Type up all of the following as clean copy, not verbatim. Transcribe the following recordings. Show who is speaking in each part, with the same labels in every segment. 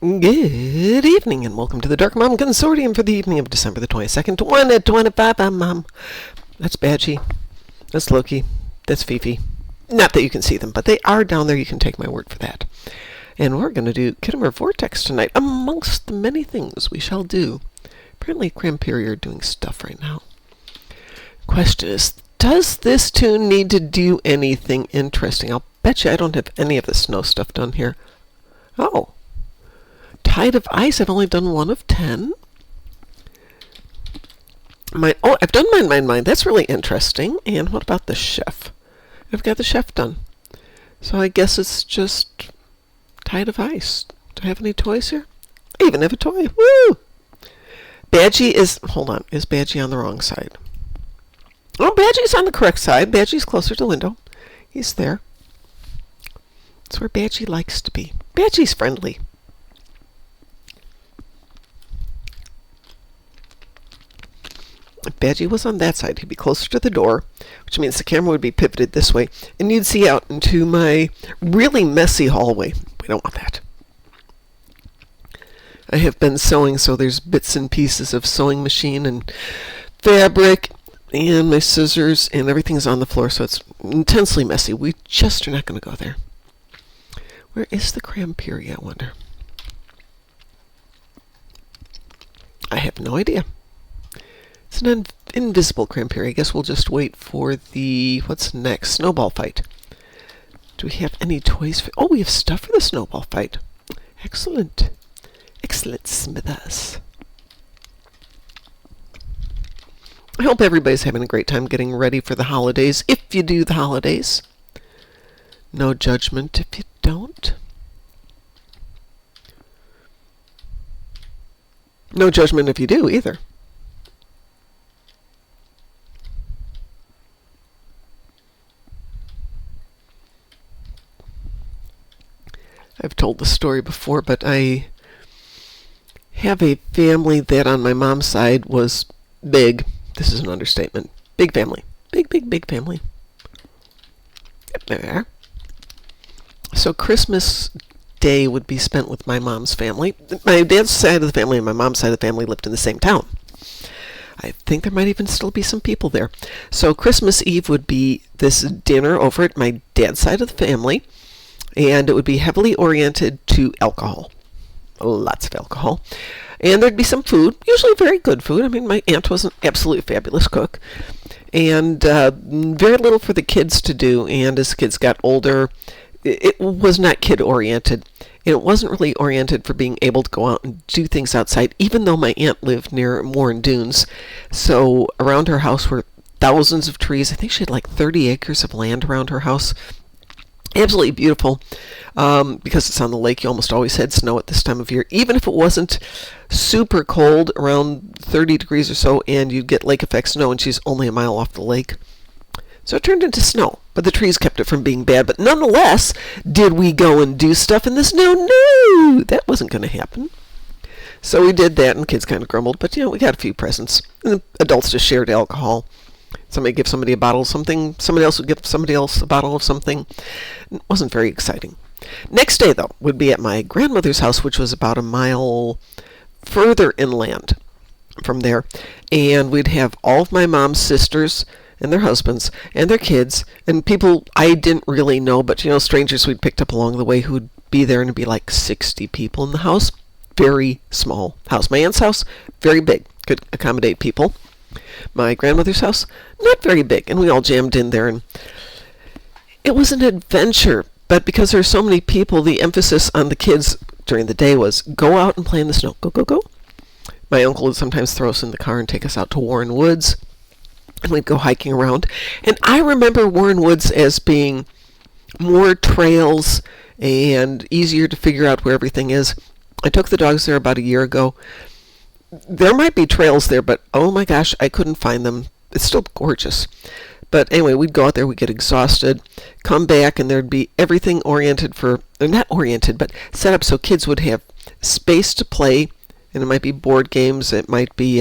Speaker 1: Good evening and welcome to the Darkmom Consortium for the evening of December the 22nd, 2025. I'm Mom. That's Badgie. That's Loki. That's Fifi. Not that you can see them, but they are down there. You can take my word for that. And we're going to do Khitomer Vortex tonight, amongst the many things we shall do. Apparently, Cramperia are doing stuff right now. Question is, does this tune need to do anything interesting? I'll bet you I don't have any of the snow stuff done here. Oh. Tide of Ice, I've only done 1 of 10. I've done mine. That's really interesting. And what about the chef? I've got the chef done. So I guess it's just Tide of Ice. Do I have any toys here? I even have a toy. Woo! Badgie is... Hold on. Is Badgie on the wrong side? Oh, Badgie's on the correct side. Badgie's closer to Lindo. He's there. That's where Badgie likes to be. Badgie's friendly. If Badgie was on that side, he'd be closer to the door, which means the camera would be pivoted this way, and you'd see out into my really messy hallway. We don't want that. I have been sewing, so there's bits and pieces of sewing machine and fabric and my scissors, and everything's on the floor, so it's intensely messy. We just are not going to go there. Where is the Cramperia, I wonder? I have no idea. It's an invisible Cramperia. I guess we'll just wait for the... What's next? Snowball fight. Do we have any toys for... Oh, we have stuff for the snowball fight. Excellent. Excellent, Smithers. I hope everybody's having a great time getting ready for the holidays, if you do the holidays. No judgment if you don't. No judgment if you do, either. I've told the story before, but I have a family that on my mom's side was big. This is an understatement. Big family. Big family. There. So Christmas Day would be spent with my mom's family. My dad's side of the family and my mom's side of the family lived in the same town. I think there might even still be some people there. So Christmas Eve would be this dinner over at my dad's side of the family. And it would be heavily oriented to alcohol. Lots of alcohol. And there'd be some food, usually very good food. I mean, my aunt was an absolutely fabulous cook. And very little for the kids to do. And as kids got older, it was not kid-oriented. And it wasn't really oriented for being able to go out and do things outside, even though my aunt lived near Warren Dunes. So around her house were thousands of trees. I think she had like 30 acres of land around her house. Absolutely beautiful. Because it's on the lake, you almost always had snow at this time of year. Even if it wasn't super cold, around 30 degrees or so, and you'd get lake effect snow, and she's only a mile off the lake. So it turned into snow, but the trees kept it from being bad. But nonetheless, did we go and do stuff in the snow? No! That wasn't going to happen. So we did that, and kids kind of grumbled, but, we got a few presents. And the adults just shared alcohol. Somebody give somebody a bottle of something. Somebody else would give somebody else a bottle of something. It wasn't very exciting. Next day, though, would be at my grandmother's house, which was about a mile further inland from there. And we'd have all of my mom's sisters and their husbands and their kids and people I didn't really know, but, strangers we'd picked up along the way who would be there, and it'd be like 60 people in the house. Very small house. My aunt's house, very big. Could accommodate people. My grandmother's house, not very big, and we all jammed in there, and it was an adventure, but because there were so many people, the emphasis on the kids during the day was go out and play in the snow. Go. My uncle would sometimes throw us in the car and take us out to Warren Woods, and we'd go hiking around, and I remember Warren Woods as being more trails and easier to figure out where everything is. I took the dogs there about a year ago. There might be trails there, but oh my gosh, I couldn't find them. It's still gorgeous. But anyway, we'd go out there, we'd get exhausted, come back, and there'd be everything oriented for, not oriented, but set up so kids would have space to play, and it might be board games, it might be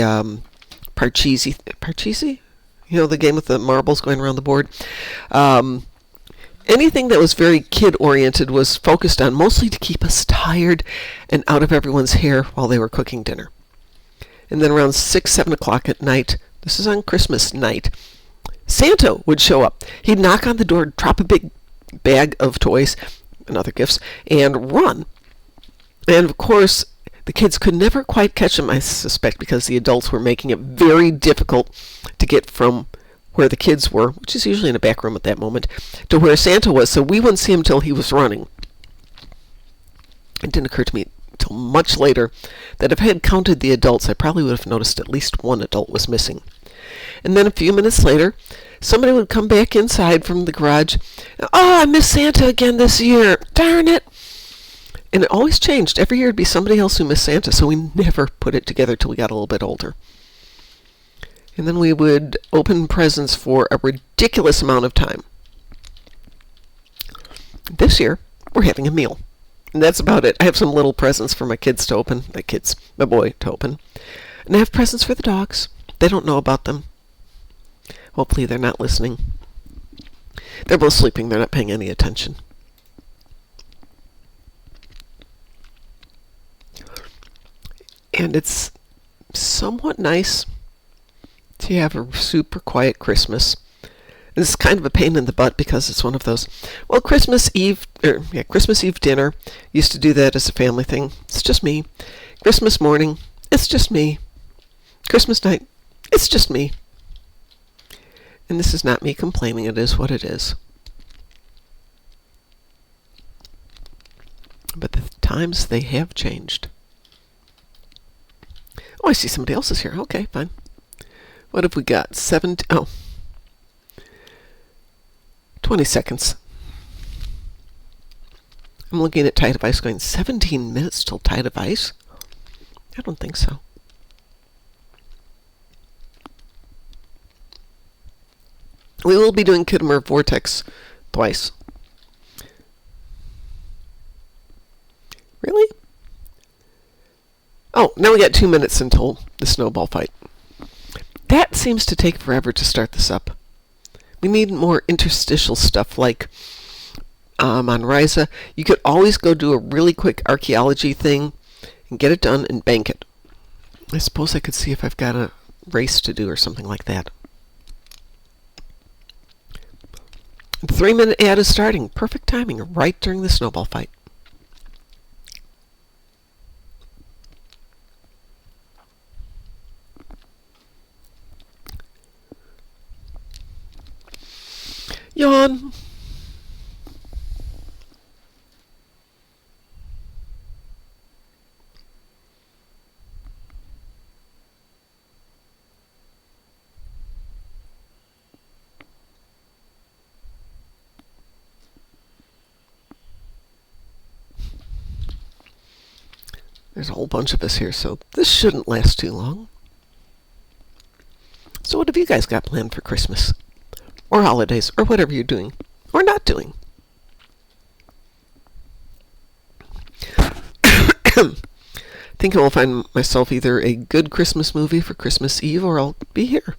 Speaker 1: Parcheesi? The game with the marbles going around the board. anything that was very kid-oriented was focused on mostly to keep us tired and out of everyone's hair while they were cooking dinner. And then around 6, 7 o'clock at night, this is on Christmas night, Santa would show up. He'd knock on the door, drop a big bag of toys and other gifts, and run. And of course, the kids could never quite catch him, I suspect, because the adults were making it very difficult to get from where the kids were, which is usually in a back room at that moment, to where Santa was, so we wouldn't see him till he was running. It didn't occur to me until much later that if I had counted the adults, I probably would have noticed at least one adult was missing. And then a few minutes later, somebody would come back inside from the garage. Oh, I missed Santa again this year. Darn it. And it always changed. Every year it'd be somebody else who missed Santa, so we never put it together till we got a little bit older. And then we would open presents for a ridiculous amount of time. This year, we're having a meal. And that's about it. I have some little presents for my kids to open. My boy to open. And I have presents for the dogs. They don't know about them. Hopefully they're not listening. They're both sleeping. They're not paying any attention. And it's somewhat nice to have a super quiet Christmas. It's kind of a pain in the butt because it's one of those, well, Christmas Eve dinner, used to do that as a family thing. It's just me. Christmas morning, it's just me. Christmas night, it's just me. And this is not me complaining, it is what it is. But the times, they have changed. Oh, I see somebody else is here. Okay, fine. What have we got? 20 seconds. I'm looking at Tide of Ice going, 17 minutes till Tide of Ice? I don't think so. We will be doing Khitomer Vortex twice. Really? Oh, now we got 2 minutes until the snowball fight. That seems to take forever to start this up. We need more interstitial stuff like on Ryza. You could always go do a really quick archaeology thing and get it done and bank it. I suppose I could see if I've got a race to do or something like that. The 3-minute ad is starting. Perfect timing, right during the snowball fight. Yawn. There's a whole bunch of us here, so this shouldn't last too long. So what have you guys got planned for Christmas? Or holidays, or whatever you're doing, or not doing? Think I'll find myself either a good Christmas movie for Christmas Eve, or I'll be here.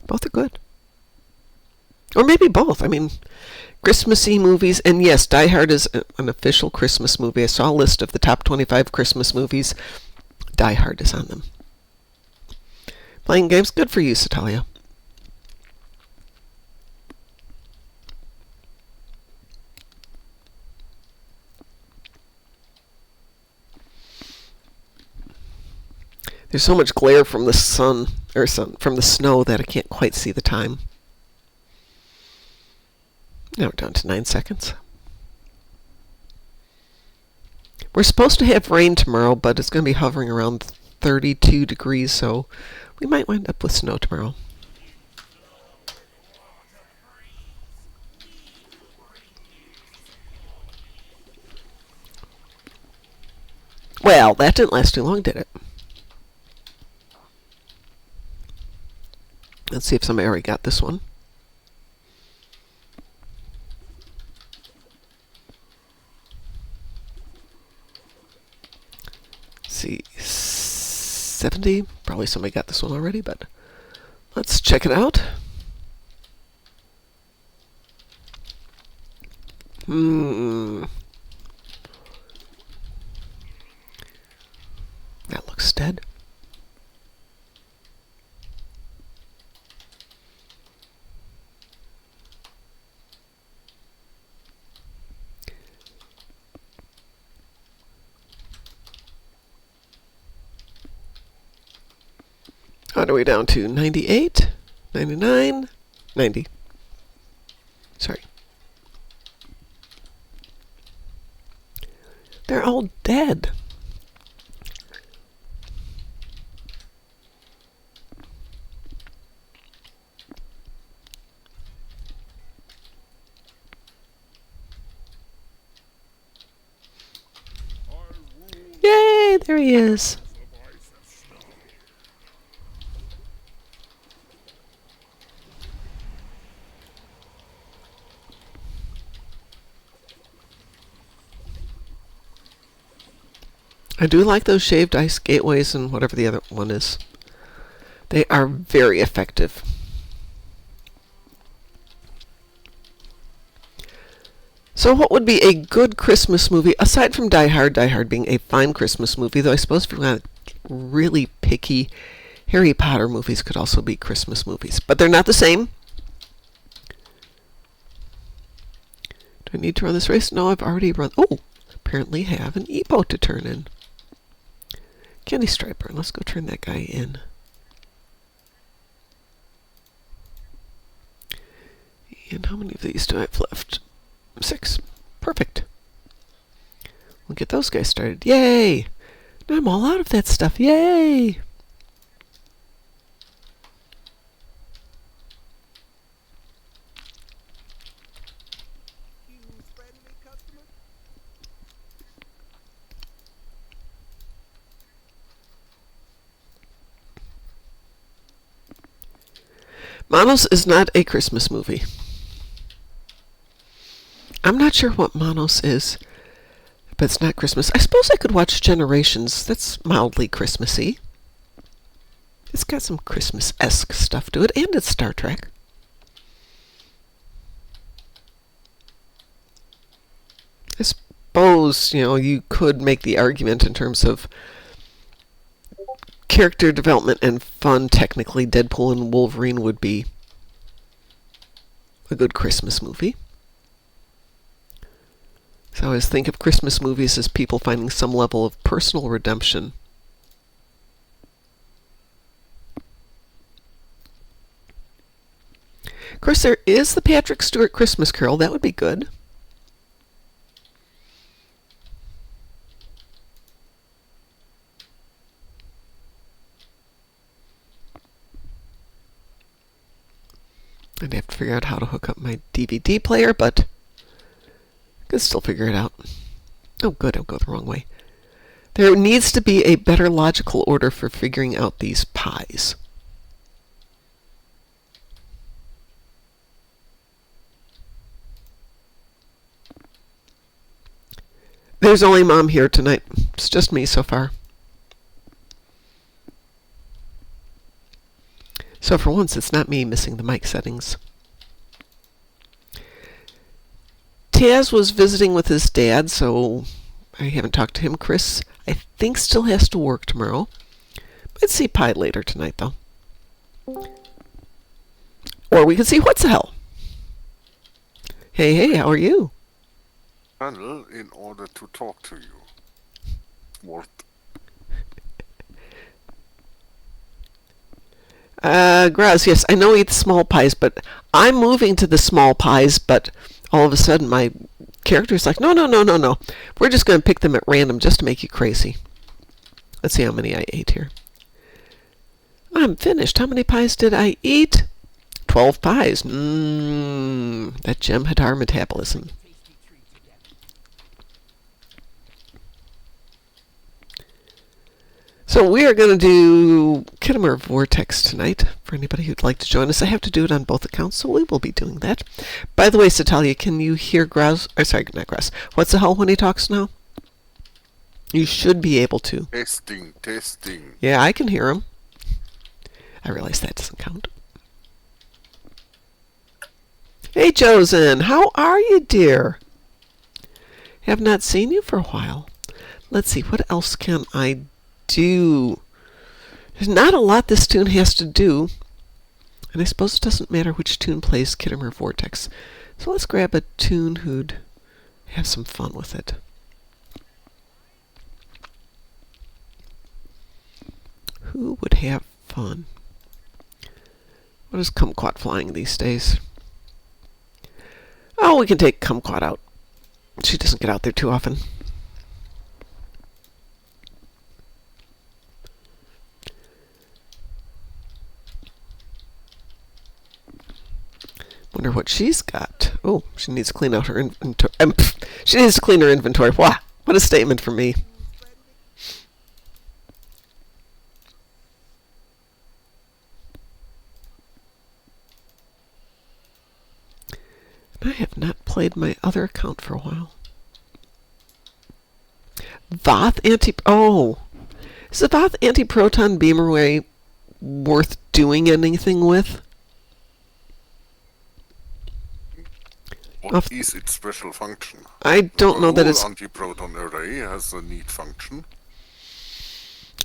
Speaker 1: Both are good. Or maybe both. I mean, Christmassy movies, and yes, Die Hard is an official Christmas movie. I saw a list of the top 25 Christmas movies. Die Hard is on them. Playing games, good for you, Satalia. There's so much glare from the from the snow that I can't quite see the time. Now we're down to 9 seconds. We're supposed to have rain tomorrow, but it's going to be hovering around 32 degrees, so we might wind up with snow tomorrow. Well, that didn't last too long, did it? Let's see if somebody already got this one. Let's see, 70. Probably somebody got this one already, but let's check it out. That looks dead. What are we down to? 98, 99, 90. Sorry. They're all dead. Yay, there he is. I do like those shaved ice gateways and whatever the other one is. They are very effective. So what would be a good Christmas movie, aside from Die Hard, Die Hard being a fine Christmas movie, though I suppose if you're not really picky, Harry Potter movies could also be Christmas movies. But they're not the same. Do I need to run this race? No, I've already run. Oh, apparently have an E-boat to turn in. Candy Striper. Let's go turn that guy in. And how many of these do I have left? 6. Perfect. We'll get those guys started. Yay! Now I'm all out of that stuff. Yay! Monos is not a Christmas movie. I'm not sure what Monos is, but it's not Christmas. I suppose I could watch Generations. That's mildly Christmassy. It's got some Christmas-esque stuff to it, and it's Star Trek. I suppose, you could make the argument in terms of character development and fun. Technically, Deadpool and Wolverine would be a good Christmas movie. So I always think of Christmas movies as people finding some level of personal redemption. Of course, there is the Patrick Stewart Christmas Carol. That would be good. I'd have to figure out how to hook up my DVD player, but I can still figure it out. Oh, good, I'll go the wrong way. There needs to be a better logical order for figuring out these pies. There's only Mom here tonight. It's just me so far. So for once, it's not me missing the mic settings. Taz was visiting with his dad, so I haven't talked to him. Chris, I think, still has to work tomorrow. Might see Pie later tonight, though. Or we could see What's the Hell. Hey, how are you?
Speaker 2: In order to talk to you. What?
Speaker 1: Graz, yes, I know we eat the small pies, but I'm moving to the small pies, but all of a sudden my character's like, no. We're just going to pick them at random just to make you crazy. Let's see how many I ate here. I'm finished. How many pies did I eat? 12 pies. That Jem'Hadar metabolism. So we are going to do Khitomer Vortex tonight for anybody who'd like to join us. I have to do it on both accounts, so we will be doing that. By the way, Satalia, can you hear Graz? Or sorry, not Graz. What's the hell when he talks now? You should be able to.
Speaker 2: Testing.
Speaker 1: Yeah, I can hear him. I realize that doesn't count. Hey, Josen, how are you, dear? Have not seen you for a while. Let's see, what else can I do? There's not a lot this tune has to do. And I suppose it doesn't matter which tune plays Khitomer Vortex. So let's grab a tune who'd have some fun with it. Who would have fun? What is Kumquat flying these days? Oh, we can take Kumquat out. She doesn't get out there too often. Wonder what she's got. Oh, she needs to clean out her inventory. She needs to clean her inventory. Wow, what a statement from me. I have not played my other account for a while. Voth Oh, is the Voth anti-proton beam array worth doing anything with?
Speaker 2: What is its special function?
Speaker 1: I don't know that it's...
Speaker 2: The anti-proton array has a neat function.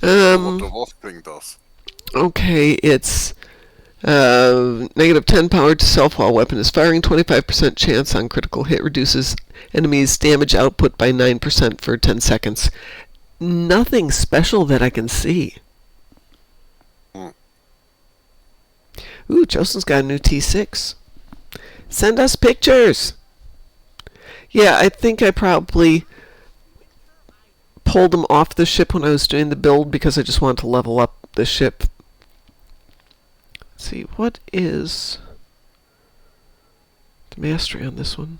Speaker 2: What the Voth thing does.
Speaker 1: Okay, it's... negative 10 power to self while weapon is firing. 25% chance on critical hit. Reduces enemies' damage output by 9% for 10 seconds. Nothing special that I can see. Ooh, Josen's got a new T6. Send us pictures! Yeah, I think I probably pulled him off the ship when I was doing the build because I just wanted to level up the ship. Let's see, what is the mastery on this one?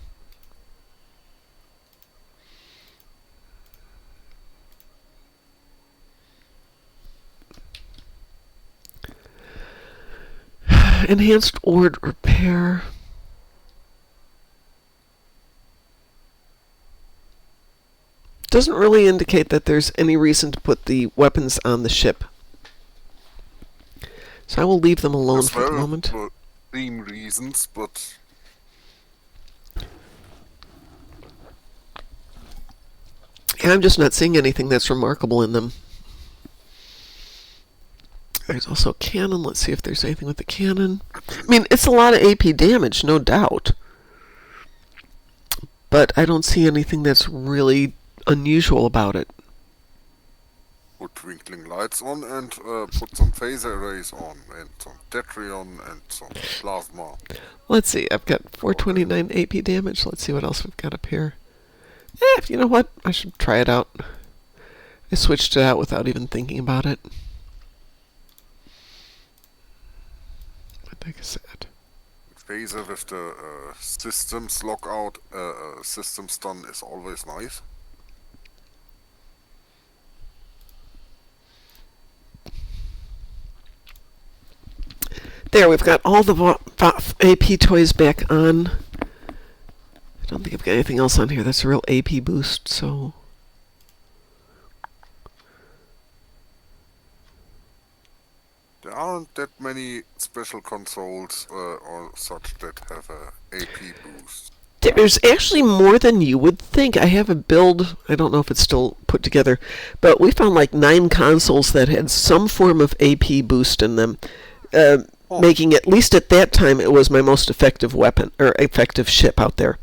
Speaker 1: Enhanced ord repair. Doesn't really indicate that there's any reason to put the weapons on the ship. So I will leave them alone for the moment.
Speaker 2: For theme reasons, but...
Speaker 1: Yeah, I'm just not seeing anything that's remarkable in them. There's also a cannon. Let's see if there's anything with the cannon. I mean, it's a lot of AP damage, no doubt. But I don't see anything that's really unusual about it.
Speaker 2: Put twinkling lights on and put some phaser arrays on and some Tetrion and some plasma.
Speaker 1: Let's see, I've got 429 AP damage. Let's see what else we've got up here. You know what? I should try it out. I switched it out without even thinking about it. What the heck is that?
Speaker 2: Phaser with the systems lockout, system stun is always nice.
Speaker 1: There, we've got all the AP toys back on. I don't think I've got anything else on here that's a real AP boost, so...
Speaker 2: There aren't that many special consoles or such that have a AP boost.
Speaker 1: There's actually more than you would think. I have a build, I don't know if it's still put together, but we found like 9 consoles that had some form of AP boost in them. Making, at least at that time, it was my most effective weapon, or effective ship out there.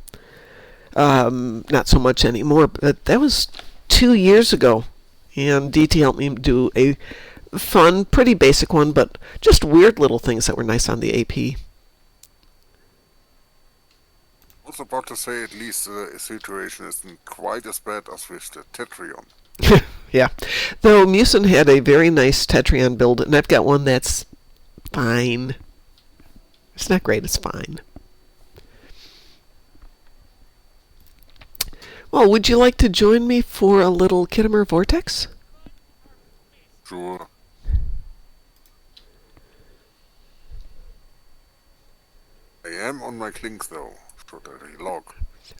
Speaker 1: Not so much anymore, but that was 2 years ago. And DT helped me do a fun, pretty basic one, but just weird little things that were nice on the AP.
Speaker 2: I was about to say at least the situation isn't quite as bad as with the Tetrion.
Speaker 1: Yeah. Though Musin had a very nice Tetrion build, and I've got one that's fine. It's not great, it's fine. Well, would you like to join me for a little Khitomer Vortex?
Speaker 2: Sure. I am on my clink though, should I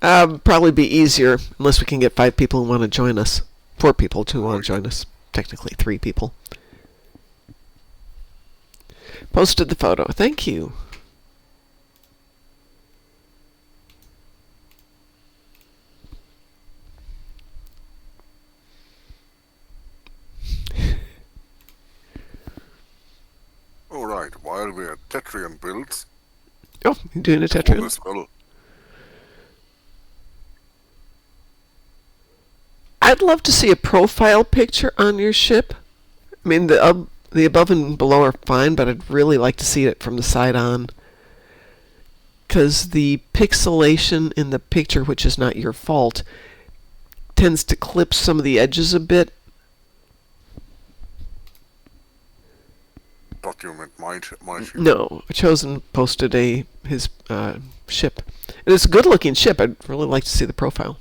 Speaker 2: relog?
Speaker 1: Probably be easier, unless we can get 5 people who want to join us. 4 people who want to join us. Technically 3 people. Posted the photo. Thank you. Oh, you're doing a
Speaker 2: If all
Speaker 1: tetryon?
Speaker 2: is well.
Speaker 1: I'd love to see a profile picture on your ship. I mean, the above and below are fine, but I'd really like to see it from the side on. Because the pixelation in the picture, which is not your fault, tends to clip some of the edges a bit.
Speaker 2: Document my ship.
Speaker 1: No, Chosen posted his ship. And it's a good-looking ship. I'd really like to see the profile.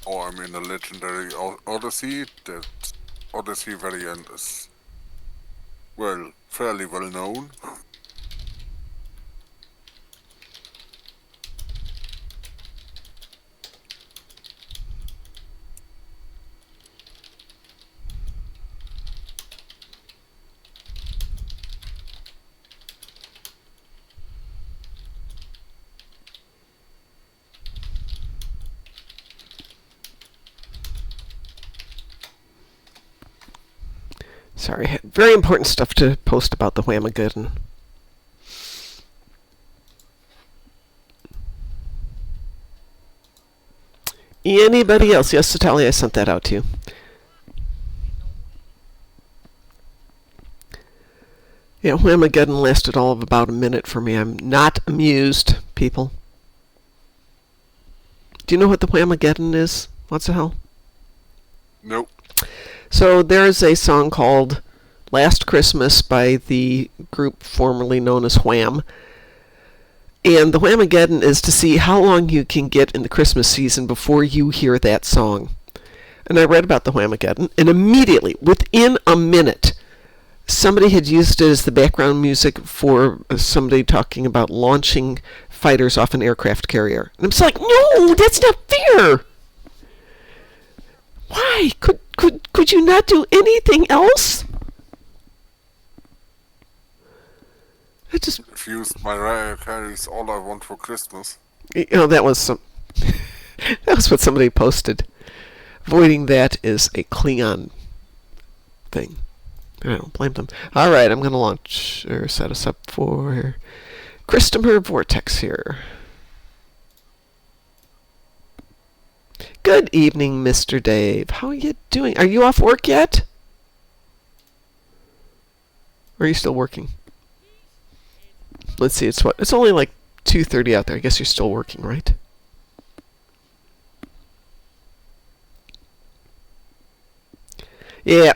Speaker 2: Oh, I'm in a legendary Odyssey. That Odyssey variant is, well, fairly well known.
Speaker 1: Sorry, I had very important stuff to post about the Whamageddon. Anybody else? Yes, Natalia, I sent that out to you. Yeah, Whamageddon lasted all of about a minute for me. I'm not amused, people. Do you know what the Whamageddon is? What's the hell?
Speaker 2: Nope.
Speaker 1: So there's a song called Last Christmas by the group formerly known as Wham. And the Whamageddon is to see how long you can get in the Christmas season before you hear that song. And I read about the Whamageddon, and immediately, within a minute, somebody had used it as the background music for somebody talking about launching fighters off an aircraft carrier. And I'm just like, no, that's not fair! Why? Could you not do anything else? I just
Speaker 2: Refused my rare carries all I want for Christmas.
Speaker 1: that was that was what somebody posted. Avoiding that is a Klingon thing. I don't blame them. All right, I'm going to launch or set us up for Christomer Vortex here. Good evening, Mr. Dave. How are you doing? Are you off work yet? Or are you still working? Let's see, it's only like 2:30 out there. I guess you're still working, right? Yeah.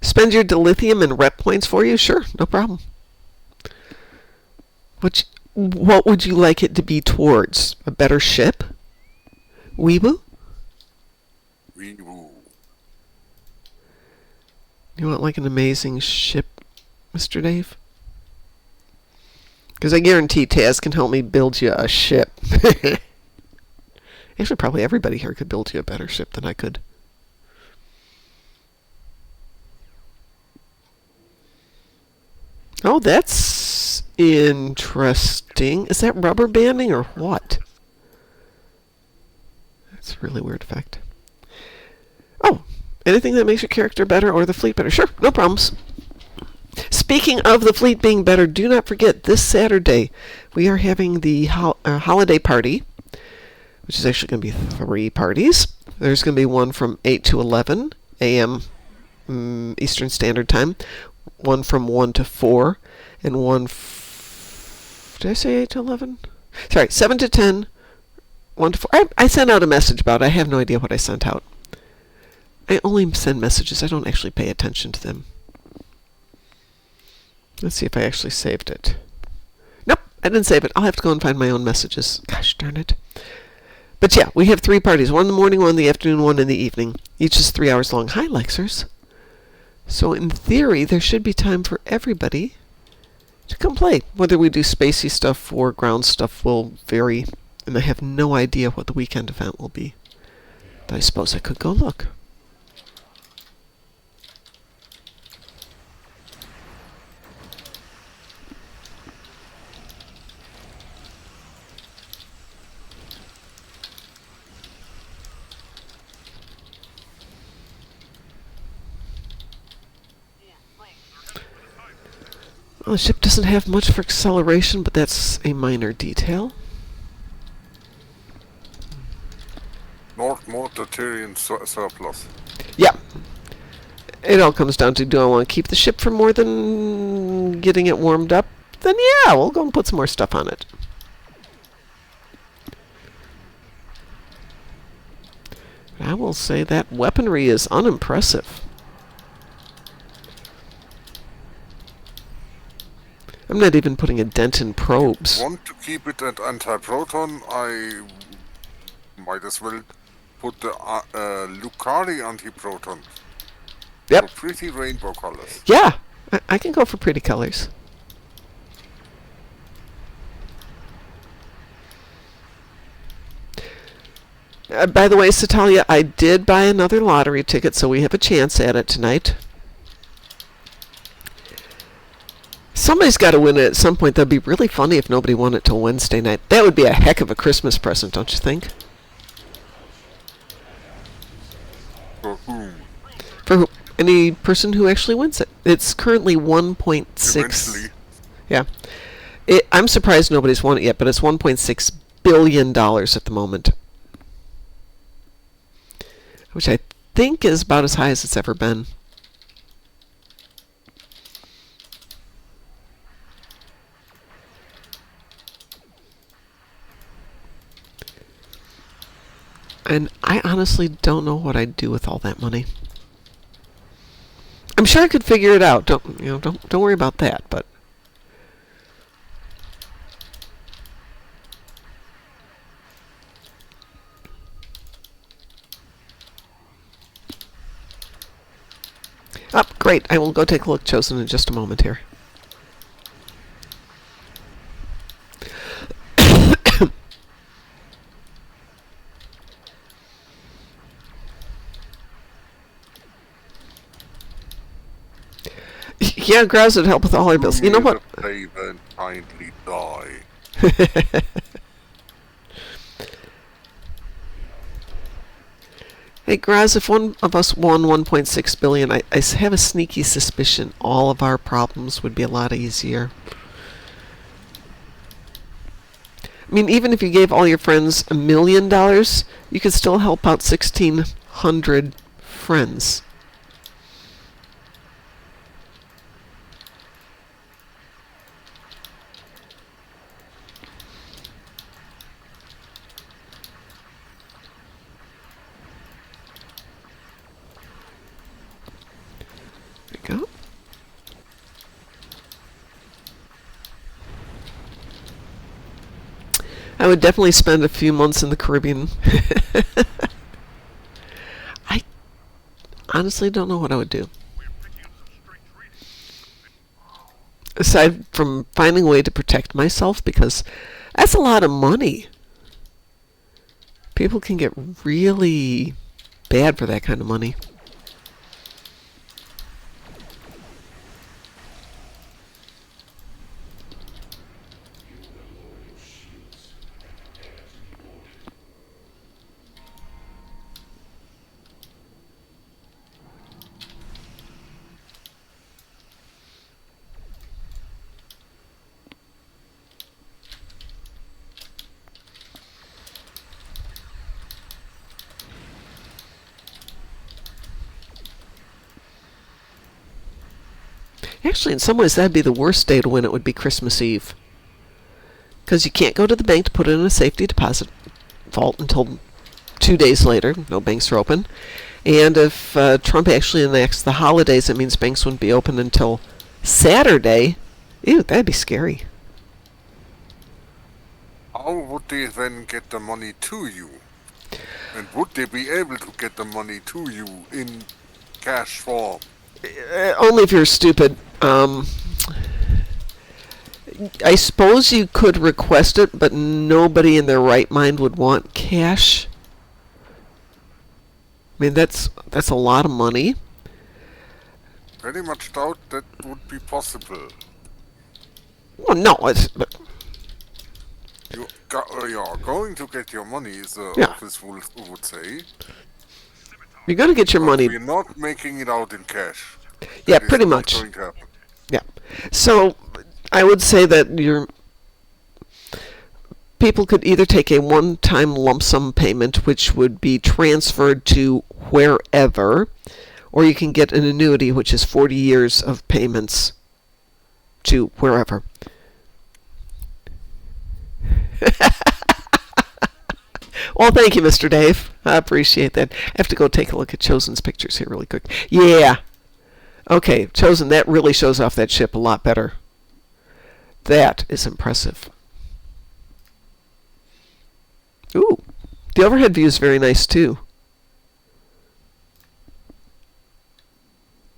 Speaker 1: Spend your dilithium and rep points for you? Sure, no problem. What would you like it to be towards? A better ship? Weeboo?
Speaker 2: Wee-woo.
Speaker 1: You want like an amazing ship, Mr. Dave? Because I guarantee Taz can help me build you a ship. Actually, probably everybody here could build you a better ship than I could. Oh, that's interesting. Is that rubber banding or what? That's a really weird effect. Oh, anything that makes your character better or the fleet better. Sure, no problems. Speaking of the fleet being better, do not forget this Saturday we are having the holiday party, which is actually going to be 3 parties. There's going to be one from 8 to 11 a.m. Eastern Standard Time, one from 1 to 4, and one did I say 8 to 11? Sorry, 7 to 10, 1 to 4. I sent out a message about it. I have no idea what I sent out. I only send messages. I don't actually pay attention to them. Let's see if I actually saved it. Nope, I didn't save it. I'll have to go and find my own messages. Gosh darn it. But yeah, we have 3 parties. 1 in the morning, 1 in the afternoon, 1 in the evening. Each is 3 hours long. Hi, Lexers. So in theory, there should be time for everybody to come play. Whether we do spacey stuff or ground stuff will vary, and I have no idea what the weekend event will be. But I suppose I could go look. Well, the ship doesn't have much for acceleration, but that's a minor detail.
Speaker 2: North Mortarian surplus.
Speaker 1: Yeah. It all comes down to, do I want to keep the ship for more than getting it warmed up? Then yeah, we'll go and put some more stuff on it. I will say that weaponry is unimpressive. I'm not even putting a dent in probes.
Speaker 2: Want to keep it at anti-proton? I might as well put the Lucari anti-proton.
Speaker 1: Yep.
Speaker 2: For pretty rainbow colors.
Speaker 1: Yeah, I can go for pretty colors. By the way, Satalia, I did buy another lottery ticket, so we have a chance at it tonight. Somebody's got to win it at some point. That'd be really funny if nobody won it till Wednesday night. That would be a heck of a Christmas present, don't you think?
Speaker 2: For whom?
Speaker 1: For any person who actually wins it. It's currently 1.6.
Speaker 2: Eventually.
Speaker 1: Yeah. I'm surprised nobody's won it yet, but it's $1.6 billion at the moment. Which I think is about as high as it's ever been. And I honestly don't know what I'd do with all that money. I'm sure I could figure it out. Don't worry about that, but great. I will go take a look, Chosen, in just a moment here. Yeah, Grouse would help with all our bills. You know what?
Speaker 2: Save and kindly die.
Speaker 1: Hey, Graz, if one of us won 1.6 billion, I have a sneaky suspicion all of our problems would be a lot easier. I mean, even if you gave all your friends $1 million, you could still help out 1,600 friends. Go. I would definitely spend a few months in the Caribbean. I honestly don't know what I would do. Aside from finding a way to protect myself, because that's a lot of money. People can get really bad for that kind of money. Actually, in some ways, that'd be the worst day to win it would be Christmas Eve. Because you can't go to the bank to put it in a safety deposit vault until 2 days later. No banks are open. And if Trump actually enacts the holidays, it means banks wouldn't be open until Saturday. Ew, that'd be scary.
Speaker 2: How would they then get the money to you? And would they be able to get the money to you in cash form?
Speaker 1: Only if you're stupid. I suppose you could request it, but nobody in their right mind would want cash. I mean, that's a lot of money.
Speaker 2: Very much doubt that would be possible.
Speaker 1: Well, no, but
Speaker 2: You are going to get your money, the
Speaker 1: Yeah.
Speaker 2: office would say.
Speaker 1: you're going to get your
Speaker 2: But
Speaker 1: money.
Speaker 2: we're not making it out in cash.
Speaker 1: Yeah,
Speaker 2: That is
Speaker 1: pretty
Speaker 2: not
Speaker 1: much.
Speaker 2: going to happen.
Speaker 1: Yeah. So I would say that people could either take a one-time lump sum payment, which would be transferred to wherever, or you can get an annuity, which is 40 years of payments to wherever. Well, thank you, Mr. Dave. I appreciate that. I have to go take a look at Chosen's pictures here really quick. Yeah. Okay, Chosen, that really shows off that ship a lot better. That is impressive. Ooh, the overhead view is very nice, too.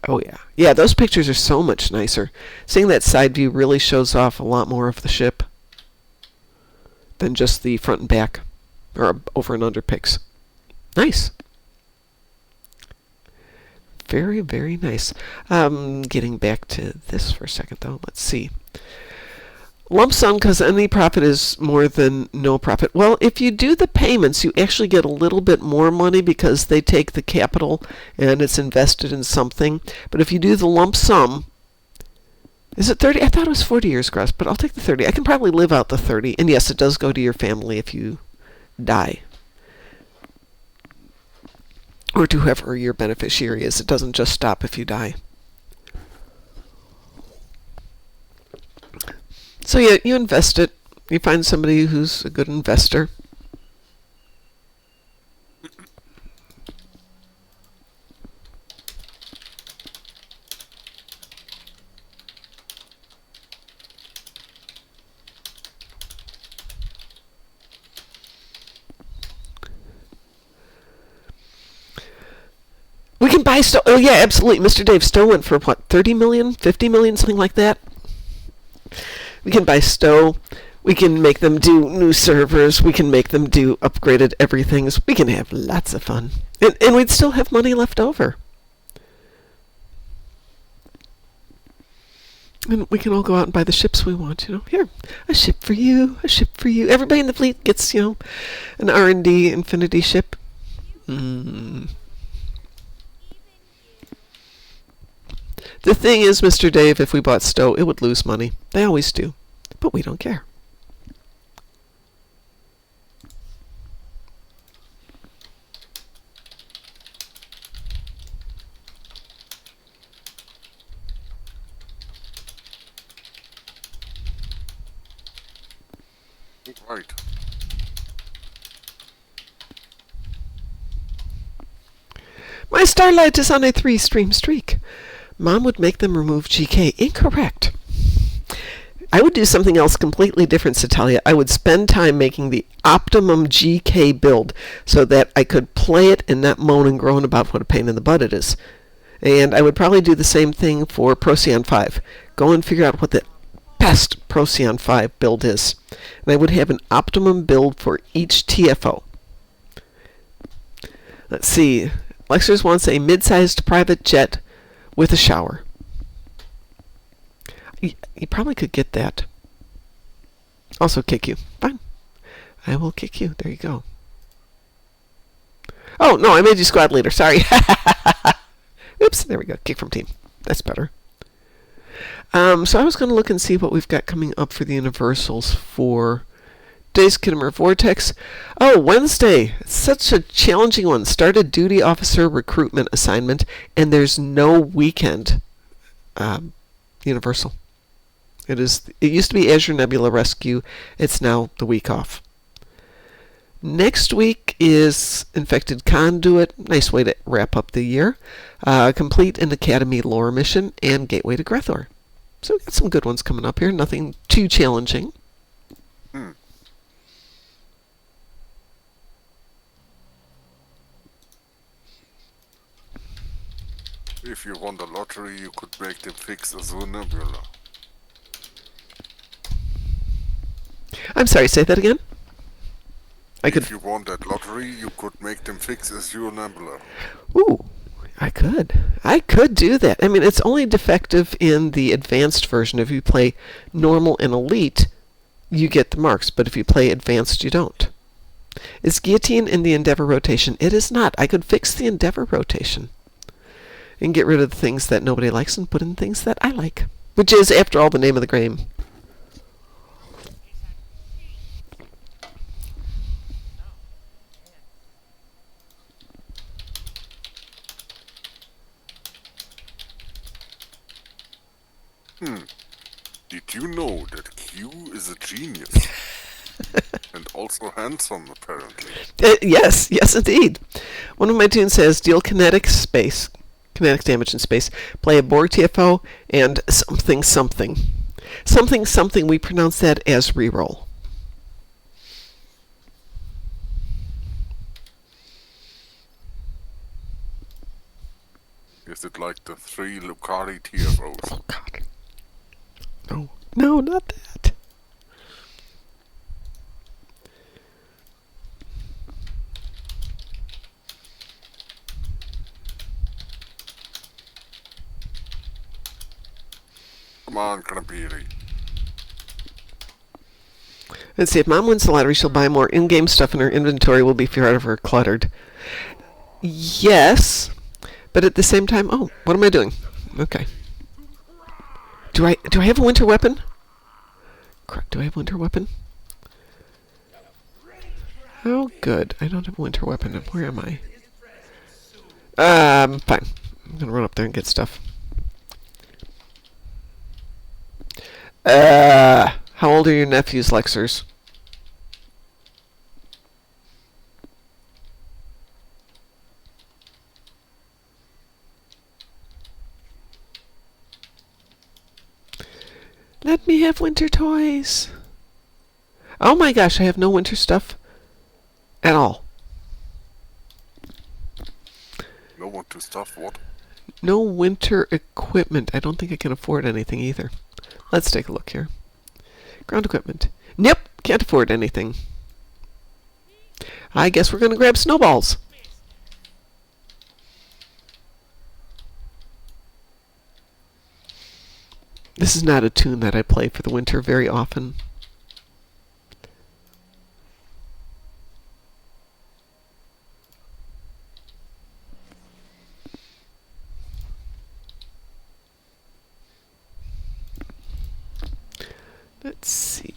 Speaker 1: Oh, yeah. Yeah, those pictures are so much nicer. Seeing that side view really shows off a lot more of the ship than just the front and back, or over and under pics. Nice. Very, very nice. Getting back to this for a second, though. Let's see. Lump sum, because any profit is more than no profit. Well, if you do the payments, you actually get a little bit more money because they take the capital and it's invested in something. But if you do the lump sum, is it 30? I thought it was 40 years gross, but I'll take the 30. I can probably live out the 30. And yes, it does go to your family if you die. Or to whoever your beneficiary is. It doesn't just stop if you die. So yeah, you invest it. You find somebody who's a good investor. We can buy Stowe. Oh yeah, absolutely. Mr. Dave, Stowe went for what, 30 million, 50 million, something like that? We can buy Stowe. We can make them do new servers. We can make them do upgraded everything. We can have lots of fun. And we'd still have money left over. And we can all go out and buy the ships we want, Here, a ship for you, a ship for you. Everybody in the fleet gets, an R&D Infinity ship. The thing is, Mr. Dave, if we bought Stowe, it would lose money. They always do. But we don't care.
Speaker 2: Right.
Speaker 1: My Starlight is on a 3-stream streak. Mom would make them remove GK. Incorrect. I would do something else completely different, Satalia. I would spend time making the optimum GK build so that I could play it and not moan and groan about what a pain in the butt it is. And I would probably do the same thing for Procyon 5. Go and figure out what the best Procyon 5 build is. And I would have an optimum build for each TFO. Let's see. Lexers wants a mid-sized private jet with a shower. You probably could get that. Also kick you. Fine. I will kick you. There you go. Oh, no, I made you squad leader. Sorry. Oops, there we go. Kick from team. That's better. So I was going to look and see what we've got coming up for the Universals for today's Khitomer Vortex. Oh, Wednesday. It's such a challenging one. Started duty officer recruitment assignment, and there's no weekend Universal. It used to be Azure Nebula Rescue. It's now the week off. Next week is Infected Conduit. Nice way to wrap up the year. Complete an Academy lore mission, and Gateway to Grethor. So we've got some good ones coming up here. Nothing too challenging.
Speaker 2: If you won the lottery, you could make them fix Azure Nebula.
Speaker 1: I'm sorry, say that again?
Speaker 2: If you won that lottery, you could make them fix Azure Nebula.
Speaker 1: Ooh, I could. I could do that. I mean, it's only defective in the advanced version. If you play normal and elite, you get the marks. But if you play advanced, you don't. Is Guillotine in the Endeavor rotation? It is not. I could fix the Endeavor rotation and get rid of the things that nobody likes and put in things that I like. Which is, after all, the name of the game.
Speaker 2: Did you know that Q is a genius? And also handsome, apparently.
Speaker 1: Yes, indeed. One of my tunes says deal kinetic damage in space, play a Borg TFO, and something something. Something something, we pronounce that as reroll.
Speaker 2: Is it like the 3 Lucari TFOs?
Speaker 1: Oh, God. No, not that.
Speaker 2: Come on, Krampiri.
Speaker 1: Let's see, if Mom wins the lottery, she'll buy more in-game stuff and her inventory will be forever cluttered. Yes, but at the same time, oh, what am I doing? Okay. Do I have a winter weapon? Do I have a winter weapon? Oh, good. I don't have a winter weapon. Where am I? Fine. I'm gonna run up there and get stuff. How old are your nephews, Lexers? Let me have winter toys. Oh my gosh, I have no winter stuff at all.
Speaker 2: No one to stuff what?
Speaker 1: No winter equipment. I don't think I can afford anything either. Let's take a look here. Ground equipment. Nope, can't afford anything. I guess we're going to grab snowballs. This is not a tune that I play for the winter very often. Let's see.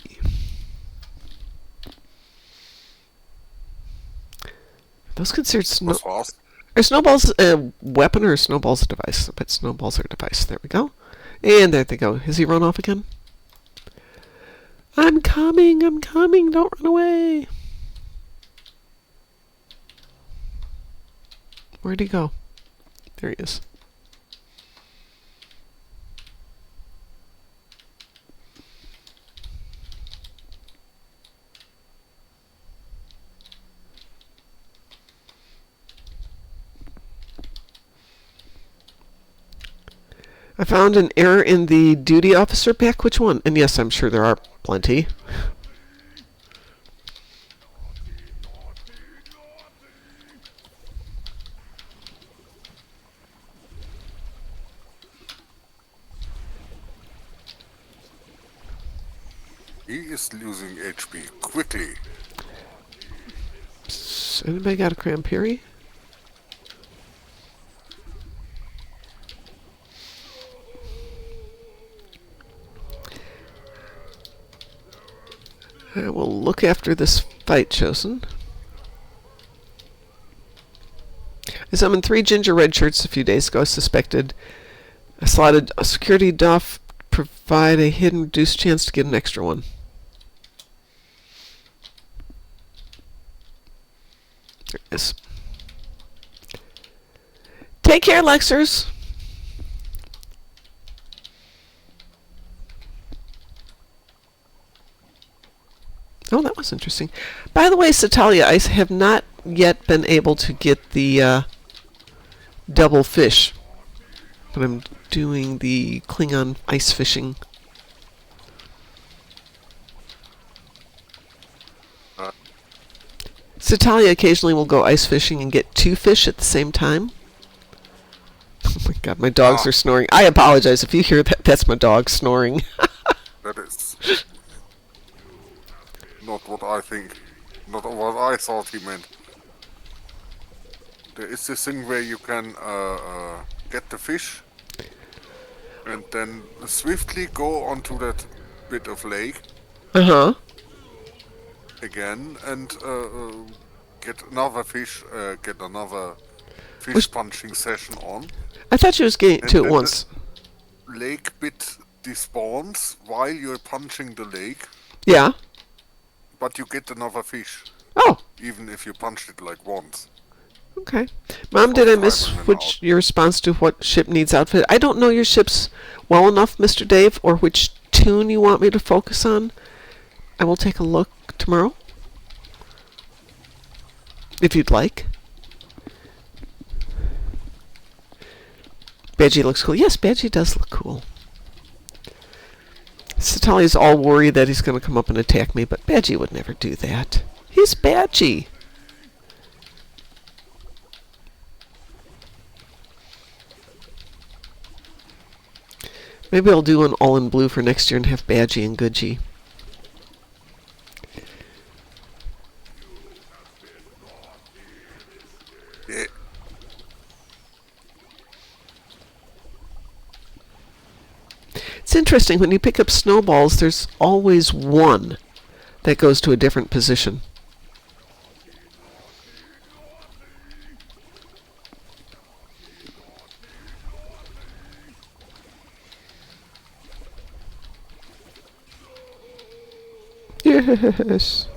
Speaker 1: Are those considered are snowballs a weapon or are snowballs a device? I bet snowballs are a device. There we go. And there they go. Has he run off again? I'm coming, don't run away. Where'd he go? There he is. I found an error in the duty officer pack. Which one? And yes, I'm sure there are plenty.
Speaker 2: He is losing HP quickly.
Speaker 1: Anybody got a Krampiri? I will look after this fight, Chosen. I summoned 3 ginger red shirts a few days ago. Suspected I slotted a security doff provide a hidden reduced chance to get an extra one. There it is. Take care, Lexers. Oh, that was interesting. By the way, Satalia, I have not yet been able to get the double fish, but I'm doing the Klingon ice fishing. Satalia occasionally will go ice fishing and get 2 fish at the same time. Oh my god, my dogs are snoring. I apologize if you hear that. That's my dog snoring.
Speaker 2: That is not what I think. Not what I thought he meant. There is this thing where you can get the fish and then swiftly go onto that bit of lake again and get another fish, get another fish punching session on.
Speaker 1: I thought you was getting to it once.
Speaker 2: Lake bit despawns while you're punching the lake,
Speaker 1: Yeah.
Speaker 2: but you get another fish,
Speaker 1: Oh,
Speaker 2: even if you punched it like once.
Speaker 1: okay. Mom, did I miss
Speaker 2: Timing them out.
Speaker 1: your response to what ship needs outfit? I don't know your ships well enough, Mr. Dave, or which tune you want me to focus on. I will take a look tomorrow, if you'd like. Badgie looks cool. Yes, Badgie does look cool. Satali's all worried that he's going to come up and attack me, but Badgie would never do that. He's Badgie. Maybe I'll do an all in blue for next year and have Badgie and Goodgie.
Speaker 2: Yeah.
Speaker 1: It's interesting, when you pick up snowballs, there's always one that goes to a different position. Yes.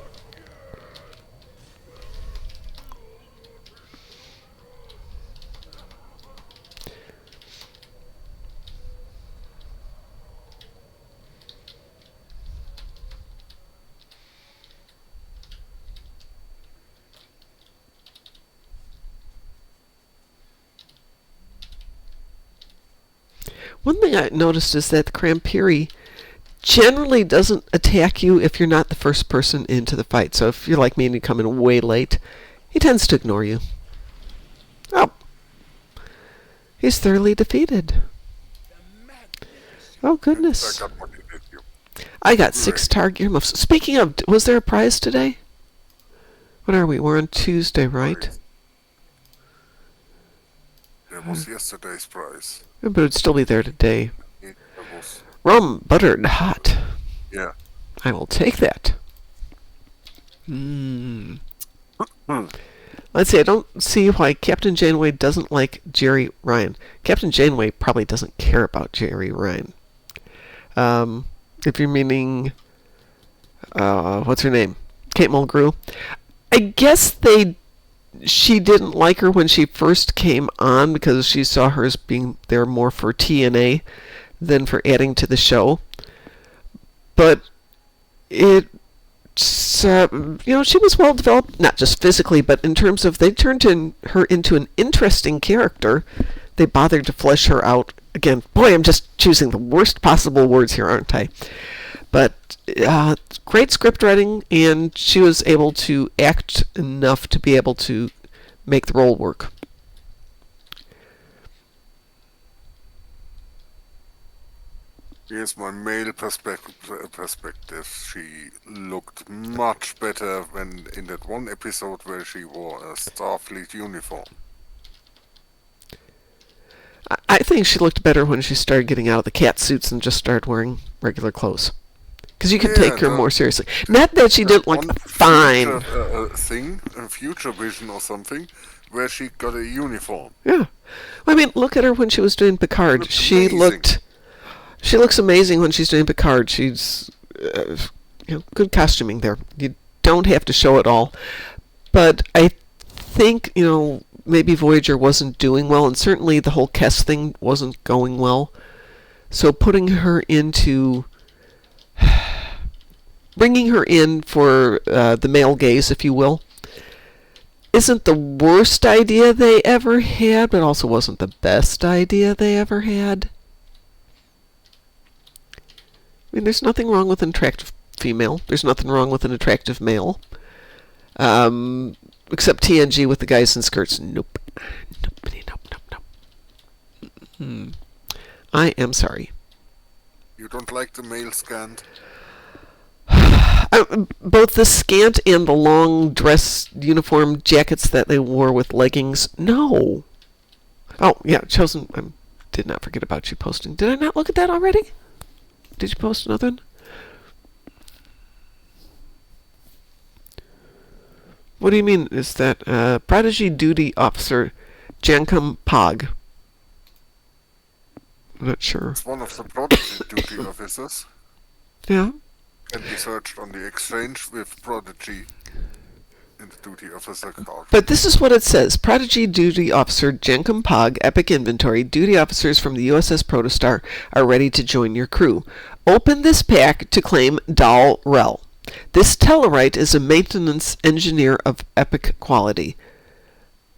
Speaker 1: One thing I noticed is that the Crampiri generally doesn't attack you if you're not the first person into the fight. So if you're like me and you come in way late, he tends to ignore you. Oh. He's thoroughly defeated. Oh, goodness.
Speaker 2: I got what you did, you.
Speaker 1: I got 6 target earmuffs. Speaking of, was there a prize today? What are we? We're on Tuesday, right?
Speaker 2: There was yesterday's prize.
Speaker 1: Yeah, but it'd still be there today.
Speaker 2: There was.
Speaker 1: Rum, buttered, hot.
Speaker 2: Yeah.
Speaker 1: I will take that. Let's see, I don't see why Captain Janeway doesn't like Jerry Ryan. Captain Janeway probably doesn't care about Jerry Ryan. If you're meaning, what's her name? Kate Mulgrew. I guess she didn't like her when she first came on because she saw her as being there more for TNA than for adding to the show. But she was well developed, not just physically, but in terms of they turned her into an interesting character. They bothered to flesh her out. Again, boy, I'm just choosing the worst possible words here, aren't I? But great script writing, and she was able to act enough to be able to make the role work.
Speaker 2: Here's my male perspective. She looked much better than in that one episode where she wore a Starfleet uniform.
Speaker 1: I think she looked better when she started getting out of the cat suits and just started wearing regular clothes. Because you could take her more seriously. Not that she didn't look fine.
Speaker 2: A future vision or something, where she got a uniform.
Speaker 1: Yeah. I mean, look at her when she was doing Picard. She looks amazing when she's doing Picard. She's, good costuming there. You don't have to show it all. But I think, maybe Voyager wasn't doing well, and certainly the whole Kess thing wasn't going well. So bringing her in for the male gaze, if you will, isn't the worst idea they ever had, but also wasn't the best idea they ever had. I mean, there's nothing wrong with an attractive female. There's nothing wrong with an attractive male. Except TNG with the guys in skirts. Nope. Nope. I am sorry.
Speaker 2: You don't like the male scant?
Speaker 1: Both the scant and the long dress uniform jackets that they wore with leggings. No. Oh, yeah, Chosen. I did not forget about you posting. Did I not look at that already? Did you post another one? What do you mean? Is that Prodigy Duty Officer Jankum Pog? I'm not sure.
Speaker 2: It's one of the Prodigy duty officers.
Speaker 1: Yeah.
Speaker 2: Can be searched on the exchange with Prodigy in the duty officer card.
Speaker 1: But this is what it says. Prodigy Duty Officer Jenkum Pog, Epic Inventory. Duty officers from the USS Protostar are ready to join your crew. Open this pack to claim Dal Rel. This Tellarite is a maintenance engineer of epic quality.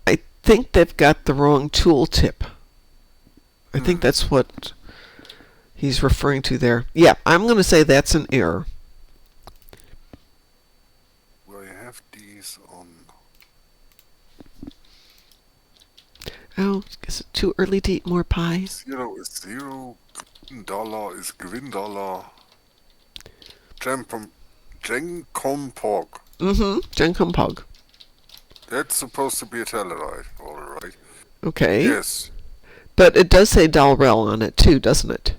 Speaker 1: I think they've got the wrong tooltip. I think that's what he's referring to there. Yeah, I'm going to say that's an error.
Speaker 2: Well, I have these on.
Speaker 1: Oh, is it too early to eat more pie?
Speaker 2: 0 is 0. $1 is $1. Jenkom Pog.
Speaker 1: Jenkum Pog.
Speaker 2: That's supposed to be a Tellarite, alright.
Speaker 1: Okay.
Speaker 2: Yes.
Speaker 1: But it does say Dalrel on it too, doesn't it?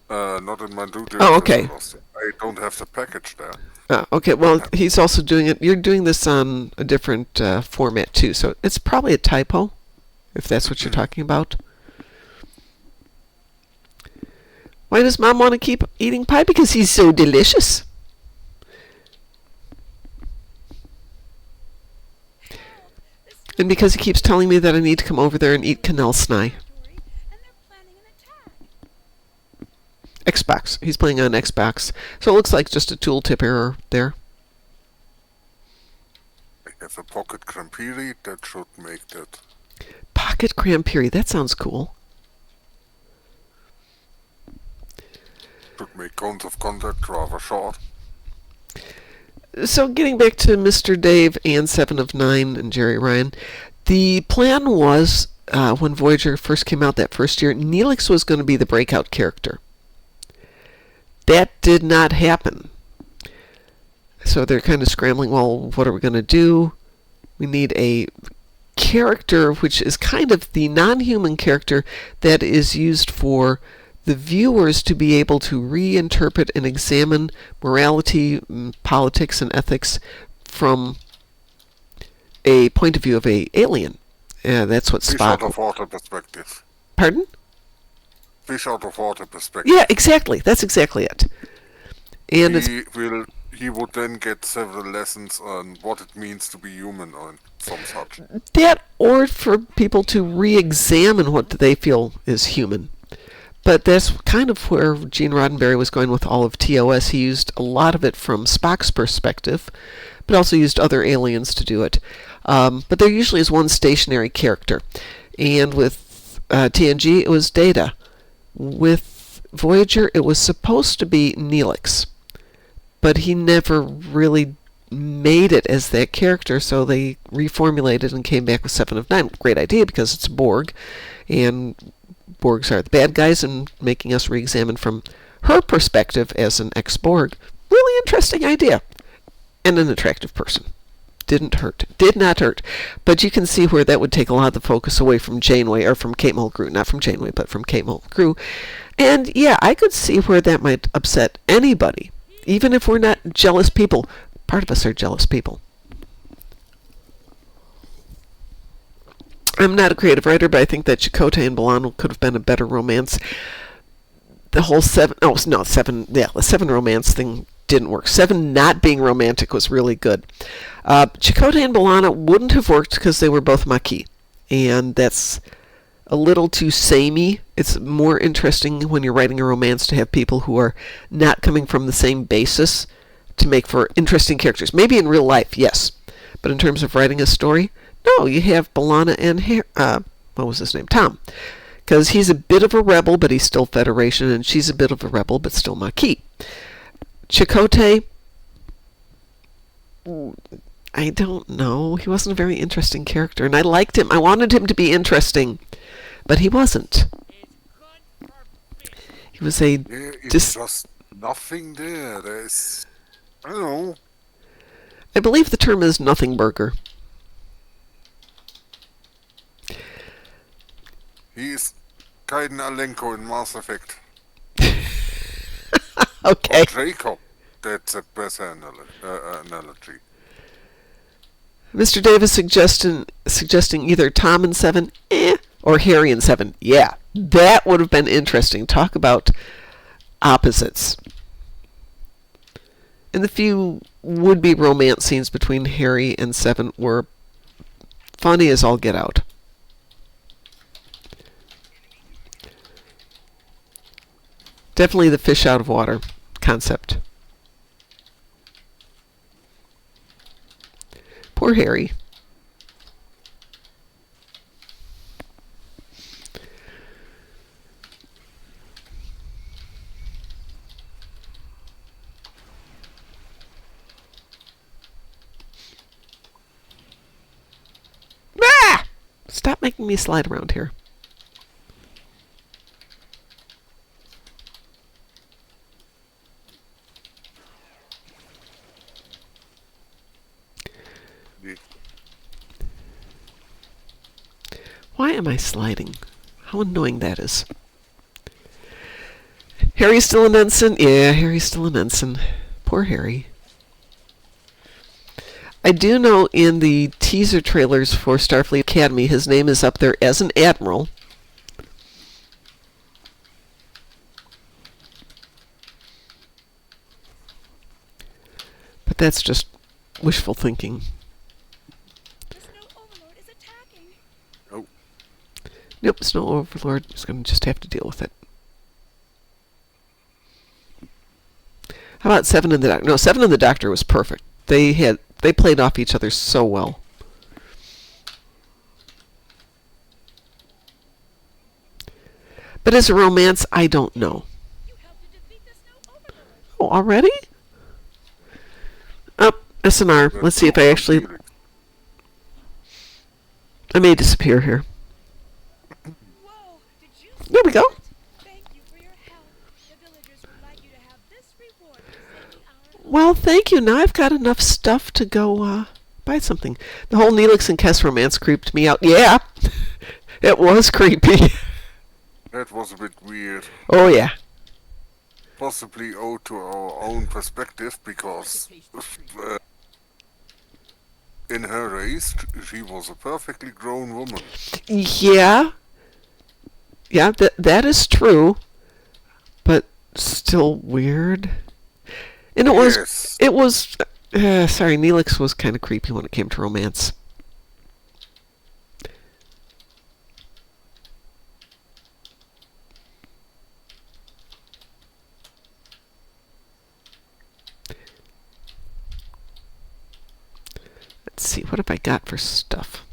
Speaker 2: Not in my duty.
Speaker 1: Oh, okay.
Speaker 2: I don't have the package there.
Speaker 1: Okay, well, he's also doing it. You're doing this on a different format too, so it's probably a typo, if that's what you're talking about. Why does Mom want to keep eating pie? Because he's so delicious. And because he keeps telling me that I need to come over there and eat Canal Sny. Xbox. He's playing on Xbox. So it looks like just a tooltip error there.
Speaker 2: I have a Pocket Crampiri that should make that.
Speaker 1: Pocket Crampiri. That sounds cool.
Speaker 2: Should make cones of contact rather short.
Speaker 1: So getting back to Mr. Dave and 7 of 9 and Jerry Ryan, the plan was, when Voyager first came out that first year, Neelix was going to be the breakout character. That did not happen. So they're kind of scrambling, well, what are we going to do? We need a character which is kind of the non-human character that is used for the viewers to be able to reinterpret and examine morality, politics, and ethics from a point of view of an alien. That's what
Speaker 2: Fish
Speaker 1: Spock...
Speaker 2: out of water perspective.
Speaker 1: Pardon?
Speaker 2: Fish out of water perspective.
Speaker 1: Yeah, exactly. That's exactly it. And
Speaker 2: He would then get several lessons on what it means to be human or some such.
Speaker 1: that, or for people to re-examine what they feel is human. But that's kind of where Gene Roddenberry was going with all of TOS. He used a lot of it from Spock's perspective, but also used other aliens to do it. But there usually is one stationary character. And with TNG, it was Data. With Voyager, it was supposed to be Neelix. But he never really made it as that character, so they reformulated and came back with 7 of 9. Great idea, because it's Borg, and Borgs are the bad guys, and making us re-examine from her perspective as an ex-Borg. Really interesting idea. And an attractive person. Didn't hurt. Did not hurt. But you can see where that would take a lot of the focus away from Janeway, or from Kate Mulgrew. Not from Janeway, but from Kate Mulgrew. And yeah, I could see where that might upset anybody. Even if we're not jealous people. Part of us are jealous people. I'm not a creative writer, but I think that Chakotay and B'Elanna could have been a better romance. The whole the 7 romance thing didn't work. 7 not being romantic was really good. Chakotay and B'Elanna wouldn't have worked because they were both Maquis. And that's a little too samey. It's more interesting when you're writing a romance to have people who are not coming from the same basis to make for interesting characters. Maybe in real life, yes. But in terms of writing a story, no, you have B'Elanna and what was his name? Tom. Because he's a bit of a rebel, but he's still Federation, and she's a bit of a rebel, but still Maquis. Chakotay, I don't know. He wasn't a very interesting character, and I liked him. I wanted him to be interesting, but he wasn't. He was a...
Speaker 2: It's just nothing there. There's... I don't know.
Speaker 1: I believe the term is nothing burger.
Speaker 2: He's Kaiden Alenko in Mass Effect.
Speaker 1: Okay.
Speaker 2: Or Jacob. That's a better analogy.
Speaker 1: Mr. Davis suggesting either Tom and 7, Or Harry and Seven. Yeah, that would have been interesting. Talk about opposites. And the few would-be romance scenes between Harry and Seven were funny as all get out. Definitely the fish out of water concept. Poor Harry. Ah! Stop making me slide around here. Why am I sliding? How annoying that is. Harry's still an ensign? Yeah, Harry's still an ensign. Poor Harry. I do know in the teaser trailers for Starfleet Academy, his name is up there as an admiral. But that's just wishful thinking. Nope, Snow Overlord is going to just have to deal with it. How about Seven and the Doctor? No, Seven and the Doctor was perfect. They played off each other so well. But as a romance, I don't know. Oh, already? Oh, SNR. Let's see if I actually... I may disappear here. There we go. Well, thank you. Now I've got enough stuff to go buy something. The whole Neelix and Kes romance creeped me out. Yeah, it was creepy.
Speaker 2: That was a bit weird.
Speaker 1: Oh, yeah.
Speaker 2: Possibly owed to our own perspective, because in her race, she was a perfectly grown woman.
Speaker 1: Yeah. Yeah, that is true. But still weird. And it was, sorry, Neelix was kind of creepy when it came to romance. Let's see, what have I got for stuff?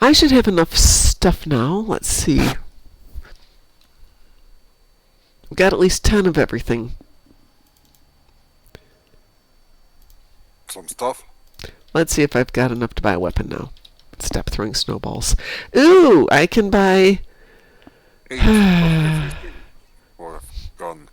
Speaker 1: I should have enough stuff now. Let's see. We've got at least 10 of everything.
Speaker 2: Some stuff?
Speaker 1: Let's see if I've got enough to buy a weapon now. Stop throwing snowballs. Ooh, I can buy...
Speaker 2: 8 for a gun.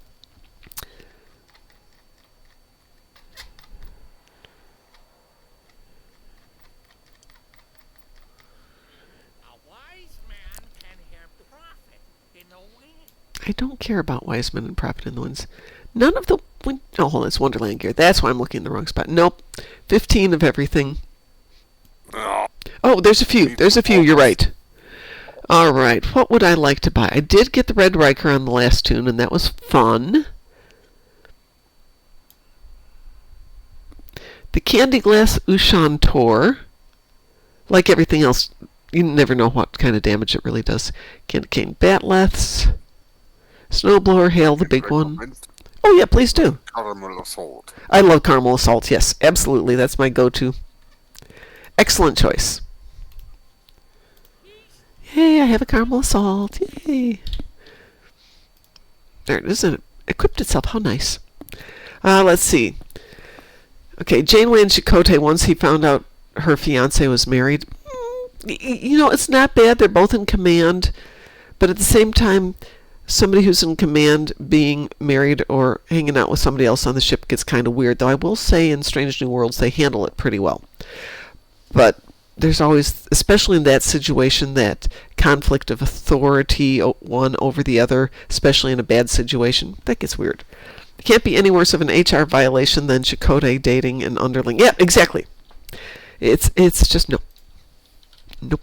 Speaker 1: I don't care about Wise Men and Profit in the Winds. None of the... Oh, hold on, it's Wonderland gear. That's why I'm looking in the wrong spot. Nope. 15 of everything. Oh, there's a few. There's a few, you're right. Alright, what would I like to buy? I did get the Red Riker on the last tune, and that was fun. The Candy Glass Ushan Tor. Like everything else, you never know what kind of damage it really does. Candy Cane Batleths. Snowblower Hail, the big one. Oh yeah, please do.
Speaker 2: Caramel Assault.
Speaker 1: I love Caramel Assault, yes, absolutely. That's my go-to. Excellent choice. Yay, I have a Caramel Assault. Yay. There it is. It equipped itself. How nice. Let's see. Okay, Janeway and Chakotay, once he found out her fiancé was married, you know, it's not bad. They're both in command. But at the same time, somebody who's in command being married or hanging out with somebody else on the ship gets kind of weird. Though I will say in Strange New Worlds they handle it pretty well. But there's always, especially in that situation, that conflict of authority, one over the other, especially in a bad situation. That gets weird. It can't be any worse of an HR violation than Chakotay dating an underling. Yeah, exactly. It's just no. Nope.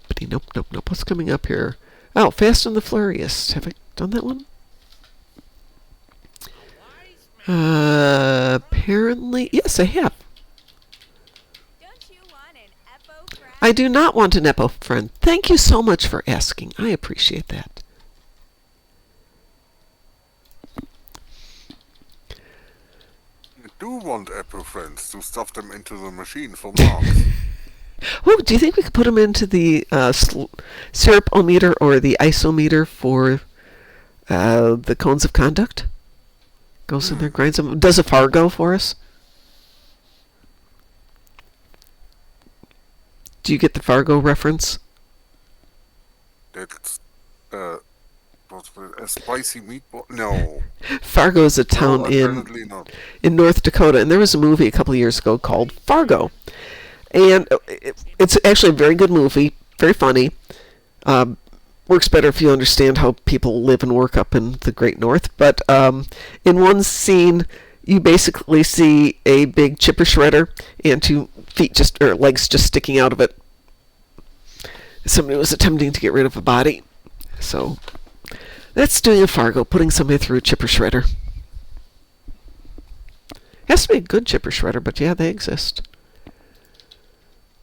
Speaker 1: What's coming up here? Oh, Fast and the Furious. Have I done that one? Apparently, yes, I have.
Speaker 3: Don't you want an Epo friend?
Speaker 1: I do not want an Epo friend. Thank you so much for asking. I appreciate that.
Speaker 2: You do want Apple friends to stuff them into the machine for marks.
Speaker 1: Oh, do you think we could put them into the syrup-o-meter or the isometer for the cones of conduct? Goes in there, grinds them. Does a Fargo for us? Do you get the Fargo reference?
Speaker 2: That's what's a spicy meatball? No.
Speaker 1: Fargo is a town
Speaker 2: apparently not.
Speaker 1: in North Dakota, and there was a movie a couple of years ago called Fargo. And it's actually a very good movie, very funny. Works better if you understand how people live and work up in the Great North. But in one scene, you basically see a big chipper shredder and 2 feet or legs just sticking out of it. Somebody was attempting to get rid of a body. So that's doing a Fargo, putting somebody through a chipper shredder. Has to be a good chipper shredder, but yeah, they exist.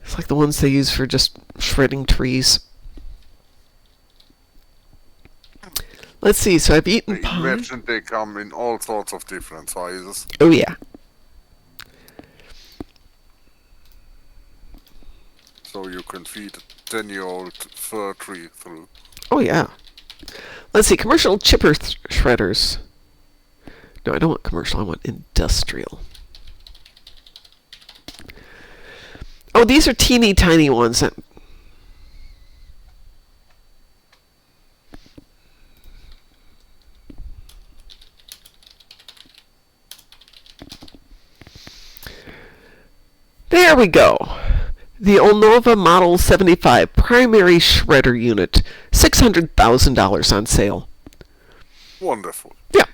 Speaker 1: It's like the ones they use for just shredding trees. Let's see, so I've eaten
Speaker 2: I imagine they come in all sorts of different sizes.
Speaker 1: Oh, yeah.
Speaker 2: So you can feed a 10-year-old fir tree through.
Speaker 1: Oh, yeah. Let's see, commercial chipper shredders. No, I don't want commercial, I want industrial. Oh, these are teeny tiny ones. There we go. The Olnova Model 75 primary shredder unit, $600,000 on sale.
Speaker 2: Wonderful.
Speaker 1: Yeah.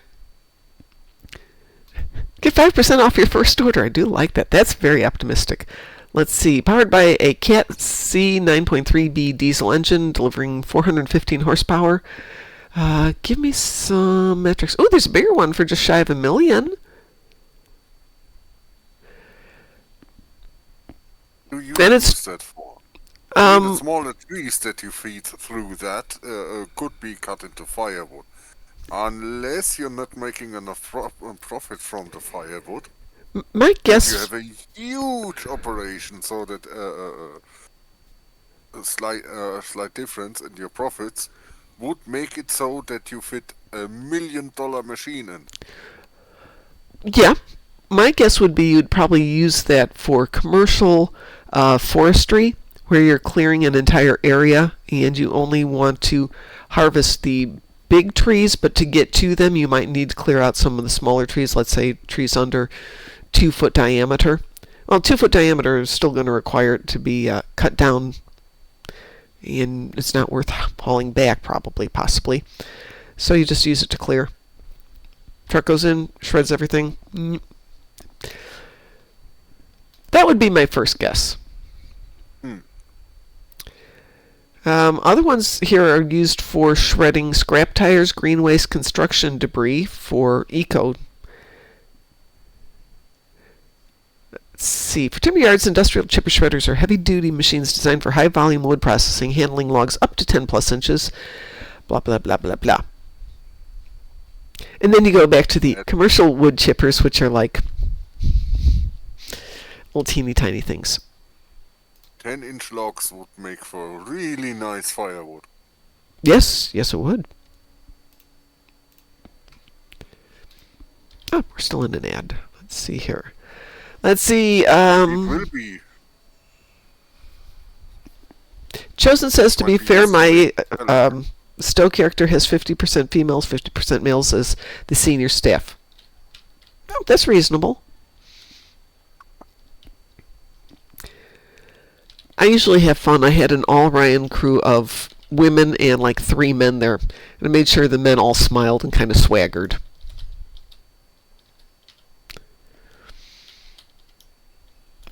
Speaker 1: Get 5% off your first order. I do like that. That's very optimistic. Let's see. Powered by a Cat C 9.3B diesel engine, delivering 415 horsepower. Give me some metrics. Oh, there's a bigger one for just shy of $1 million.
Speaker 2: Do you
Speaker 1: And
Speaker 2: use that for? The smaller trees that you feed through that could be cut into firewood. Unless you're not making enough profit from the firewood.
Speaker 1: My guess...
Speaker 2: You have a huge operation, so that a slight difference in your profits would make it so that you fit $1 million machine in.
Speaker 1: Yeah. My guess would be you'd probably use that for commercial forestry, where you're clearing an entire area and you only want to harvest the big trees, but to get to them you might need to clear out some of the smaller trees, let's say trees under 2-foot diameter. Well, 2-foot diameter is still going to require it to be cut down, and it's not worth hauling back, possibly. So you just use it to clear. Truck goes in, shreds everything. That would be my first guess. Other ones here are used for shredding scrap tires, green waste, construction debris for eco. Let's see. For timber yards, industrial chipper shredders are heavy-duty machines designed for high-volume wood processing, handling logs up to 10-plus inches. Blah, blah, blah, blah, blah. And then you go back to the commercial wood chippers, which are like little teeny tiny things.
Speaker 2: 10-inch logs would make for really nice firewood.
Speaker 1: Yes, it would. Oh, we're still in an ad. Let's see here. Let's see.
Speaker 2: It will be.
Speaker 1: Chosen says, to be fair, my Stowe character has 50% females, 50% males as the senior staff. Oh, that's reasonable. I usually have fun. I had an all-Ryan crew of women and like 3 men there. And I made sure the men all smiled and kind of swaggered.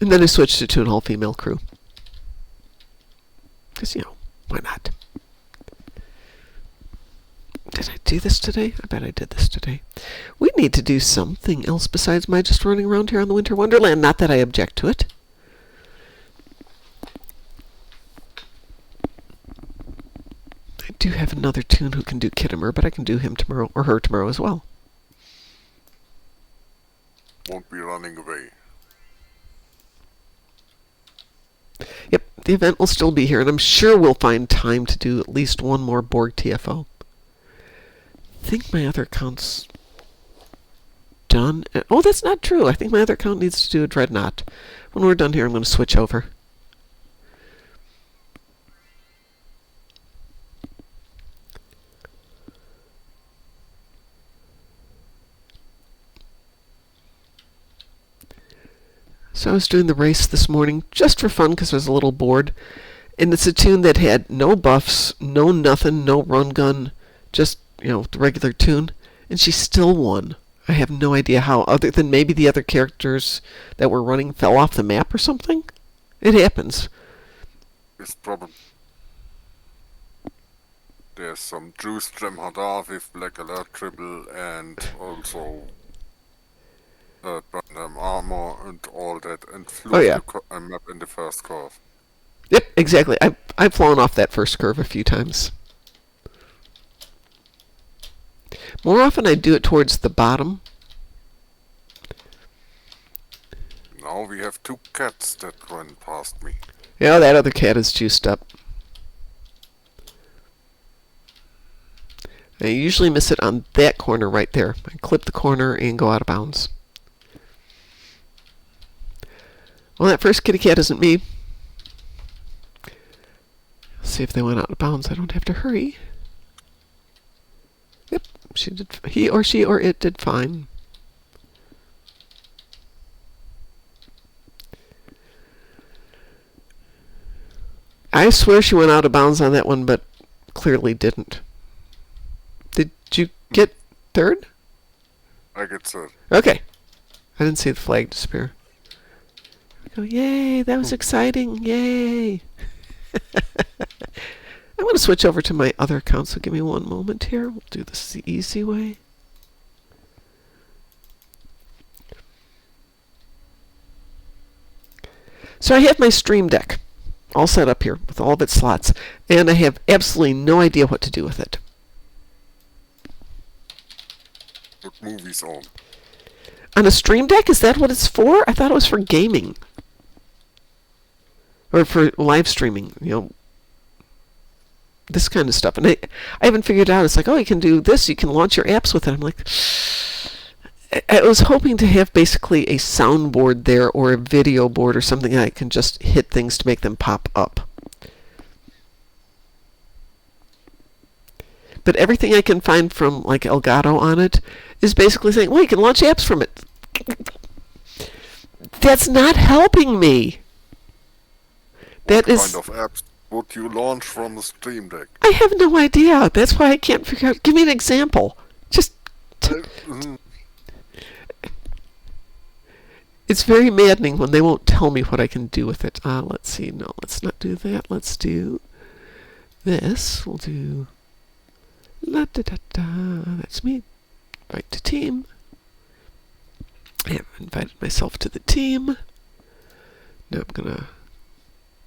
Speaker 1: And then I switched it to an all-female crew. Because, why not? Did I do this today? I bet I did this today. We need to do something else besides my just running around here on the Winter Wonderland. Not that I object to it. I do have another toon who can do Khitomer, but I can do him tomorrow, or her tomorrow as well.
Speaker 2: Won't be running away.
Speaker 1: Yep, the event will still be here, and I'm sure we'll find time to do at least one more Borg TFO. I think my other account's done. Oh, that's not true. I think my other account needs to do a Dreadnought. When we're done here, I'm going to switch over. So I was doing the race this morning just for fun because I was a little bored. And it's a toon that had no buffs, no nothing, no run gun, just, the regular toon. And she still won. I have no idea how, other than maybe the other characters that were running fell off the map or something. It happens.
Speaker 2: It's probably... There's some Juice Gem Hadar with Black Alert Triple and also random armor and all that, and flew the map in the first curve.
Speaker 1: Yep, exactly. I've flown off that first curve a few times. More often I do it towards the bottom.
Speaker 2: Now we have 2 cats that ran past me.
Speaker 1: Yeah, that other cat is juiced up. I usually miss it on that corner right there. I clip the corner and go out of bounds. Well, that first kitty cat isn't me. Let's see if they went out of bounds. I don't have to hurry. Yep, she did. He or she or it did fine. I swear she went out of bounds on that one, but clearly didn't. Did you get third?
Speaker 2: I get third.
Speaker 1: Okay. I didn't see the flag disappear. Go, yay, that was exciting, yay. I'm going to switch over to my other account, so give me one moment here. We'll do this the easy way. So I have my Stream Deck all set up here with all of its slots, and I have absolutely no idea what to do with it.
Speaker 2: Put movies on.
Speaker 1: On a Stream Deck? Is that what it's for? I thought it was for gaming. Or for live streaming, this kind of stuff. And I haven't figured out. It's like, oh, you can do this. You can launch your apps with it. I'm like, I was hoping to have basically a soundboard there or a video board or something that I can just hit things to make them pop up. But everything I can find from like Elgato on it is basically saying, well, you can launch apps from it. That's not helping me.
Speaker 2: What kind of apps would you launch from the Stream Deck?
Speaker 1: I have no idea. That's why I can't figure out. Give me an example. Just... It's very maddening when they won't tell me what I can do with it. Let's see. No, let's not do that. Let's do this. We'll do... La da da da. That's me. Invite to team. I have invited myself to the team. Now I'm going to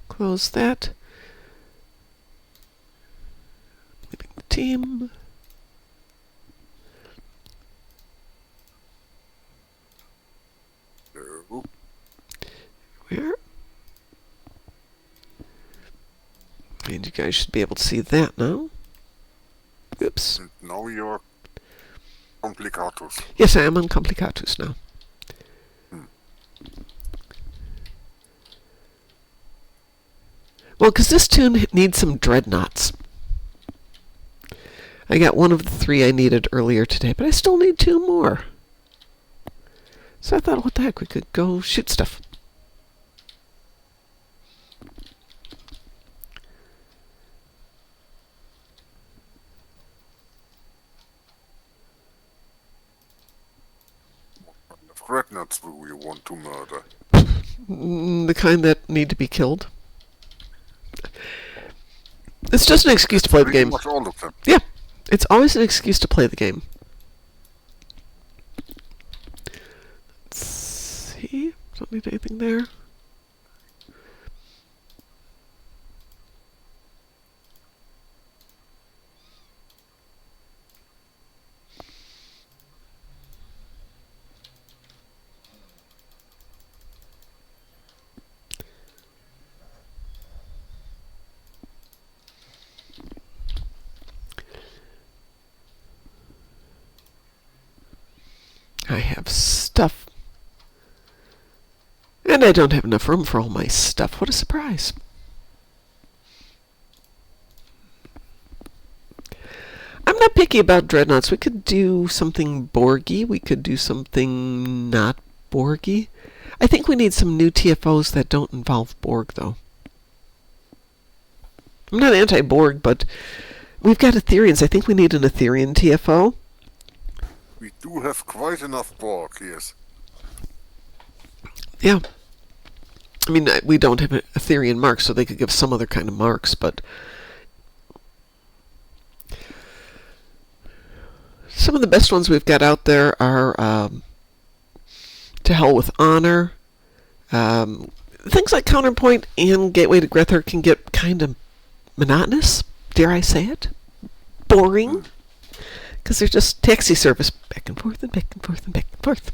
Speaker 1: close that. Leaving the team. Where? And you guys should be able to see that now. Oops.
Speaker 2: And now you're Complicatus.
Speaker 1: Yes, I am on Complicatus now. Well, because this toon needs some dreadnoughts. I got one of the 3 I needed earlier today, but I still need 2 more. So I thought, what the heck, we could go shoot stuff.
Speaker 2: What kind of dreadnoughts do you want to murder?
Speaker 1: The kind that need to be killed. It's just an excuse to play the
Speaker 2: Pretty
Speaker 1: game.
Speaker 2: much all of them.
Speaker 1: Yeah, it's always an excuse to play the game. Let's see. Don't need anything there. I have stuff. And I don't have enough room for all my stuff. What a surprise. I'm not picky about dreadnoughts. We could do something Borgy. We could do something not Borgy. I think we need some new TFOs that don't involve Borg, though. I'm not anti-Borg, but we've got Etherians. I think we need an Etherian TFO.
Speaker 2: We do have quite enough Borg, yes.
Speaker 1: Yeah. I mean, we don't have Etherian marks, so they could give some other kind of marks, but some of the best ones we've got out there are To Hell with Honor. Things like Counterpoint and Gateway to Grether can get kind of monotonous, dare I say it? Boring. Because they're just taxi service back and forth and back and forth and back and forth.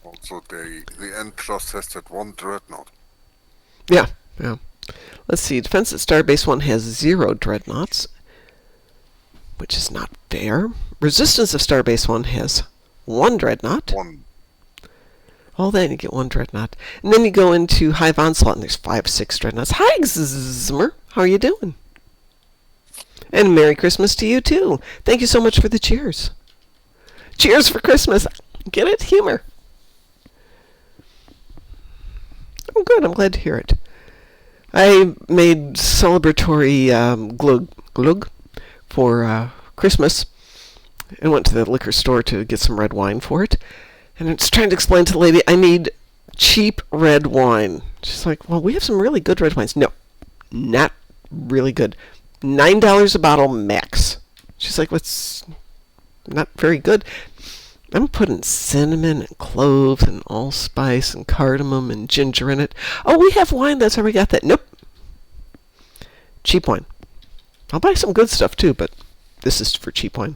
Speaker 2: Also, the end just has that one dreadnought.
Speaker 1: Yeah. Let's see. Defense at Starbase 1 has 0 dreadnoughts, which is not fair. Resistance of Starbase 1 has 1 dreadnought.
Speaker 2: One.
Speaker 1: Well, then you get 1 dreadnought. And then you go into Hive Onslaught, and there's 5-6 dreadnoughts. Hi, Xzmer. How are you doing? And Merry Christmas to you, too. Thank you so much for the cheers. Cheers for Christmas. Get it? Humor. Oh, good. I'm glad to hear it. I made celebratory glug for Christmas and went to the liquor store to get some red wine for it. And I was trying to explain to the lady, I need cheap red wine. She's like, well, we have some really good red wines. No, not really good. $9 a bottle max. She's like, what's not very good? I'm putting cinnamon and cloves and allspice and cardamom and ginger in it. Oh, we have wine. That's how we got that. Nope. Cheap wine. I'll buy some good stuff too, but this is for cheap wine.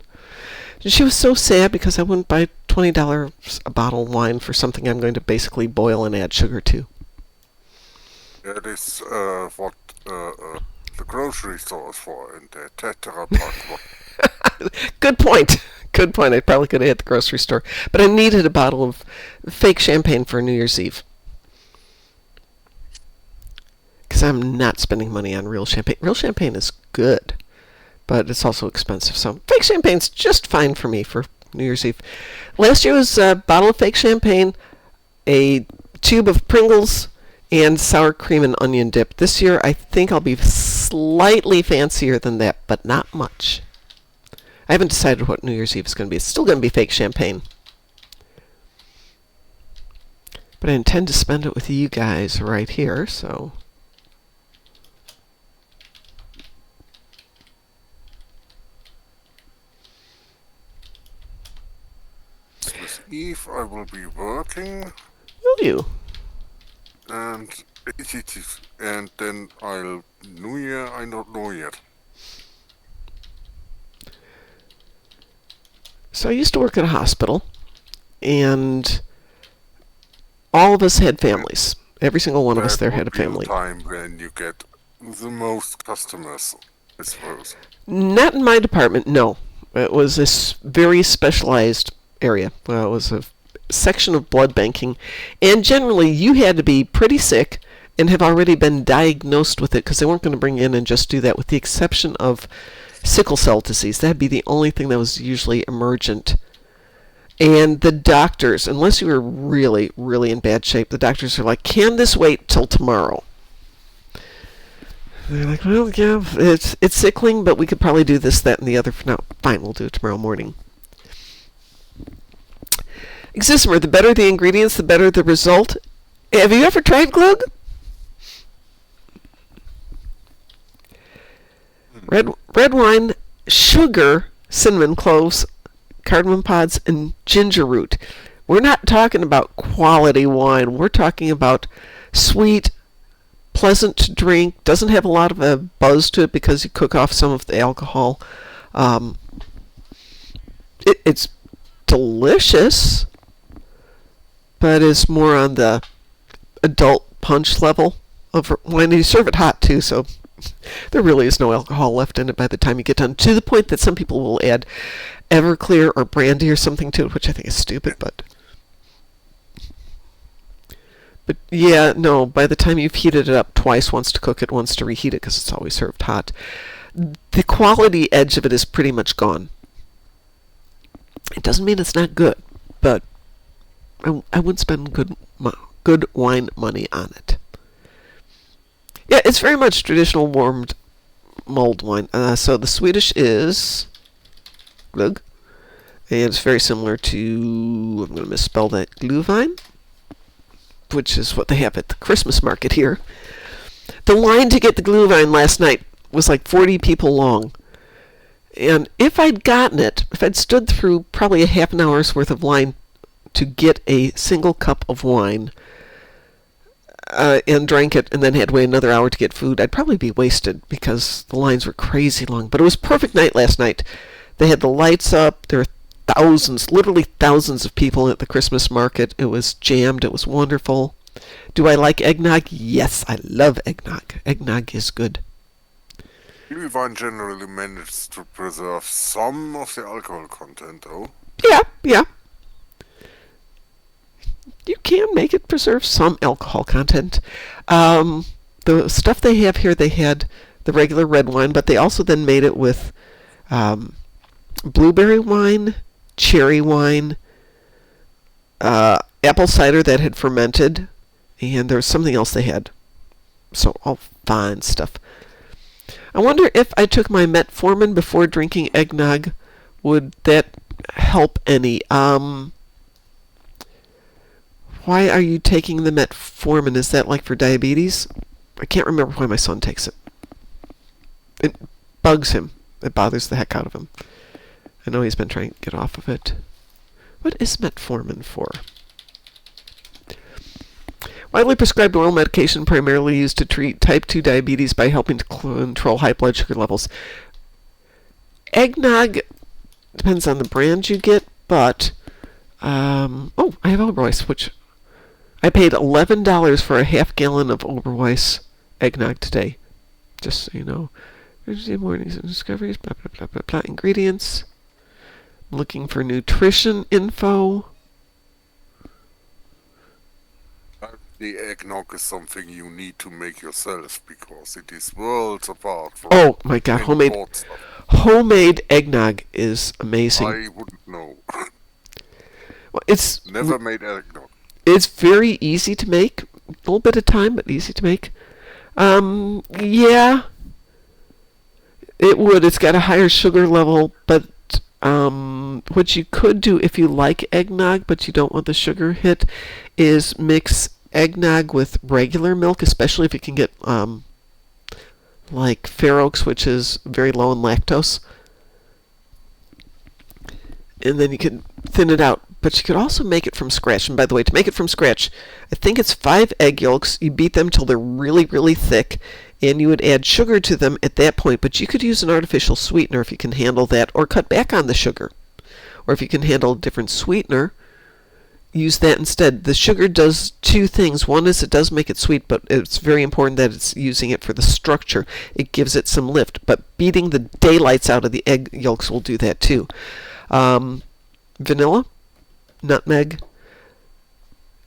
Speaker 1: And she was so sad because I wouldn't buy $20 a bottle of wine for something I'm going to basically boil and add sugar to.
Speaker 2: That is what the grocery store is for, and the Tetra Pak.
Speaker 1: Good point. Good point. I probably could have hit the grocery store. But I needed a bottle of fake champagne for New Year's Eve. Because I'm not spending money on real champagne. Real champagne is good, but it's also expensive. So fake champagne's just fine for me for New Year's Eve. Last year was a bottle of fake champagne, a tube of Pringles, and sour cream and onion dip. This year, I think I'll be slightly fancier than that, but not much. I haven't decided what New Year's Eve is going to be. It's still going to be fake champagne. But I intend to spend it with you guys right here, so...
Speaker 2: Christmas Eve I will be working,
Speaker 1: Will you?
Speaker 2: and then New Year I don't know yet.
Speaker 1: So I used to work at a hospital, and all of us had families. Every single one of us there had a family.
Speaker 2: Time when you get the most customers, I suppose.
Speaker 1: Not in my department, no. It was a very specialized area. Well, it was a section of blood banking, and generally you had to be pretty sick and have already been diagnosed with it, because they weren't going to bring in and just do that, with the exception of sickle cell disease. That'd be the only thing that was usually emergent. And the doctors, unless you were really, really in bad shape, the doctors are like, can this wait till tomorrow? And they're like, well, yeah, it's sickling, but we could probably do this, that, and the other for now. Fine, we'll do it tomorrow morning. Xismer, the better the ingredients, the better the result. Have you ever tried glug? Red wine, sugar, cinnamon cloves, cardamom pods, and ginger root. We're not talking about quality wine. We're talking about sweet, pleasant to drink. Doesn't have a lot of a buzz to it because you cook off some of the alcohol. It's delicious, but it's more on the adult punch level of wine. You serve it hot too, so there really is no alcohol left in it by the time you get done. To the point that some people will add Everclear or brandy or something to it, which I think is stupid, but yeah, no, by the time you've heated it up twice, once to cook it, once to reheat it, because it's always served hot, the quality edge of it is pretty much gone. It doesn't mean it's not good, but I wouldn't spend good wine money on it. Yeah, it's very much traditional warmed mulled wine. So the Swedish is glögg, and it's very similar to, I'm going to misspell that, glühwein, which is what they have at the Christmas market here. The line to get the glühwein last night was like 40 people long. And if I'd gotten it, if I'd stood through probably a half an hour's worth of line to get a single cup of wine and drank it and then had to wait another hour to get food, I'd probably be wasted because the lines were crazy long. But it was a perfect night last night. They had the lights up. There were thousands, literally thousands of people at the Christmas market. It was jammed. It was wonderful. Do I like eggnog? Yes, I love eggnog. Eggnog is good.
Speaker 2: Glühwein generally manages to preserve some of the alcohol content, though.
Speaker 1: Yeah. You can make it preserve some alcohol content. The stuff they have here, they had the regular red wine, but they also then made it with blueberry wine, cherry wine, apple cider that had fermented, and there was something else they had. So all fine stuff. I wonder if I took my metformin before drinking eggnog, would that help any? Why are you taking the metformin? Is that like for diabetes? I can't remember why my son takes it. It bugs him. It bothers the heck out of him. I know he's been trying to get off of it. What is metformin for? Widely prescribed oral medication primarily used to treat type 2 diabetes by helping to control high blood sugar levels. Eggnog depends on the brand you get, but I have Oberweis, which I paid $11 for a half gallon of Oberweis eggnog today. Just so you know. Thursday mornings and discoveries, blah, blah, blah, blah, blah. Ingredients. I'm looking for nutrition info.
Speaker 2: The eggnog is something you need to make yourself because it is worlds apart from
Speaker 1: Oh my god,
Speaker 2: import stuff.
Speaker 1: homemade eggnog is amazing.
Speaker 2: I wouldn't know.
Speaker 1: Well, it's
Speaker 2: Never made eggnog.
Speaker 1: It's very easy to make. A little bit of time, but easy to make. Yeah. It would. It's got a higher sugar level, but what you could do if you like eggnog, but you don't want the sugar hit, is mix eggnog with regular milk, especially if you can get like Fair Oaks, which is very low in lactose. And then you can thin it out. But you could also make it from scratch. And by the way, to make it from scratch, I think it's 5 egg yolks. You beat them till they're really, really thick. And you would add sugar to them at that point. But you could use an artificial sweetener if you can handle that. Or cut back on the sugar. Or if you can handle a different sweetener, use that instead. The sugar does two things. One is it does make it sweet, but it's very important that it's using it for the structure. It gives it some lift. But beating the daylights out of the egg yolks will do that too. Vanilla, nutmeg.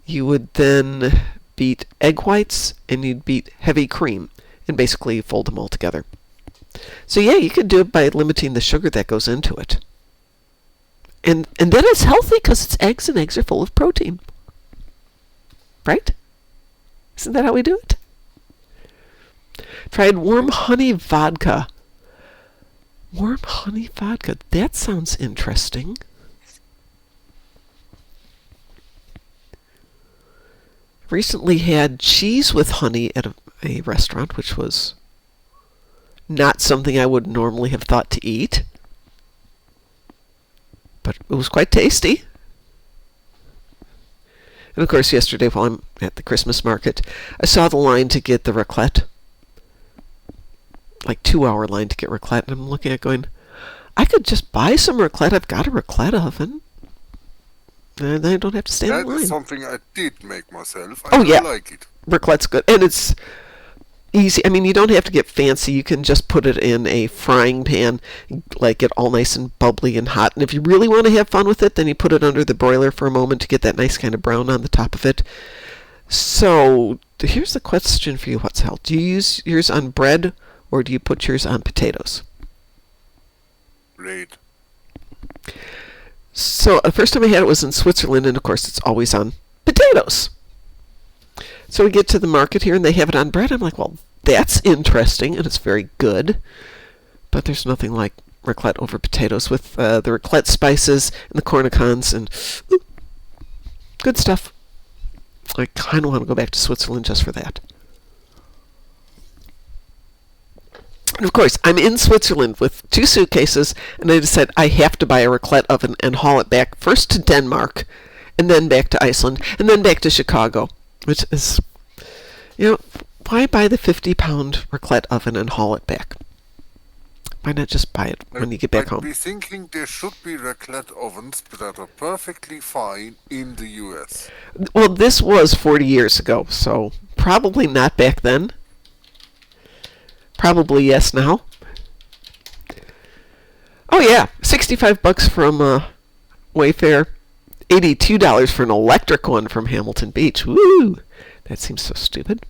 Speaker 1: You would then beat egg whites and you'd beat heavy cream and basically fold them all together. So yeah, you could do it by limiting the sugar that goes into it. And then it's healthy because it's eggs and eggs are full of protein. Right? Isn't that how we do it? Tried warm honey vodka. Warm honey vodka. That sounds interesting. Recently had cheese with honey at a restaurant, which was not something I would normally have thought to eat. But it was quite tasty. And of course, yesterday while I'm at the Christmas market, I saw the line to get the raclette. Like 2-hour line to get raclette. And I'm looking at going, I could just buy some raclette. I've got a raclette oven. And I don't have to stand in line.
Speaker 2: That is something I did make myself.
Speaker 1: Oh,
Speaker 2: I
Speaker 1: yeah.
Speaker 2: like it.
Speaker 1: Raclette's good. And it's easy. I mean, you don't have to get fancy. You can just put it in a frying pan, like get all nice and bubbly and hot. And if you really want to have fun with it, then you put it under the broiler for a moment to get that nice kind of brown on the top of it. So here's the question for you, What's Hell. Do you use yours on bread or do you put yours on potatoes?
Speaker 2: Great.
Speaker 1: So the first time I had it was in Switzerland, and of course it's always on potatoes. So we get to the market here, and they have it on bread. I'm like, well, that's interesting, and it's very good. But there's nothing like raclette over potatoes with the raclette spices and the cornichons, and good stuff. I kind of want to go back to Switzerland just for that. And of course, I'm in Switzerland with 2 suitcases, and I decided I have to buy a raclette oven and haul it back first to Denmark, and then back to Iceland, and then back to Chicago, which is, why buy the 50-pound raclette oven and haul it back? Why not just buy it when you get back home?
Speaker 2: I'd be thinking there should be raclette ovens that are perfectly fine in the US.
Speaker 1: Well, this was 40 years ago, so probably not back then. Probably yes now. Oh yeah, $65 from Wayfair, $82 for an electric one from Hamilton Beach. Woo! That seems so stupid.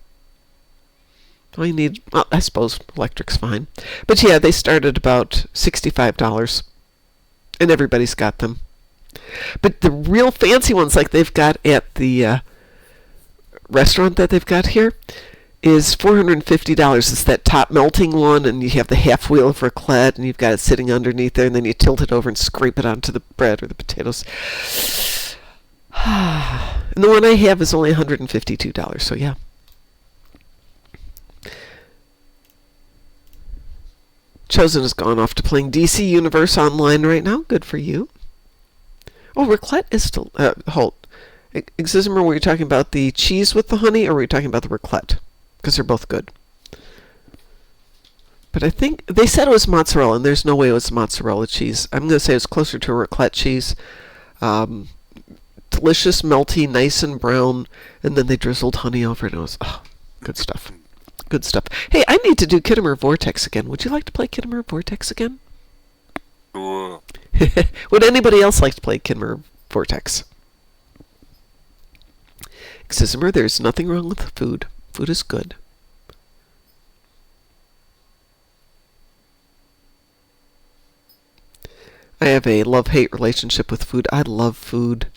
Speaker 1: All you need, well, I suppose electric's fine. But yeah, they start at about $65, and everybody's got them. But the real fancy ones, like they've got at the restaurant that they've got here, is $450. It's that top melting one, and you have the half wheel of raclette, and you've got it sitting underneath there, and then you tilt it over and scrape it onto the bread or the potatoes. And the one I have is only $152, so yeah. Chosen has gone off to playing DC Universe Online right now. Good for you. Oh, raclette is still... hold. Christomer, were you talking about the cheese with the honey, or were you talking about the raclette? Because they're both good. But I think they said it was mozzarella, and there's no way it was mozzarella cheese. I'm going to say it's closer to a raclette cheese. Delicious, melty, nice and brown, and then they drizzled honey over it. It was good stuff. Good stuff. Hey, I need to do Khitomer Vortex again. Would you like to play Khitomer Vortex again?
Speaker 2: Sure.
Speaker 1: Would anybody else like to play Khitomer Vortex? Christomer, there's nothing wrong with food. Food is good. I have a love-hate relationship with food. I love food.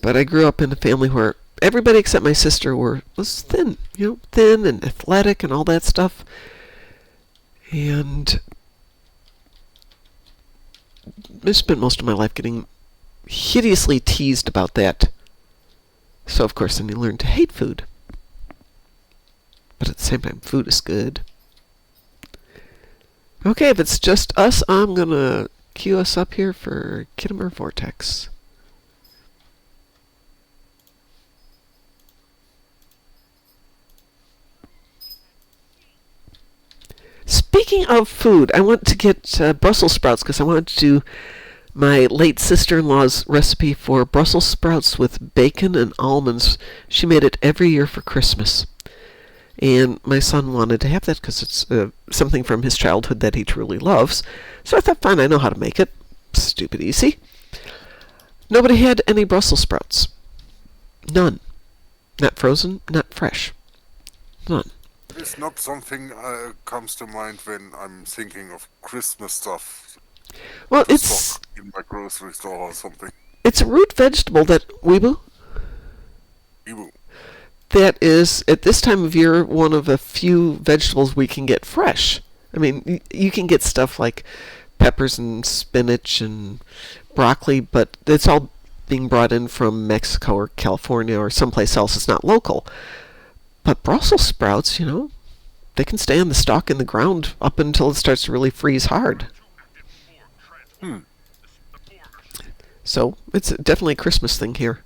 Speaker 1: But I grew up in a family where everybody except my sister was thin. Thin and athletic and all that stuff. And I spent most of my life getting hideously teased about that. So, of course, then you learn to hate food. But at the same time, food is good. Okay, if it's just us, I'm going to cue us up here for Khitomer Vortex. Speaking of food, I want to get Brussels sprouts because I wanted to do my late sister-in-law's recipe for Brussels sprouts with bacon and almonds. She made it every year for Christmas. And my son wanted to have that because it's something from his childhood that he truly loves. So I thought, fine, I know how to make it. Stupid easy. Nobody had any Brussels sprouts. None. Not frozen, not fresh. None.
Speaker 2: It's not something comes to mind when I'm thinking of Christmas stuff.
Speaker 1: Well, it's
Speaker 2: Stock in my grocery store or something.
Speaker 1: It's a root vegetable that Weebu. That is, at this time of year, one of a few vegetables we can get fresh. I mean, you can get stuff like peppers and spinach and broccoli, but it's all being brought in from Mexico or California or someplace else. It's not local. But Brussels sprouts, they can stay on the stalk in the ground up until it starts to really freeze hard. So it's definitely a Christmas thing here.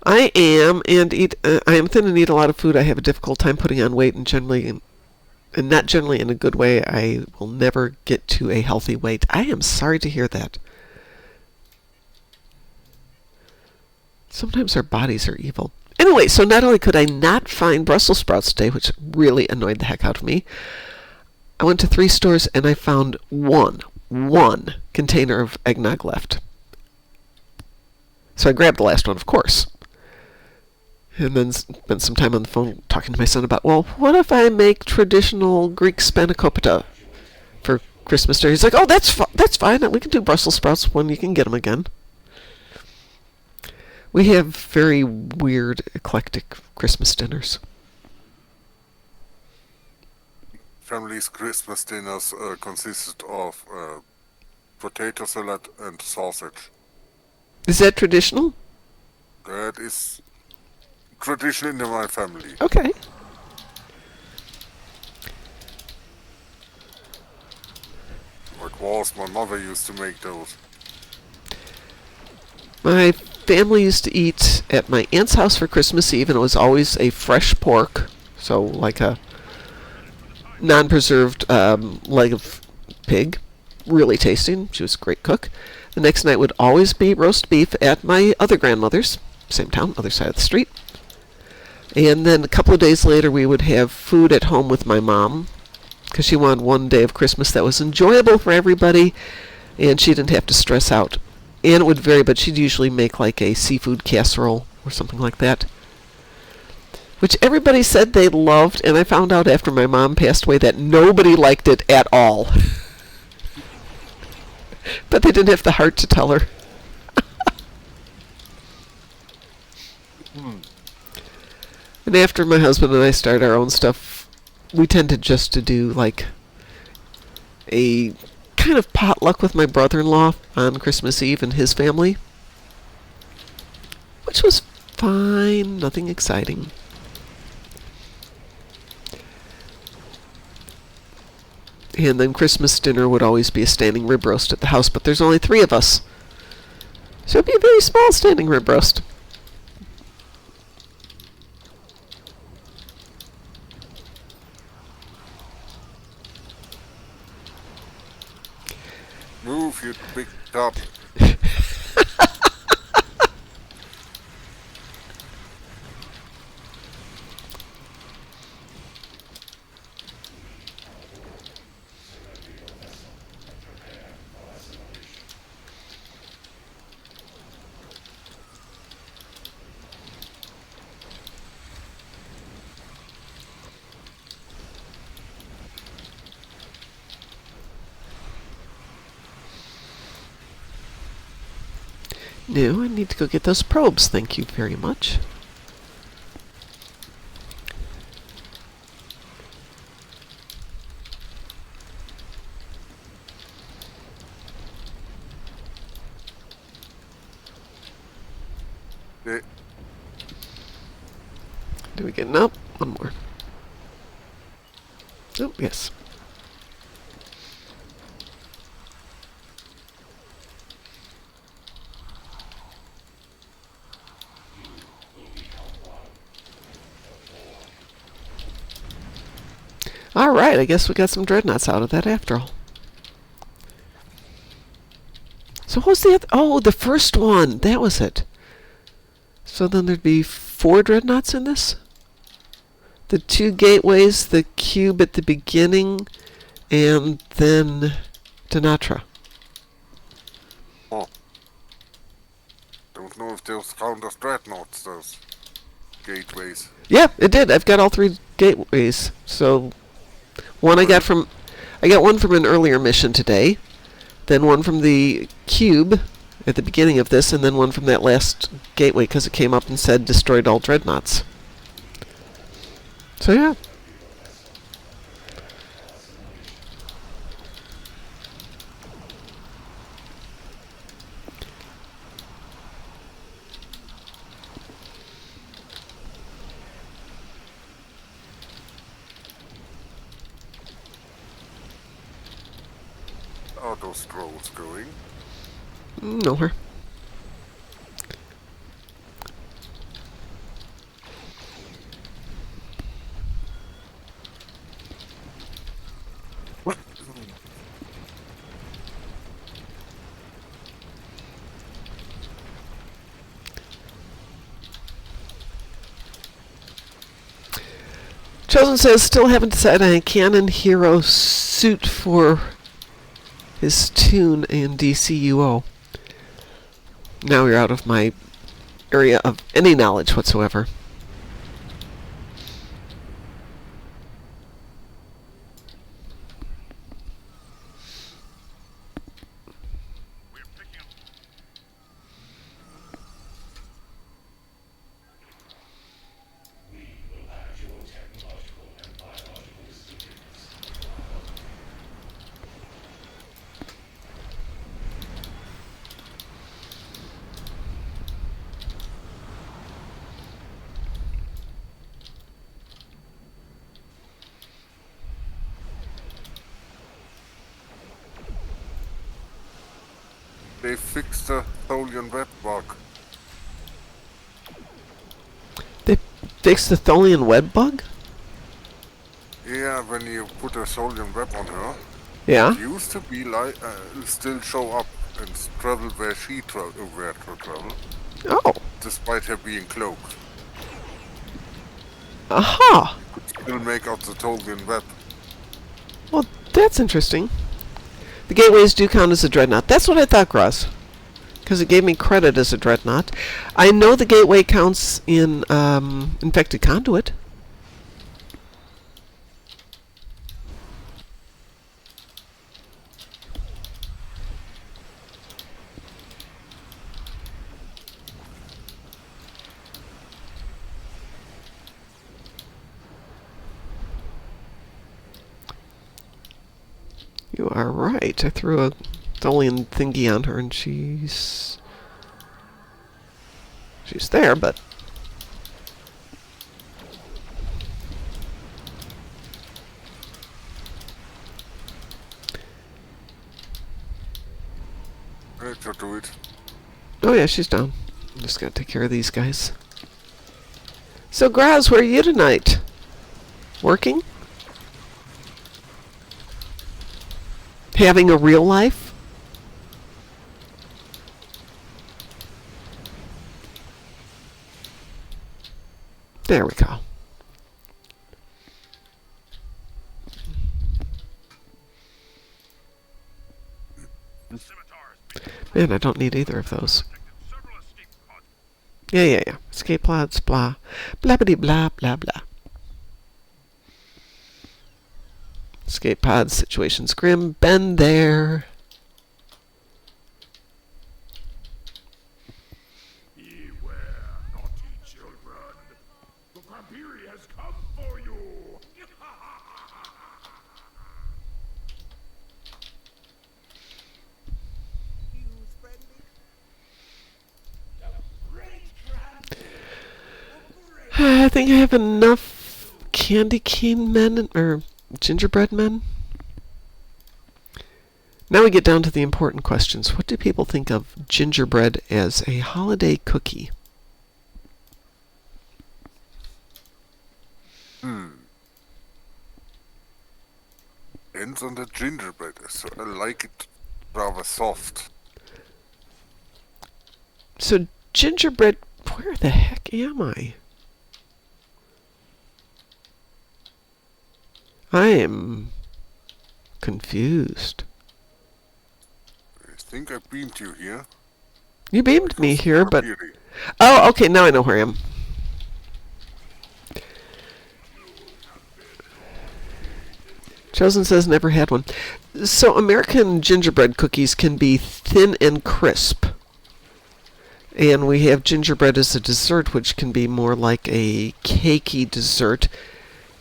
Speaker 1: I am thin and eat a lot of food. I have a difficult time putting on weight, and not generally in a good way. I will never get to a healthy weight. I am sorry to hear that. Sometimes our bodies are evil. Anyway, so not only could I not find Brussels sprouts today, which really annoyed the heck out of me, I went to 3 stores and I found one container of eggnog left. So I grabbed the last one, of course. And then spent some time on the phone talking to my son about, well, what if I make traditional Greek spanakopita for Christmas Day? He's like, oh, that's fine. We can do Brussels sprouts when you can get them again. We have very weird, eclectic Christmas dinners.
Speaker 2: Family's Christmas dinners consisted of potato salad and sausage.
Speaker 1: Is that traditional?
Speaker 2: That is tradition in my family.
Speaker 1: Okay.
Speaker 2: It was, my mother used to make those.
Speaker 1: My family used to eat at my aunt's house for Christmas Eve, and it was always a fresh pork, so like a non-preserved leg of pig. Really tasty. She was a great cook. The next night would always be roast beef at my other grandmother's, same town, other side of the street. And then a couple of days later, we would have food at home with my mom, because she wanted one day of Christmas that was enjoyable for everybody, and she didn't have to stress out. And it would vary, but she'd usually make like a seafood casserole or something like that, which everybody said they loved, and I found out after my mom passed away that nobody liked it at all. But they didn't have the heart to tell her. And after my husband and I started our own stuff, we tended just to do like a kind of potluck with my brother-in-law on Christmas Eve and his family, which was fine, nothing exciting. And then Christmas dinner would always be a standing rib roast at the house, but there's only 3 of us, so it'd be a very small standing rib roast.
Speaker 2: Move, you big top.
Speaker 1: No, I need to go get those probes. Thank you very much.
Speaker 2: Eh,
Speaker 1: Do we get nope? One more. Oh, yes. All right, I guess we got some dreadnoughts out of that after all. So what was the other? Oh, the first one. That was it. So then there'd be 4 dreadnoughts in this? The 2 gateways, the cube at the beginning, and then Denatra.
Speaker 2: oh. Don't know if those count as dreadnoughts, those gateways.
Speaker 1: Yeah, it did. I've got all 3 gateways. So I got one from an earlier mission today, then one from the cube at the beginning of this, and then one from that last gateway because it came up and said destroyed all dreadnoughts. So yeah.
Speaker 2: those trolls going?
Speaker 1: Nowhere. Chosen says, still haven't decided on a canon hero suit for his tune in DCUO. Now you're out of my area of any knowledge whatsoever.
Speaker 2: They fixed the Tholian web bug.
Speaker 1: They fixed the Tholian web bug?
Speaker 2: Yeah, when you put a Tholian web on her,
Speaker 1: Yeah?
Speaker 2: it used to be like still show up and travel where she where to travel,
Speaker 1: Oh.
Speaker 2: despite her being cloaked.
Speaker 1: Aha!
Speaker 2: Still make out the Tholian web.
Speaker 1: Well, that's interesting. The gateways do count as a dreadnought. That's what I thought, Gross. Because it gave me credit as a dreadnought. I know the gateway counts in infected conduit. You are right. I threw a Tholian thingy on her and she's there, but
Speaker 2: Right, to do it.
Speaker 1: oh yeah, she's down. I'm just gotta take care of these guys. So Graz, where are you tonight? Working? Having a real life? There we go. Man, I don't need either of those. Yeah. Escape pods, blah. Blabbity blah, blah, blah. Escape pods, situations grim. Been there.
Speaker 4: Beware, naughty children. The Vampiri has come for you.
Speaker 1: I think I have enough candy cane men, or gingerbread men. Now we get down to the important questions. What do people think of gingerbread as a holiday cookie?
Speaker 2: Ends on the gingerbread, so I like it rather soft.
Speaker 1: So gingerbread, where the heck am I? I am confused.
Speaker 2: I think I beamed you here.
Speaker 1: You beamed me here, but...
Speaker 2: Vampiri.
Speaker 1: Oh, okay, now I know where I am. Chosen says never had one. So American gingerbread cookies can be thin and crisp. And we have gingerbread as a dessert, which can be more like a cakey dessert.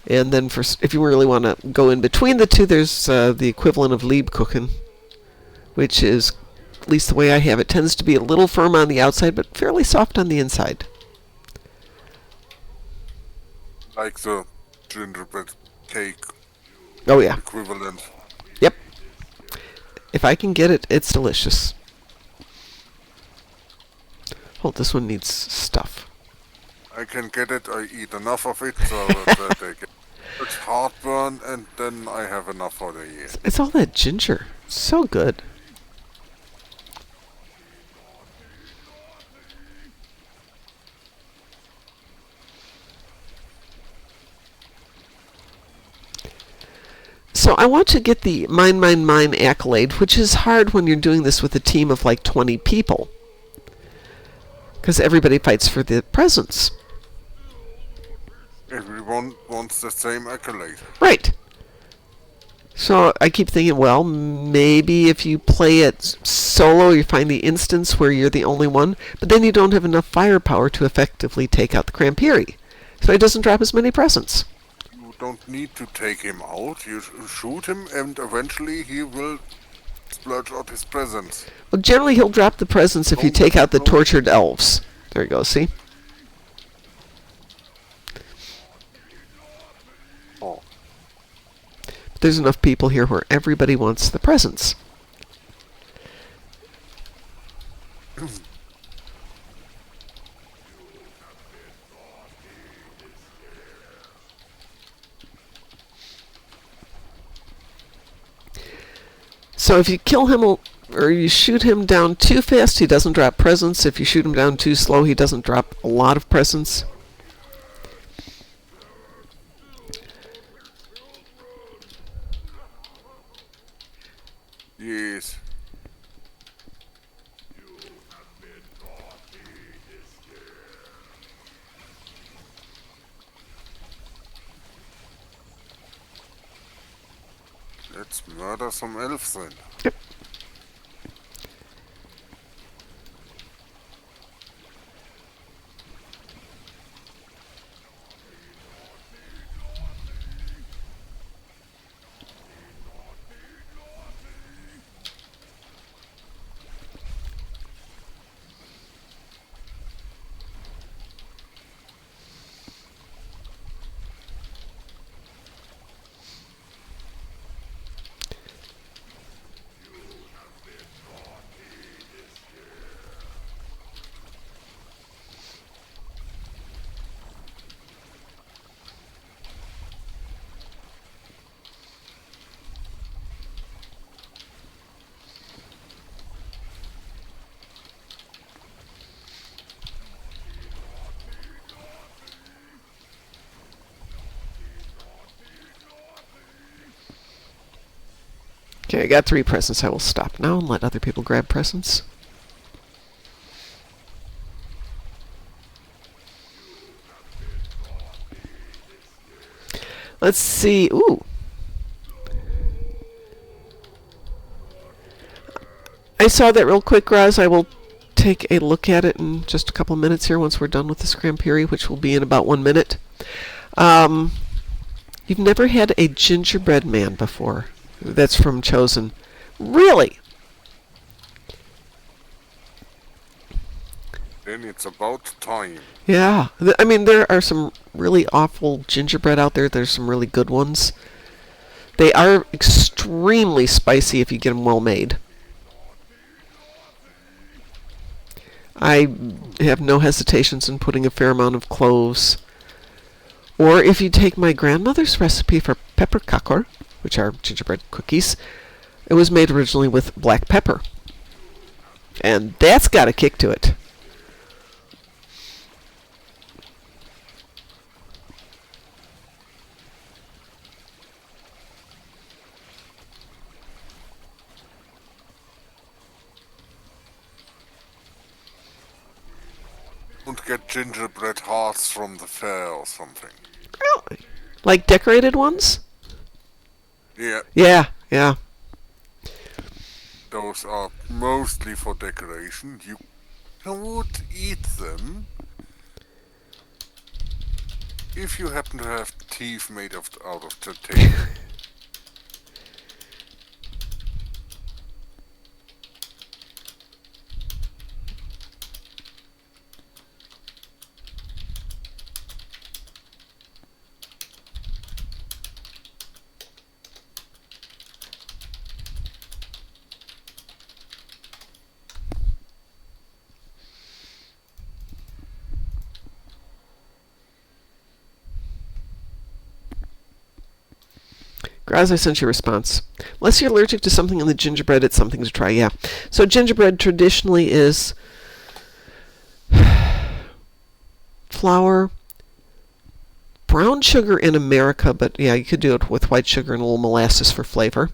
Speaker 1: And then if you really want to go in between the two, there's the equivalent of Lebkuchen, which is, at least the way I have it, tends to be a little firm on the outside, but fairly soft on the inside.
Speaker 2: Like the gingerbread cake
Speaker 1: Oh yeah.
Speaker 2: equivalent.
Speaker 1: Yep. If I can get it, it's delicious. Oh, this one needs stuff.
Speaker 2: I can get it, I eat enough of it so that I get heartburn, and then I have enough for the year.
Speaker 1: It's all that ginger. So good. So I want to get the mine, mine, mine accolade, which is hard when you're doing this with a team of like 20 people. Because everybody fights for the presents.
Speaker 2: Everyone wants the same accolade.
Speaker 1: Right. So I keep thinking, well, maybe if you play it solo, you find the instance where you're the only one, but then you don't have enough firepower to effectively take out the Crampiri. So he doesn't drop as many presents.
Speaker 2: You don't need to take him out, you shoot him, and eventually he will splurge out his presents.
Speaker 1: Well, generally he'll drop the presents if you take out the tortured elves. There you go, see?
Speaker 2: Oh.
Speaker 1: There's enough people here where everybody wants the presents. So if you kill him or you shoot him down too fast, he doesn't drop presents. If you shoot him down too slow, he doesn't drop a lot of presents.
Speaker 2: Yes. Let's murder some elves then.
Speaker 1: Yep. Okay, I got 3 presents. I will stop now and let other people grab presents. Let's see. Ooh. I saw that real quick, Roz. I will take a look at it in just a couple minutes here once we're done with this Crampiri, which will be in about 1 minute. You've never had a gingerbread man before. That's from Chosen. Really?
Speaker 2: Then it's about time.
Speaker 1: Yeah. I mean, there are some really awful gingerbread out there. There's some really good ones. They are extremely spicy if you get them well made. I have no hesitations in putting a fair amount of cloves. Or if you take my grandmother's recipe for pepperkakor, which are gingerbread cookies, it was made originally with black pepper. And that's got a kick to it.
Speaker 2: Don't get gingerbread hearts from the fair or something.
Speaker 1: Really? Like decorated ones?
Speaker 2: Yeah,
Speaker 1: Yeah.
Speaker 2: those are mostly for decoration. You would eat them if you happen to have teeth made out of titanium.
Speaker 1: Graz, I sent you a response. Unless you're allergic to something in the gingerbread, it's something to try, yeah. So gingerbread traditionally is flour, brown sugar in America, but yeah, you could do it with white sugar and a little molasses for flavor.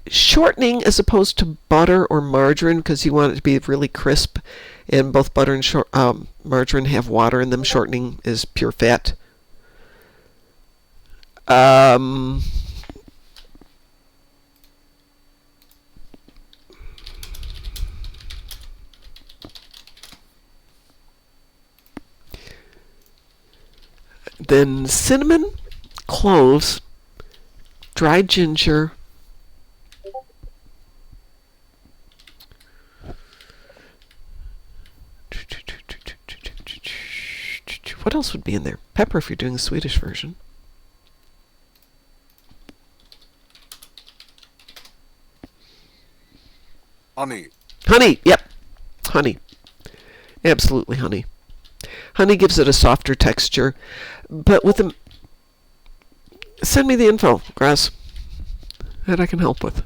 Speaker 1: Shortening as opposed to butter or margarine, because you want it to be really crisp, and both butter and margarine have water in them. Shortening is pure fat. Then cinnamon, cloves, dried ginger, what else would be in there? Pepper if you're doing the Swedish version.
Speaker 2: Honey.
Speaker 1: Honey, yep. Honey. Absolutely honey. Honey gives it a softer texture. But with the... Send me the info, Grass. That I can help with.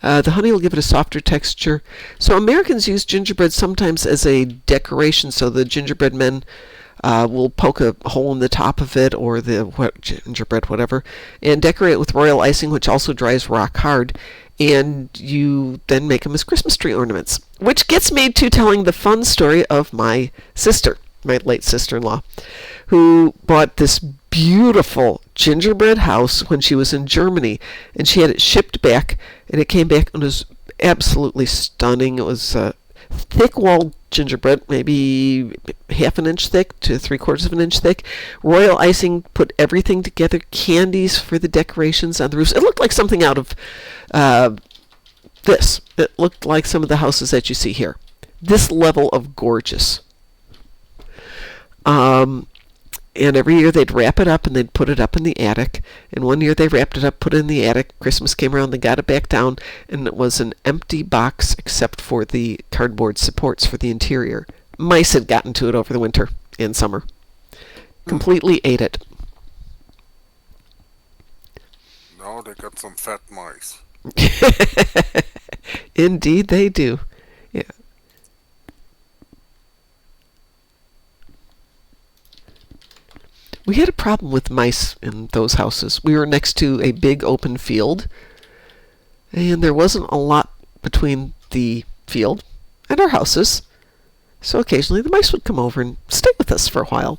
Speaker 1: The honey will give it a softer texture. So Americans use gingerbread sometimes as a decoration. So the gingerbread men will poke a hole in the top of it, or the gingerbread, whatever, and decorate it with royal icing, which also dries rock hard. And you then make them as Christmas tree ornaments. Which gets me to telling the fun story of my sister, my late sister-in-law, who bought this beautiful gingerbread house when she was in Germany, and she had it shipped back, and it came back and was absolutely stunning. It was thick-walled gingerbread, maybe half an inch thick to 3/4 of an inch thick. Royal icing, put everything together, candies for the decorations on the roofs. It looked like something out of this. It looked like some of the houses that you see here. This level of gorgeous. And every year they'd wrap it up and they'd put it up in the attic. And one year they wrapped it up, put it in the attic. Christmas came around, they got it back down, and it was an empty box except for the cardboard supports for the interior. Mice had gotten to it over the winter and summer. Completely ate it.
Speaker 2: Now they got some fat mice.
Speaker 1: Indeed they do. Yeah. We had a problem with mice in those houses. We were next to a big open field, and there wasn't a lot between the field and our houses. So occasionally the mice would come over and stay with us for a while.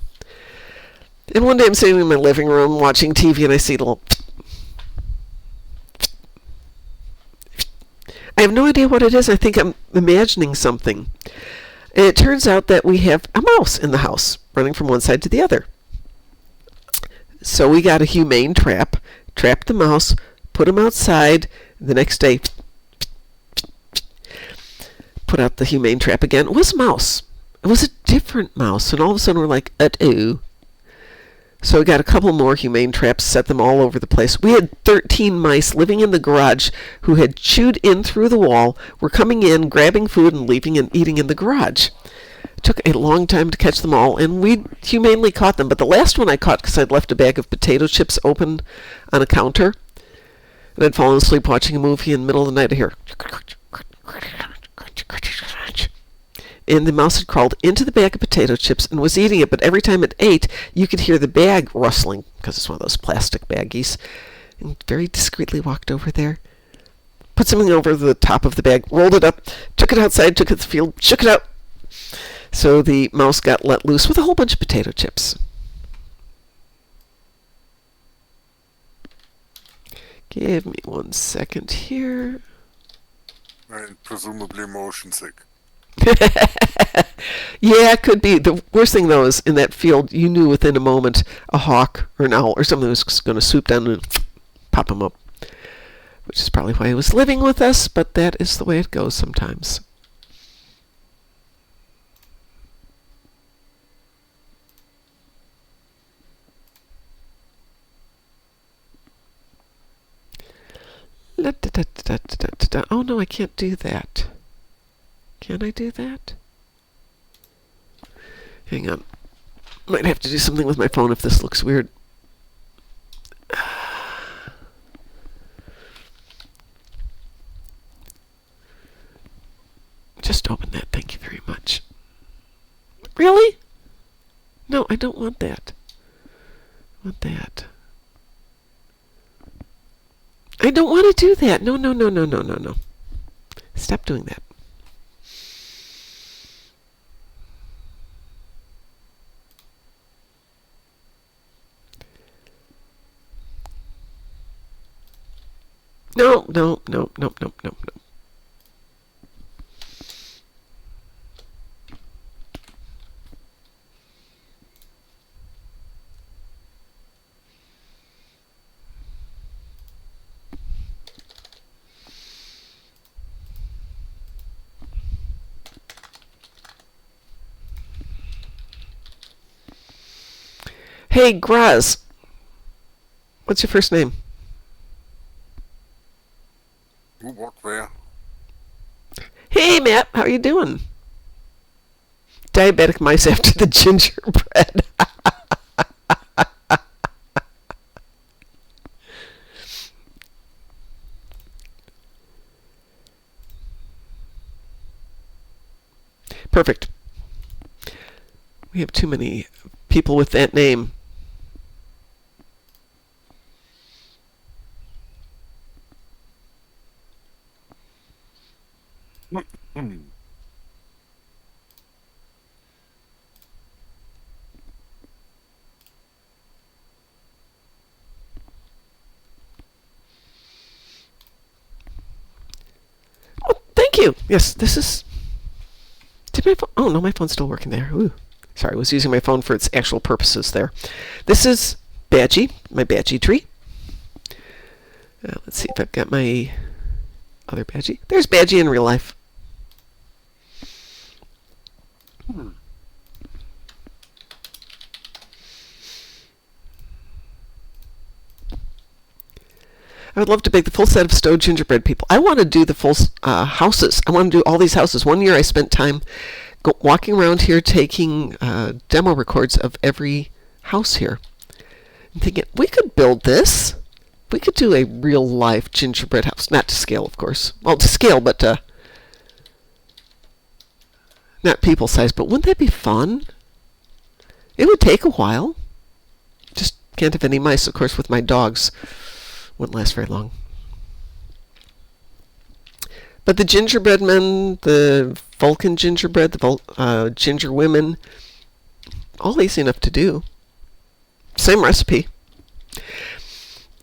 Speaker 1: And one day I'm sitting in my living room watching TV, and I see a little... I have no idea what it is. I think I'm imagining something. And it turns out that we have a mouse in the house, running from one side to the other. So we got a humane trap, trapped the mouse, put him outside. The next day, put out the humane trap again. It was a mouse. It was a different mouse. And all of a sudden we're like, uh-oh. So we got a couple more humane traps, set them all over the place. We had 13 mice living in the garage who had chewed in through the wall, were coming in, grabbing food, and leaving and eating in the garage. It took a long time to catch them all, and we humanely caught them. But the last one I caught because I'd left a bag of potato chips open on a counter, and I'd fallen asleep watching a movie in the middle of the night. I hear, and the mouse had crawled into the bag of potato chips and was eating it. But every time it ate, you could hear the bag rustling, because it's one of those plastic baggies. And very discreetly walked over there, put something over the top of the bag, rolled it up, took it outside, took it to the field, shook it out. So the mouse got let loose with a whole bunch of potato chips. Give me 1 second here.
Speaker 2: And presumably motion sick.
Speaker 1: Yeah, it could be. The worst thing, though, is in that field, you knew within a moment a hawk or an owl or something was going to swoop down and pop him up. Which is probably why he was living with us, but that is the way it goes sometimes. Oh no, I can't do that. Can I do that? Hang on. Might have to do something with my phone if this looks weird. Just open that. Thank you very much. Really? No, I don't want that. I want that. I don't want to do that. No, no, no, no, no, no, no. Stop doing that. No, no, no, no, no, no, no. Hey, Graz. What's your first name?
Speaker 2: Who, what, where?
Speaker 1: Hey, Matt. How are you doing? Diabetic mice after the gingerbread. Perfect. We have too many people with that name. Oh, thank you. Yes, this is... Did my phone... Oh, no, my phone's still working there. Ooh. Sorry, I was using my phone for its actual purposes there. This is Badgie, my Badgie tree. Let's see if I've got my other Badgie. There's Badgie in real life. I would love to bake the full set of stowed gingerbread people. I want to do the full houses. I want to do all these houses. One year I spent time walking around here taking demo records of every house here. I'm thinking, we could build this. We could do a real-life gingerbread house. Not to scale, of course. Well, to scale, but not people size. But wouldn't that be fun? It would take a while. Just can't have any mice, of course, with my dogs. Wouldn't last very long. But the gingerbread men, the Vulcan gingerbread, the ginger women, all easy enough to do. Same recipe.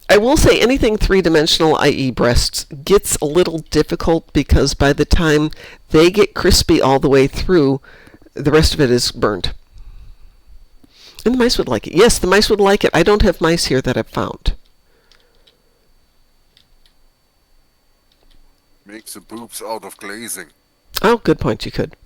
Speaker 1: I will say anything three-dimensional, i.e. breasts, gets a little difficult because by the time they get crispy all the way through, the rest of it is burned. And the mice would like it. Yes, the mice would like it. I don't have mice here that I've found.
Speaker 2: Make the boobs out of glazing.
Speaker 1: Oh, good point. You could.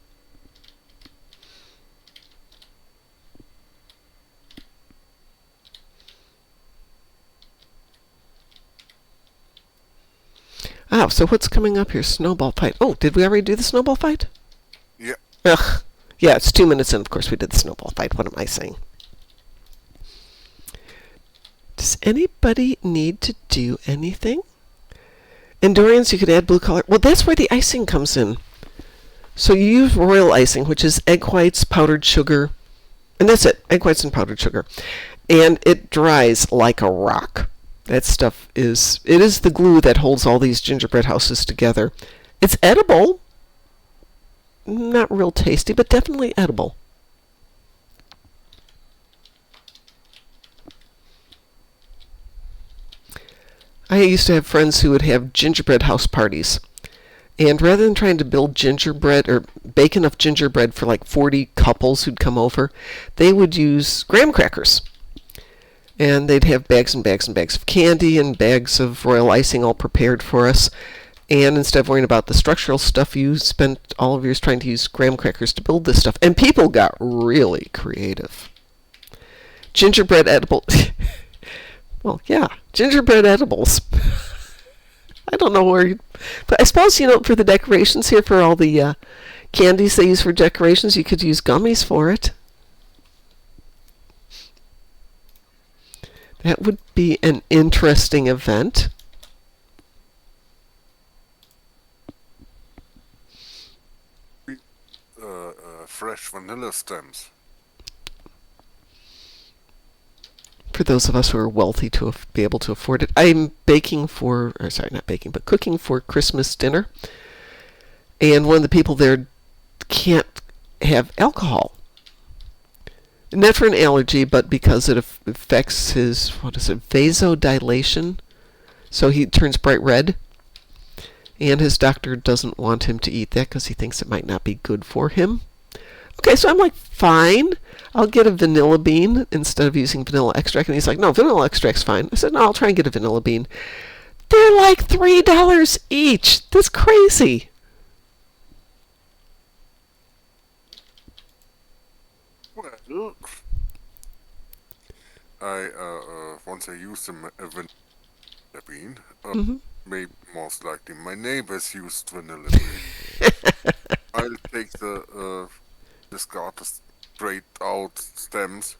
Speaker 1: Oh, so what's coming up here? Snowball fight. Oh, did we already do the snowball fight?
Speaker 2: Yeah.
Speaker 1: Ugh. Yeah, it's 2 minutes in. Of course, we did the snowball fight. What am I saying? Does anybody need to do anything? Endurians, you could add blue color. Well, that's where the icing comes in. So you use royal icing, which is egg whites, powdered sugar, and that's it. Egg whites and powdered sugar. And it dries like a rock. That stuff is the glue that holds all these gingerbread houses together. It's edible. Not real tasty, but definitely edible. I used to have friends who would have gingerbread house parties. And rather than trying to build gingerbread or bake enough gingerbread for like 40 couples who'd come over, they would use graham crackers. And they'd have bags and bags and bags of candy and bags of royal icing all prepared for us. And instead of worrying about the structural stuff, you spent all of yours trying to use graham crackers to build this stuff. And people got really creative. Gingerbread edible... Well, yeah, gingerbread edibles. I don't know where you... But I suppose, for the decorations here, for all the candies they use for decorations, you could use gummies for it. That would be an interesting event.
Speaker 2: Fresh vanilla stems.
Speaker 1: For those of us who are wealthy to be able to afford it. I'm baking for, or sorry, not baking, but cooking for Christmas dinner. And one of the people there can't have alcohol. Not for an allergy, but because it affects his, vasodilation. So he turns bright red. And his doctor doesn't want him to eat that because he thinks it might not be good for him. Okay, so I'm like, fine. I'll get a vanilla bean instead of using vanilla extract. And he's like, no, vanilla extract's fine. I said, no, I'll try and get a vanilla bean. They're like $3 each. That's crazy.
Speaker 2: Well, once I used a vanilla bean, maybe most likely my neighbors used vanilla bean. I'll take the discarded straight out stems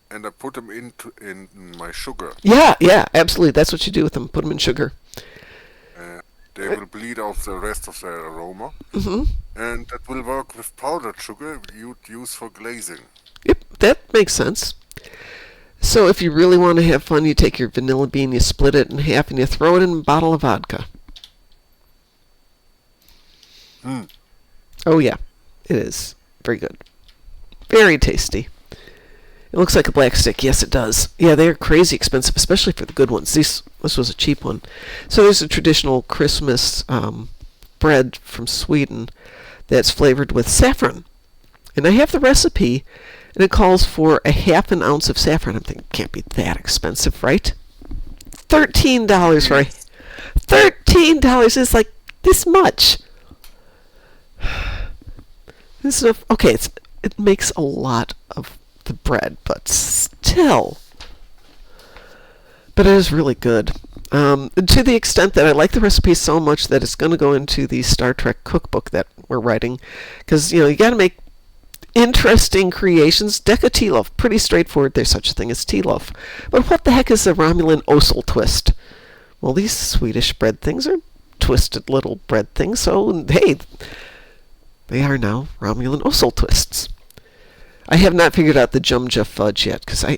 Speaker 2: and I put them in my sugar.
Speaker 1: Yeah, absolutely. That's what you do with them. Put them in sugar.
Speaker 2: They will bleed out the rest of their aroma. And that will work with powdered sugar you'd use for glazing.
Speaker 1: Yep, that makes sense. So if you really want to have fun, you take your vanilla bean, you split it in half, and you throw it in a bottle of vodka. Oh yeah, it is. Very good. Very tasty. It looks like a black stick. Yes, it does. Yeah, they're crazy expensive, especially for the good ones. This was a cheap one. So there's a traditional Christmas bread from Sweden that's flavored with saffron. And I have the recipe, and it calls for a half an ounce of saffron. I'm thinking, it can't be that expensive, right? $13 for $13 is like this much. This is okay. It makes a lot of the bread, but still. But it is really good. To the extent that I like the recipe so much that it's going to go into the Star Trek cookbook that we're writing, because you got to make interesting creations. Decatilof, pretty straightforward. There's such a thing as tea loaf. But what the heck is a Romulan osel twist? Well, these Swedish bread things are twisted little bread things, so hey, they are now Romulan osel twists. I have not figured out the Jumja fudge yet, because I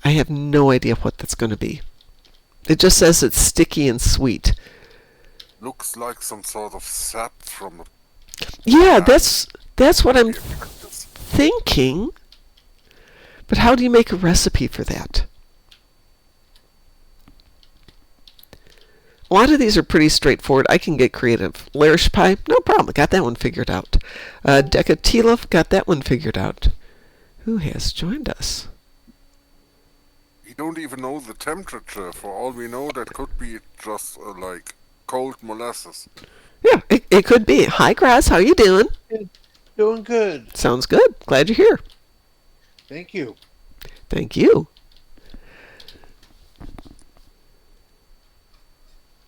Speaker 1: have no idea what that's going to be. It just says it's sticky and sweet.
Speaker 2: Looks like some sort of sap from
Speaker 1: Yeah, that's what I'm thinking. But how do you make a recipe for that? A lot of these are pretty straightforward. I can get creative. Larish pie, no problem. Got that one figured out. Decatilof, got that one figured out. Who has joined us?
Speaker 2: We don't even know the temperature. For all we know, that could be just like cold molasses.
Speaker 1: Yeah, it could be. Hi, Grass. How you doing?
Speaker 5: Doing good.
Speaker 1: Sounds good. Glad you're here.
Speaker 5: Thank you.
Speaker 1: Thank you.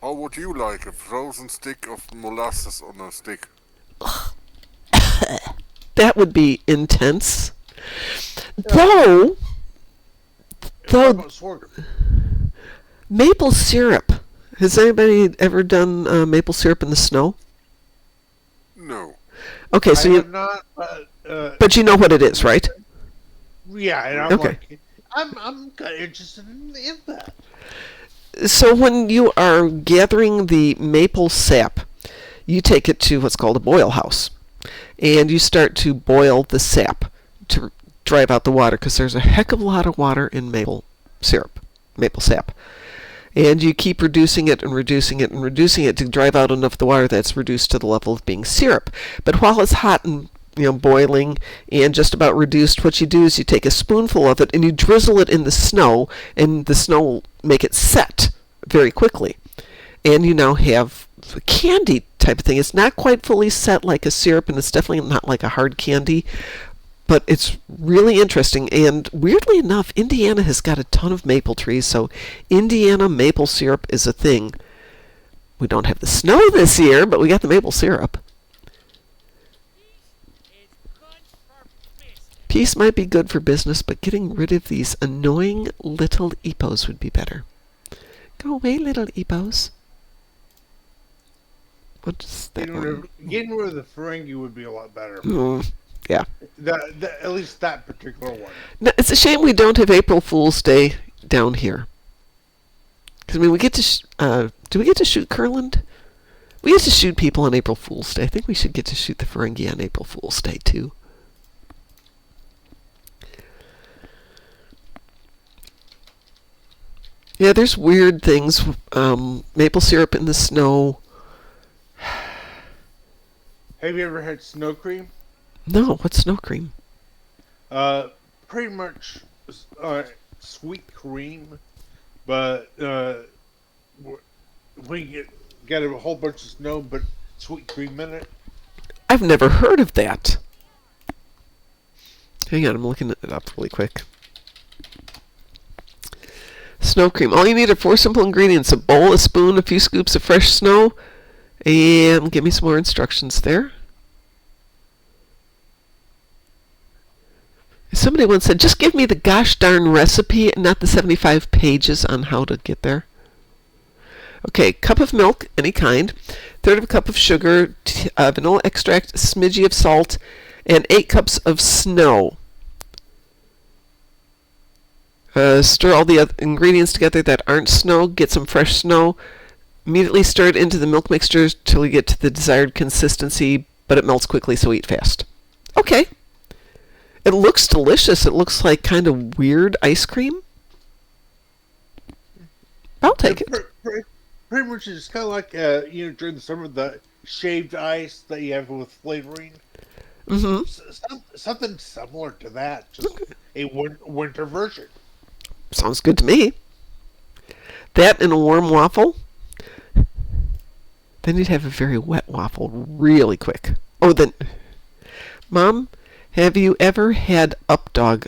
Speaker 2: How would you like a frozen stick of molasses on a stick?
Speaker 1: That would be intense. Though maple syrup. Has anybody ever done maple syrup in the snow?
Speaker 2: No.
Speaker 1: Okay, so
Speaker 5: I
Speaker 1: you
Speaker 5: have not,
Speaker 1: but you know what it is, right?
Speaker 5: Yeah, and I'm
Speaker 1: Okay.
Speaker 5: like, I'm kind of interested in that.
Speaker 1: So when you are gathering the maple sap, you take it to what's called a boil house, and you start to boil the sap to drive out the water, because there's a heck of a lot of water in maple syrup, maple sap. And you keep reducing it and reducing it and reducing it to drive out enough of the water that's reduced to the level of being syrup. But while it's hot and boiling and just about reduced, what you do is you take a spoonful of it and you drizzle it in the snow, and the snow will make it set very quickly. And you now have a candy type of thing. It's not quite fully set like a syrup, and it's definitely not like a hard candy, but it's really interesting. And weirdly enough, Indiana has got a ton of maple trees, so Indiana maple syrup is a thing. We don't have the snow this year, but we got the maple syrup. Peace might be good for business, but getting rid of these annoying little Epos would be better. Go away, little Epos. What's that one?
Speaker 5: Getting rid of the Ferengi would be a lot better.
Speaker 1: Yeah.
Speaker 5: At least that particular one.
Speaker 1: No, it's a shame we don't have April Fool's Day down here. Because, I mean, we get to... do we get to shoot Kurland? We get to shoot people on April Fool's Day. I think we should get to shoot the Ferengi on April Fool's Day, too. Yeah, there's weird things. Maple syrup in the snow.
Speaker 5: Have you ever had snow cream?
Speaker 1: No, what's snow cream?
Speaker 5: Pretty much sweet cream, but when you get a whole bunch of snow, but sweet cream in it.
Speaker 1: I've never heard of that. Hang on, I'm looking it up really quick. Snow cream. All you need are 4 simple ingredients: a bowl, a spoon, a few scoops of fresh snow, and give me some more instructions there. Somebody once said, just give me the gosh darn recipe and not the 75 pages on how to get there. Okay, cup of milk, any kind, 1/3 of a cup of sugar, vanilla extract, a smidgy of salt, and 8 cups of snow. Stir all the other ingredients together that aren't snow. Get some fresh snow. Immediately stir it into the milk mixture till you get to the desired consistency, but it melts quickly, so eat fast. Okay. It looks delicious. It looks like kind of weird ice cream. I'll take it.
Speaker 5: Pretty much it's kind of like, during the summer, the shaved ice that you have with flavoring.
Speaker 1: Mm-hmm.
Speaker 5: Something similar to that, just a winter version.
Speaker 1: Sounds good to me. That and a warm waffle. Then you'd have a very wet waffle really quick. Oh, then... Mom, have you ever had up dog?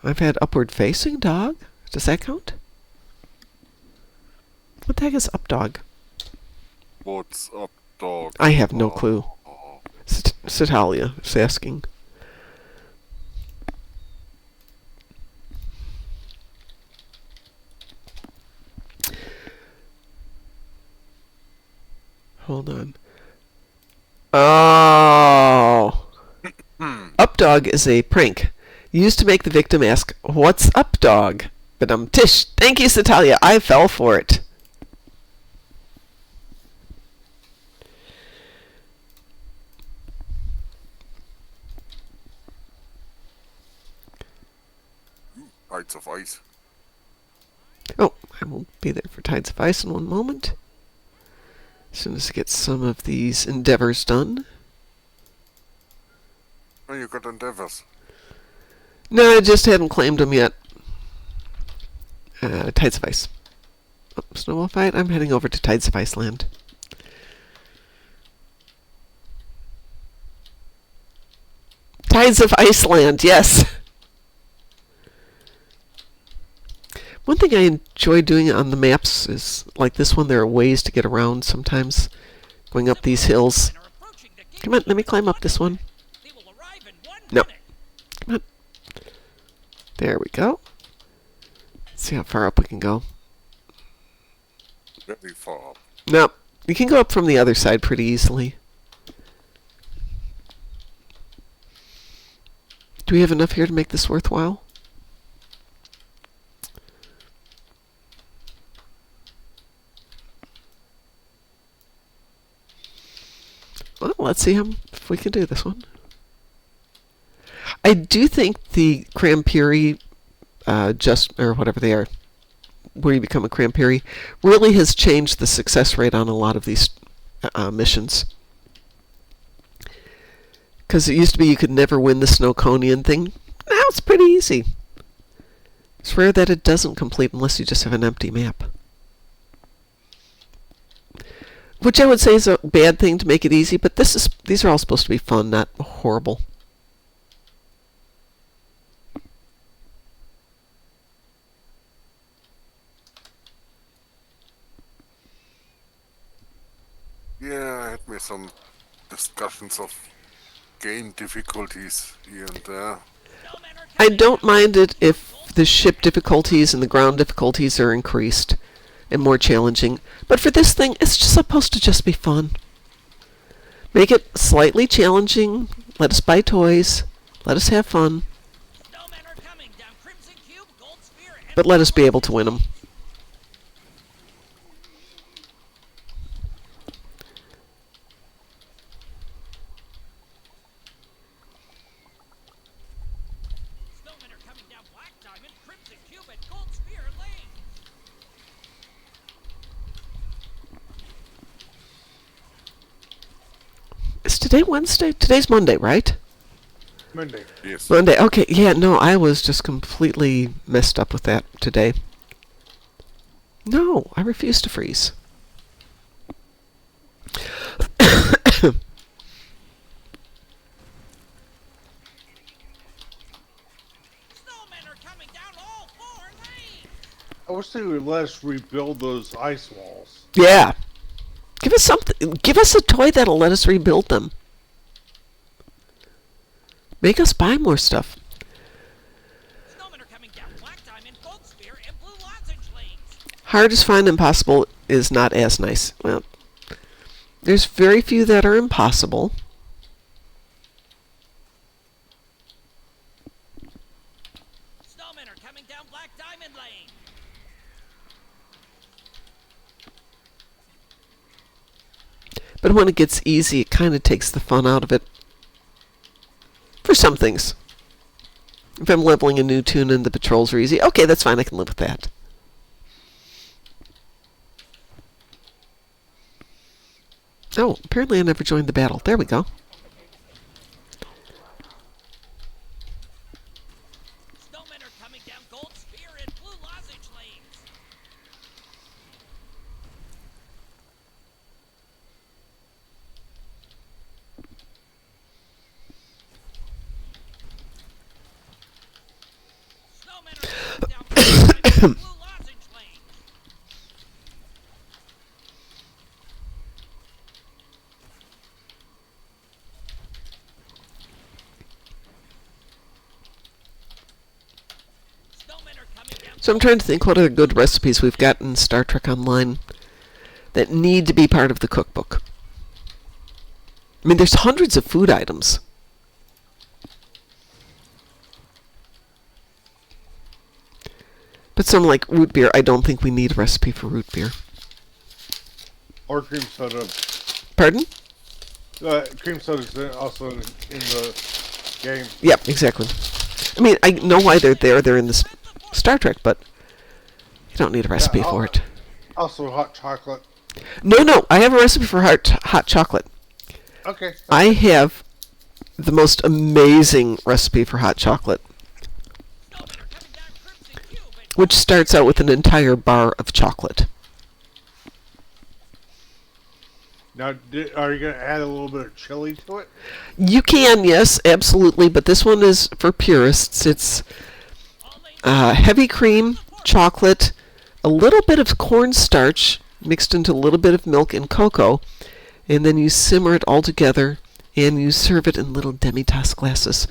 Speaker 1: I've had upward facing dog. Does that count? What the heck is up dog?
Speaker 2: What's up, dog?
Speaker 1: I have no clue. Citalia is asking. Hold on. Oh. Updog is a prank used to make the victim ask, "What's up, dog?" But tish. Thank you, Citalia. I fell for it.
Speaker 2: Tides of ice.
Speaker 1: Oh, I will be there for Tides of Ice in one moment. As soon as I get some of these endeavors done.
Speaker 2: Oh, you got endeavors.
Speaker 1: No, I just hadn't claimed them yet. Tides of Ice. Oh, Snowball Fight. I'm heading over to Tides of Iceland. Tides of Iceland, yes! One thing I enjoy doing on the maps is, like this one, there are ways to get around sometimes, going up these hills. Come on, let me climb up this one. No. Come on. There we go. Let's see how far up we can go.
Speaker 2: Very far up.
Speaker 1: No, you can go up from the other side pretty easily. Do we have enough here to make this worthwhile? Well, let's see if we can do this one. I do think the Crampiri, or whatever they are, where you become a Crampiri, really has changed the success rate on a lot of these missions. Because it used to be you could never win the Snowconian thing. Now it's pretty easy. It's rare that it doesn't complete unless you just have an empty map. Which I would say is a bad thing to make it easy, but these are all supposed to be fun, not horrible.
Speaker 2: Yeah, I had me some discussions of game difficulties here and there.
Speaker 1: I don't mind it if the ship difficulties and the ground difficulties are increased and more challenging. But for this thing, it's just supposed to just be fun. Make it slightly challenging. Let us buy toys. Let us have fun. But let us be able to win them. Is today Wednesday? Today's Monday, right?
Speaker 5: Monday.
Speaker 2: Yes.
Speaker 1: Monday. Okay, yeah, no, I was just completely messed up with that today. No, I refuse to freeze.
Speaker 5: I wish they would let us rebuild those ice walls.
Speaker 1: Yeah. Give us something. Give us a toy that'll let us rebuild them. Make us buy more stuff. Hard is fine, impossible is not as nice. Well, there's very few that are impossible.
Speaker 6: Snowmen are coming down Black Diamond Lane.
Speaker 1: But when it gets easy, it kind of takes the fun out of it. For some things. If I'm leveling a new tune and the patrols are easy, okay, that's fine, I can live with that. Oh, apparently I never joined the battle. There we go.
Speaker 6: Snowmen are coming down Gold Spear and Blue Lozenge lanes. Snowmen are coming down Blue Lozenge lanes.
Speaker 1: So I'm trying to think what are the good recipes we've got in Star Trek Online that need to be part of the cookbook. I mean, there's hundreds of food items. But some like root beer, I don't think we need a recipe for root beer.
Speaker 5: Or cream soda.
Speaker 1: Pardon?
Speaker 5: Cream soda is also in the game.
Speaker 1: Yep, exactly. I mean, I know why they're there. They're in the Star Trek, but you don't need a recipe for it.
Speaker 5: Also hot chocolate.
Speaker 1: No, I have a recipe for hot chocolate.
Speaker 5: Okay.
Speaker 1: I have the most amazing recipe for hot chocolate, which starts out with an entire bar of chocolate.
Speaker 5: Now, are you going to add a little bit of chili to it?
Speaker 1: You can, yes, absolutely, but this one is for purists. It's heavy cream, chocolate, a little bit of cornstarch mixed into a little bit of milk and cocoa, and then you simmer it all together, and you serve it in little demi-tasse glasses.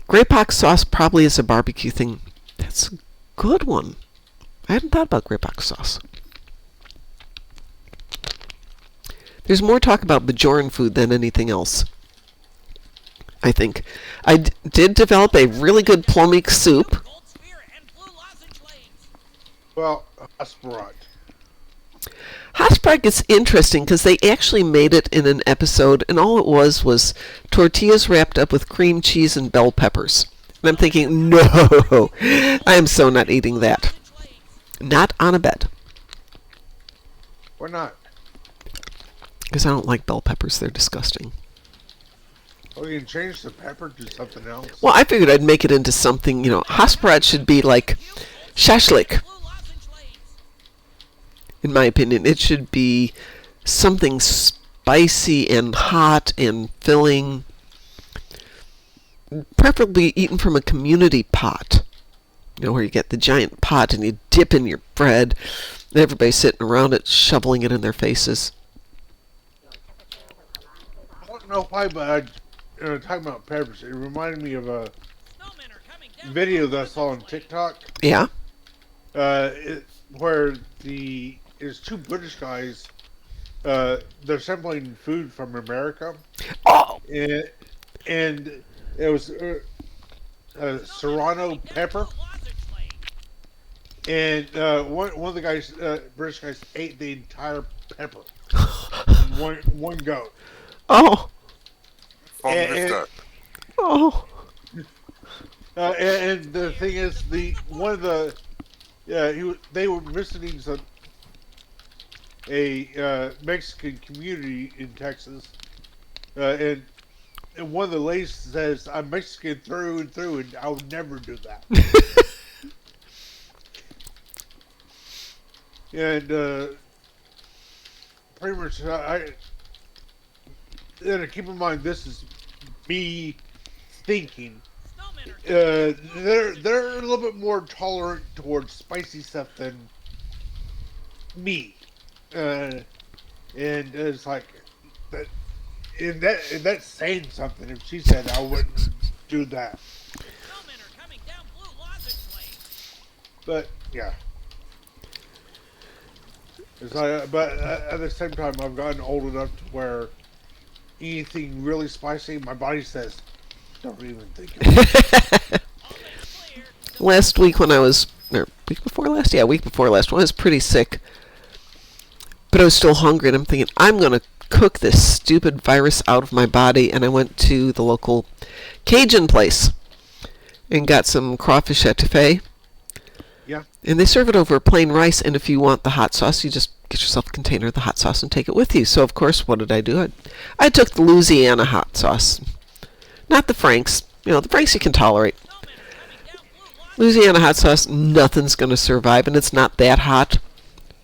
Speaker 1: Grapehawk sauce probably is a barbecue thing. That's a good one. I hadn't thought about grapehawk sauce. There's more talk about Bajoran food than anything else, I think. I did develop a really good plomeek soup.
Speaker 5: Well, Hasperat.
Speaker 1: Hasperat is interesting because they actually made it in an episode, and all it was tortillas wrapped up with cream cheese and bell peppers. And I'm thinking, no, I am so not eating that. Not on a bed.
Speaker 5: Why not?
Speaker 1: Because I don't like bell peppers. They're disgusting.
Speaker 5: Well, you can change the pepper to something else.
Speaker 1: Well, I figured I'd make it into something, Hasperat should be like shashlik. In my opinion, it should be something spicy and hot and filling. Preferably eaten from a community pot. Where you get the giant pot and you dip in your bread. And everybody's sitting around it, shoveling it in their faces.
Speaker 5: don't know why, but talking about peppers, it reminded me of a
Speaker 6: Snowmen are coming down.
Speaker 5: video that I saw on TikTok.
Speaker 1: Yeah.
Speaker 5: Where there's two British guys. They're sampling food from America,
Speaker 1: Oh.
Speaker 5: and it was serrano pepper, and one of the guys, British guys, ate the entire pepper in one go.
Speaker 1: Oh.
Speaker 2: Fun with
Speaker 5: And-
Speaker 2: that.
Speaker 1: Oh.
Speaker 5: And the thing is, they were visiting a Mexican community in Texas, and one of the ladies says, "I'm Mexican through and through, and I would never do that." And pretty much, keep in mind, this is me thinking. They're a little bit more tolerant towards spicy stuff than me, and it's like that. And that's saying something. If she said I wouldn't do that,
Speaker 6: Snowmen are coming down blue lozenge lane.
Speaker 5: but yeah. It's like, but at the same time, I've gotten old enough to where anything really spicy, my body says, "Don't even think of it."
Speaker 1: Last week when I was, or week before last? Yeah, week before last when I was pretty sick. But I was still hungry, and I'm thinking, I'm going to cook this stupid virus out of my body. And I went to the local Cajun place and got some crawfish etouffee.
Speaker 5: Yeah.
Speaker 1: And they serve it over plain rice, and if you want the hot sauce, you just get yourself a container of the hot sauce and take it with you. So, of course, what did I do? I took the Louisiana hot sauce. Not the Frank's. The Frank's you can tolerate. Louisiana hot sauce, nothing's going to survive, and it's not that hot,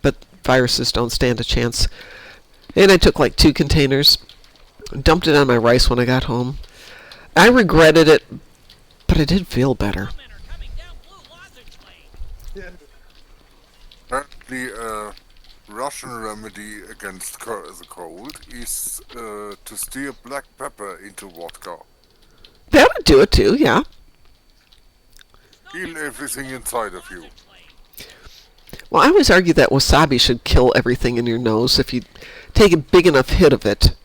Speaker 1: but viruses don't stand a chance. And I took like 2 containers, dumped it on my rice when I got home. I regretted it, but I did feel better.
Speaker 2: Apparently, a Russian remedy against the cold is to stir black pepper into vodka.
Speaker 1: That would do it too, yeah.
Speaker 2: Kill everything inside of you.
Speaker 1: Well, I always argue that wasabi should kill everything in your nose if you take a big enough hit of it.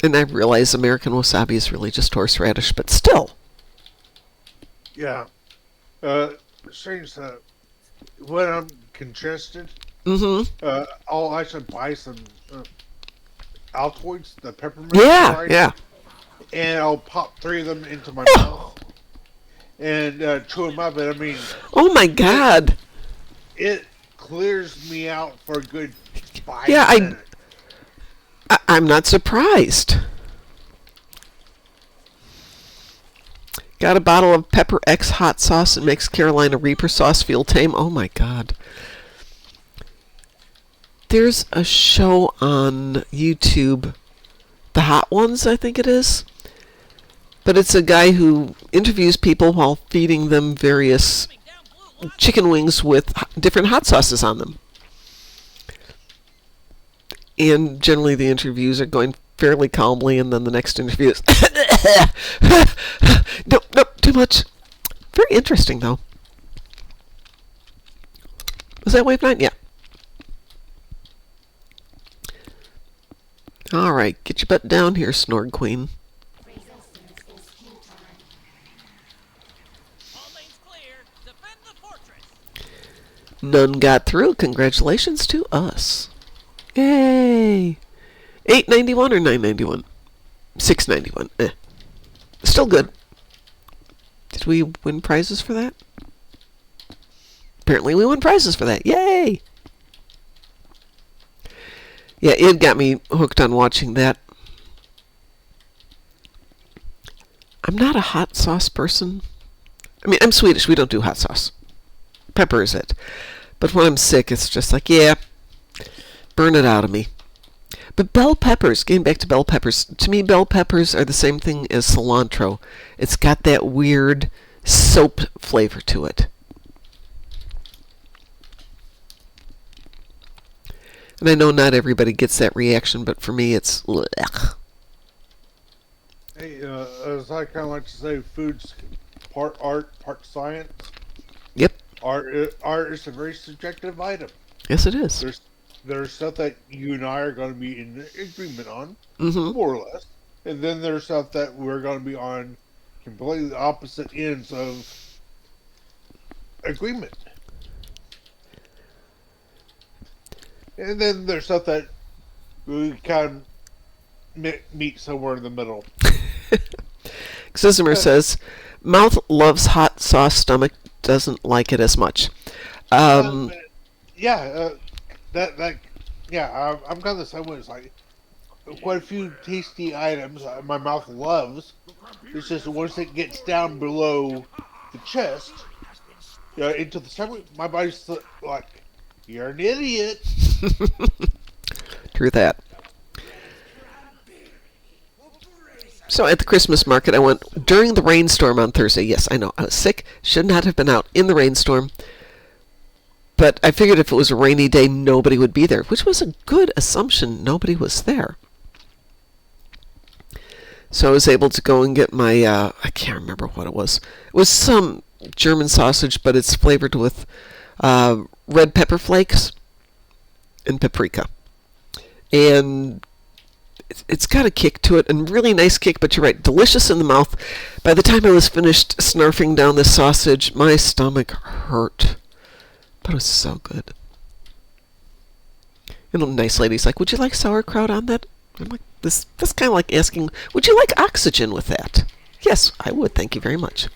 Speaker 1: And I realize American wasabi is really just horseradish, but still.
Speaker 5: Yeah. Strange that when I'm congested, I'll actually buy some Altoids, the peppermint.
Speaker 1: Yeah,
Speaker 5: variety,
Speaker 1: yeah.
Speaker 5: And I'll pop 3 of them into my mouth and chew them up. And I mean,
Speaker 1: Oh my God.
Speaker 5: it clears me out for a good 5
Speaker 1: Yeah,
Speaker 5: minutes.
Speaker 1: I'm not surprised. Got a bottle of Pepper X hot sauce that makes Carolina Reaper sauce feel tame. Oh my God. There's a show on YouTube, The Hot Ones, I think it is. But it's a guy who interviews people while feeding them various chicken wings with different hot sauces on them. And generally the interviews are going fairly calmly, and then the next interview is nope, too much. Very interesting, though. Was that Wave 9? Yeah. Alright, get your butt down here, Snorg Queen.
Speaker 6: All lanes clear. Defend the fortress.
Speaker 1: None got through. Congratulations to us. Yay! 891 or 991? 691. Still good. Did we win prizes for that? Apparently we won prizes for that. Yay! Yeah, it got me hooked on watching that. I'm not a hot sauce person. I mean, I'm Swedish. We don't do hot sauce. Pepper is it. But when I'm sick, it's just like, yeah, burn it out of me. But bell peppers, getting back to bell peppers, to me bell peppers are the same thing as cilantro. It's got that weird soap flavor to it. And I know not everybody gets that reaction, but for me it's ugh.
Speaker 5: Hey, as I kind of like to say, food's part art, part science.
Speaker 1: Yep.
Speaker 5: Art is a very subjective item.
Speaker 1: Yes, it is.
Speaker 5: There's stuff that you and I are going to be in agreement on,
Speaker 1: Mm-hmm.
Speaker 5: more or less, and then there's stuff that we're going to be on completely opposite ends of agreement. And then there's stuff that we kind of meet somewhere in the middle.
Speaker 1: Christomer says, mouth loves hot sauce, stomach doesn't like it as much.
Speaker 5: Yeah, yeah, I'm kind of the same way. It's like quite a few tasty items my mouth loves. It's just once it gets down below the chest, into the stomach, my body's like, "You're an idiot."
Speaker 1: True that. So at the Christmas market, I went during the rainstorm on Thursday. Yes, I know, I was sick. Should not have been out in the rainstorm. But I figured if it was a rainy day, nobody would be there, which was a good assumption. Nobody was there. So I was able to go and get my, I can't remember what it was. It was some German sausage, but it's flavored with red pepper flakes and paprika. And it's got a kick to it, and really nice kick, but you're right, delicious in the mouth. By the time I was finished snarfing down the sausage, my stomach hurt. But it was so good. You know, nice lady's like, would you like sauerkraut on that? I'm like, that's kind of like asking, would you like oxygen with that? Yes, I would, thank you very much.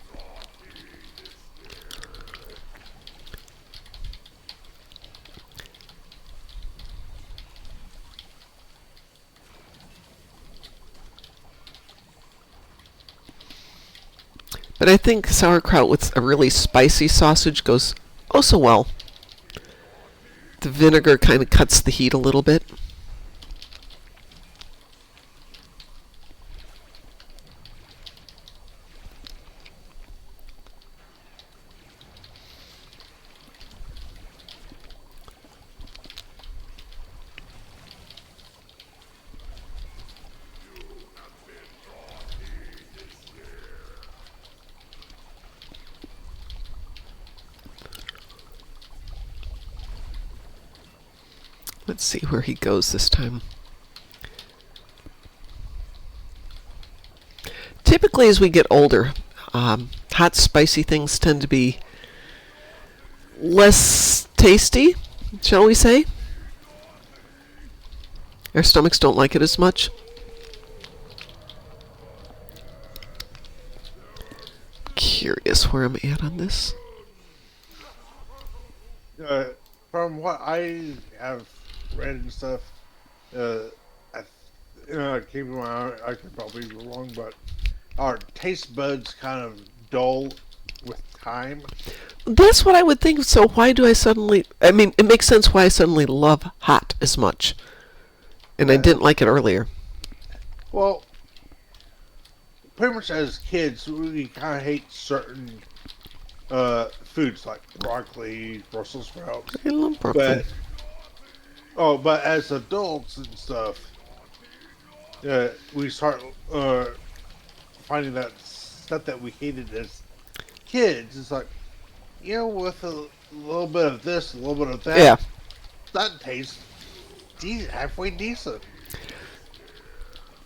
Speaker 1: But I think sauerkraut with a really spicy sausage goes oh so well. The vinegar kind of cuts the heat a little bit. Let's see where he goes this time. Typically, as we get older, hot, spicy things tend to be less tasty, shall we say? Our stomachs don't like it as much. Curious where I'm at on this.
Speaker 5: From what I have read and stuff, keep in mind, I could probably be wrong, but our taste buds kind of dull with time.
Speaker 1: That's what I would think. So why do I suddenly... I mean, it makes sense why I suddenly love hot as much. And I didn't like it earlier.
Speaker 5: Well, pretty much as kids, we kind of hate certain foods like broccoli, Brussels sprouts.
Speaker 1: I love broccoli.
Speaker 5: But as adults and stuff, we start finding that stuff that we hated as kids. It's like, with a little bit of this, a little bit of that,
Speaker 1: Yeah.
Speaker 5: that tastes halfway decent.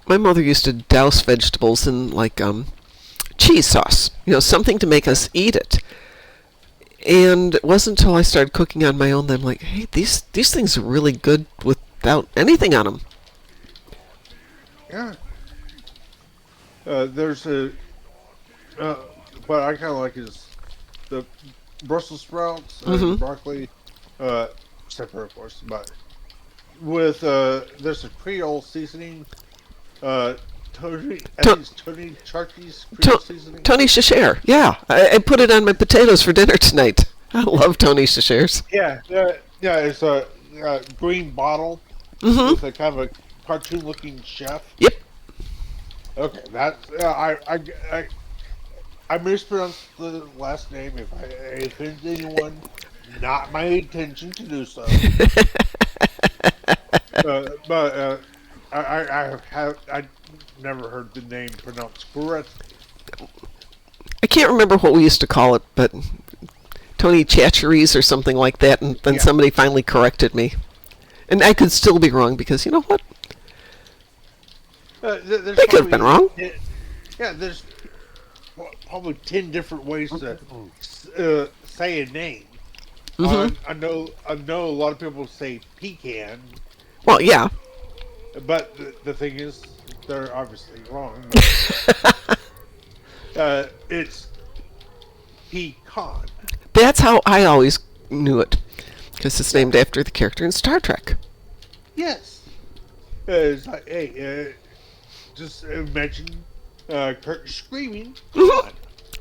Speaker 1: My mother used to douse vegetables in, like, cheese sauce. Something to make us eat it. And it wasn't until I started cooking on my own that I'm like, hey, these things are really good without anything on them.
Speaker 5: Yeah. There's what I kind of like is the Brussels sprouts and broccoli, separate of course, but with there's a Creole seasoning, Tony, I think it's Tony Charkey's Creole seasoning.
Speaker 1: Tony Cheshire, yeah. I put it on my potatoes for dinner tonight. I love Tony Cheshires.
Speaker 5: Yeah, it's a green bottle with a kind of a cartoon-looking chef.
Speaker 1: Yep.
Speaker 5: Okay, that's I mispronounced the last name. If I offended anyone, not my intention to do so. But I never heard the name pronounced correct.
Speaker 1: I can't remember what we used to call it, but Tony Chacheries or something like that, and then
Speaker 5: Yeah.
Speaker 1: somebody finally corrected me. And I could still be wrong because, you know what?
Speaker 5: There's
Speaker 1: They could have been wrong.
Speaker 5: Yeah, there's probably 10 different ways to say a name. I know a lot of people say pecan,
Speaker 1: Well, yeah.
Speaker 5: but the thing is, they're obviously wrong. It's pecan.
Speaker 1: That's how I always knew it, because it's named after the character in Star Trek.
Speaker 5: Yes. It's like, hey, just imagine Kirk screaming. Pecan.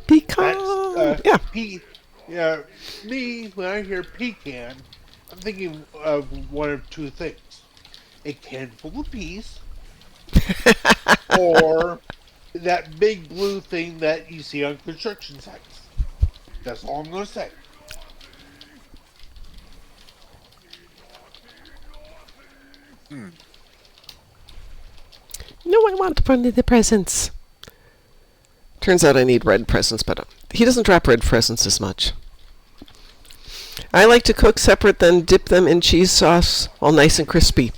Speaker 1: Pecan.
Speaker 5: Yeah. Me, when I hear pecan, I'm thinking of one of two things: a can full of peas, or that big blue thing that you see on construction sites. That's all I'm gonna say.
Speaker 1: No, I want to put in the presents. Turns out I need red presents, but he doesn't drop red presents as much. I like to cook separate, then dip them in cheese sauce, all nice and crispy.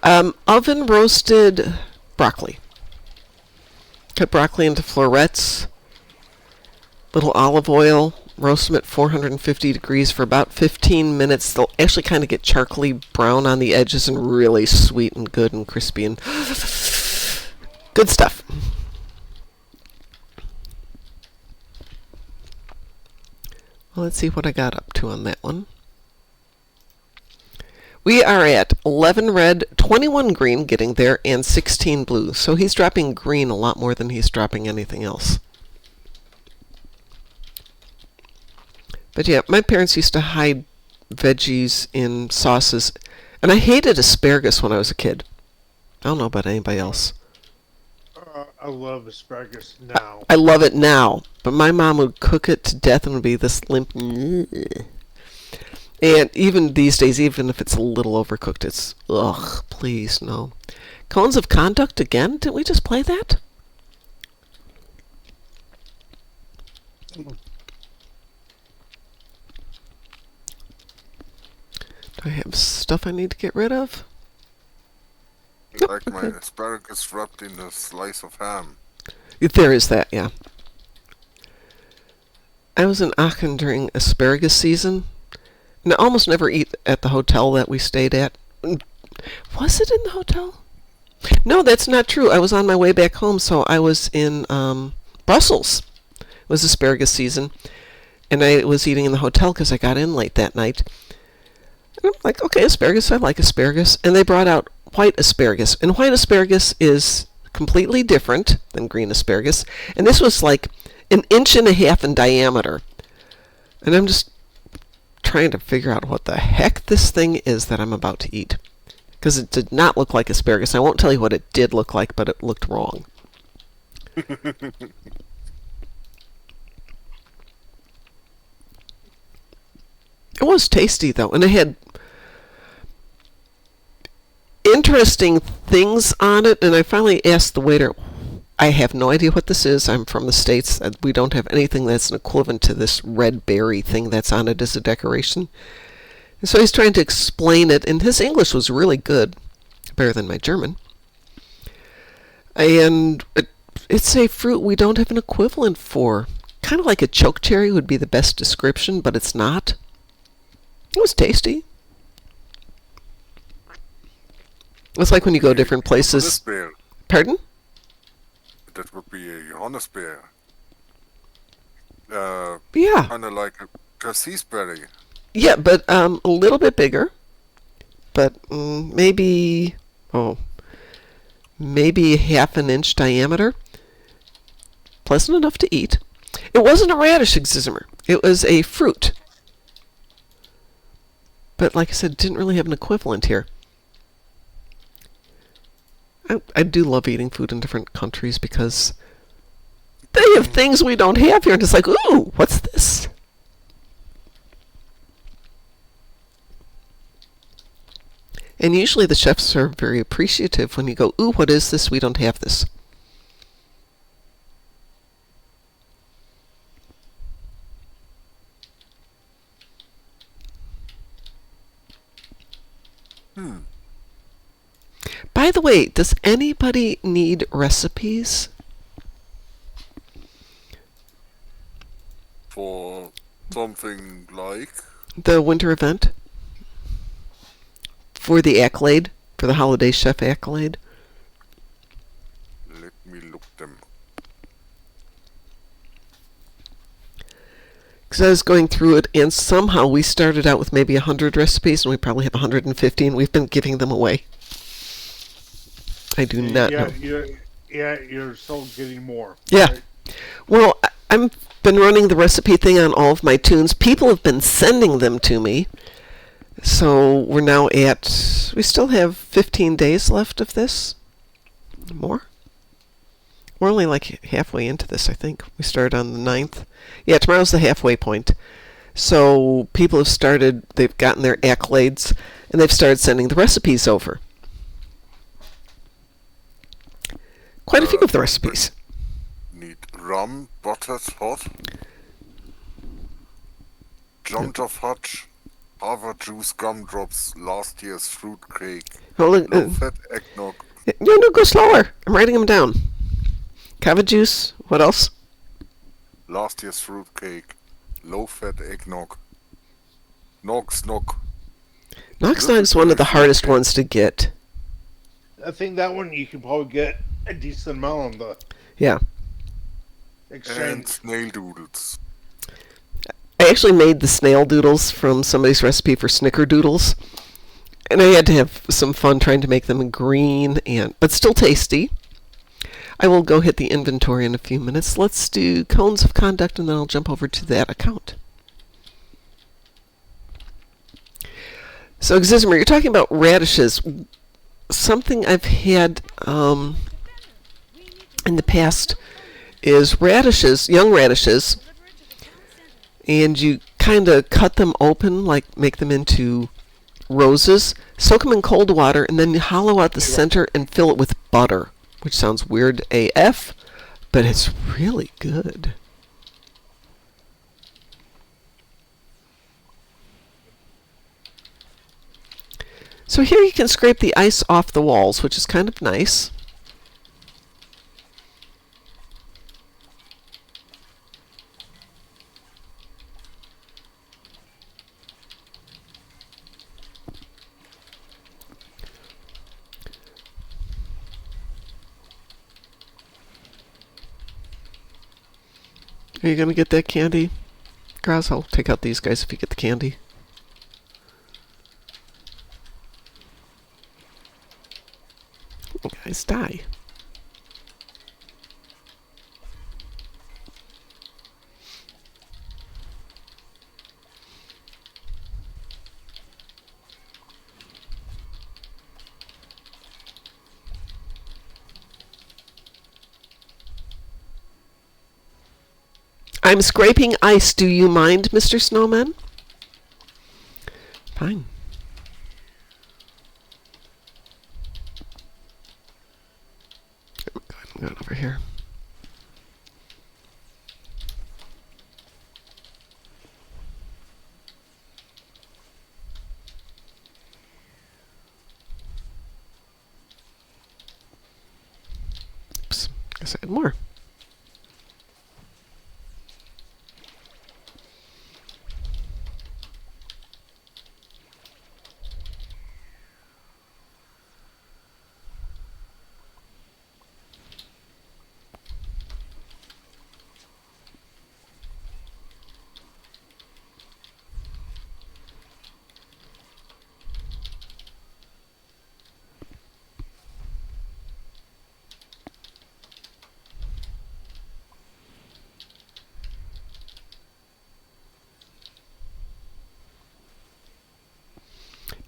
Speaker 1: Oven roasted broccoli. Cut broccoli into florets. Little olive oil. Roast them at 450 degrees for about 15 minutes. They'll actually kind of get charcoaly brown on the edges and really sweet and good and crispy and good stuff. Well, let's see what I got up to on that one. We are at 11 red, 21 green, getting there, and 16 blue. So he's dropping green a lot more than he's dropping anything else. But yeah, my parents used to hide veggies in sauces, and I hated asparagus when I was a kid. I don't know about anybody else.
Speaker 5: I love asparagus now.
Speaker 1: I love it now, but my mom would cook it to death and would be this limp. And even these days, even if it's a little overcooked, it's, ugh, please, no. Cones of Conduct again? Didn't we just play that? Do I have stuff I need to get rid of?
Speaker 2: Like my asparagus wrapped in a slice of ham.
Speaker 1: There is that, yeah. I was in Aachen during asparagus season, and I almost never eat at the hotel that we stayed at. Was it in the hotel? No, that's not true. I was on my way back home, so I was in Brussels. It was asparagus season, and I was eating in the hotel because I got in late that night. And I'm like, okay, asparagus, I like asparagus. And they brought out white asparagus. And white asparagus is completely different than green asparagus. And this was like 1.5 inches in diameter. And I'm just trying to figure out what the heck this thing is that I'm about to eat. Because it did not look like asparagus. I won't tell you what it did look like, but it looked wrong. It was tasty, though. And it had interesting things on it, and I finally asked the waiter, I have no idea what this is. I'm from the States. We don't have anything that's an equivalent to this red berry thing that's on it as a decoration. And so he's trying to explain it, and his English was really good, better than my German. And it's a fruit we don't have an equivalent for. Kind of like a choke cherry would be the best description, but it's not. It was tasty. It's like when you go different places.
Speaker 2: Johannisbeer.
Speaker 1: Pardon?
Speaker 2: That would be a Johannisbeer.
Speaker 1: Yeah.
Speaker 2: Kind of like a cassis-berry.
Speaker 1: Yeah, but a little bit bigger. But maybe 1/2 inch diameter. Pleasant enough to eat. It wasn't a radish excimer. It was a fruit. But like I said, didn't really have an equivalent here. I do love eating food in different countries because they have things we don't have here. And it's like, ooh, what's this? And usually the chefs are very appreciative when you go, ooh, what is this? We don't have this. By the way, does anybody need recipes?
Speaker 2: For something like...
Speaker 1: The winter event? For the accolade? For the holiday chef accolade?
Speaker 2: Let me look them.
Speaker 1: Because I was going through it, and somehow we started out with maybe 100 recipes, and we probably have 150, and we've been giving them away. I do not know.
Speaker 5: You're still getting more.
Speaker 1: Yeah.
Speaker 5: Right?
Speaker 1: Well, I've been running the recipe thing on all of my tunes. People have been sending them to me. So we're now at... We still have 15 days left of this. More? We're only like halfway into this, I think. We started on the 9th. Yeah, tomorrow's the halfway point. So people have started, they've gotten their accolades, and they've started sending the recipes over. Quite a few of the recipes.
Speaker 2: Need rum, buttered hot, John of Hutch, Harvard juice, gumdrops, last year's fruit cake, low-fat eggnog.
Speaker 1: No, go slower. I'm writing them down. Kava juice. What else?
Speaker 2: Last year's fruit cake, low-fat eggnog, Nog Snog.
Speaker 1: Nog Snog is one of the hardest ones to get.
Speaker 5: I think that one you can probably get a decent amount on the
Speaker 1: Yeah.
Speaker 5: exchange.
Speaker 2: And snail doodles.
Speaker 1: I actually made the snail doodles from somebody's recipe for snickerdoodles. And I had to have some fun trying to make them green, but still tasty. I will go hit the inventory in a few minutes. Let's do cones of conduct, and then I'll jump over to that account. So, Xizmer, you're talking about radishes. Something I've had in the past is radishes, young radishes, and you kind of cut them open, like make them into roses, soak them in cold water, and then you hollow out the center and fill it with butter, which sounds weird AF, but it's really good. So here you can scrape the ice off the walls, which is kind of nice. Are you going to get that candy? Graz, I'll take out these guys if you get the candy. You guys die. I'm scraping ice. Do you mind, Mr. Snowman? Fine. I'm going over here. Oops. Guess I had more.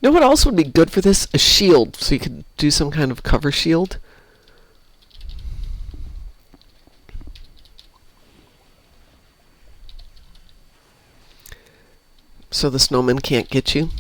Speaker 1: You know what else would be good for this? A shield, so you could do some kind of cover shield. So the snowman can't get you.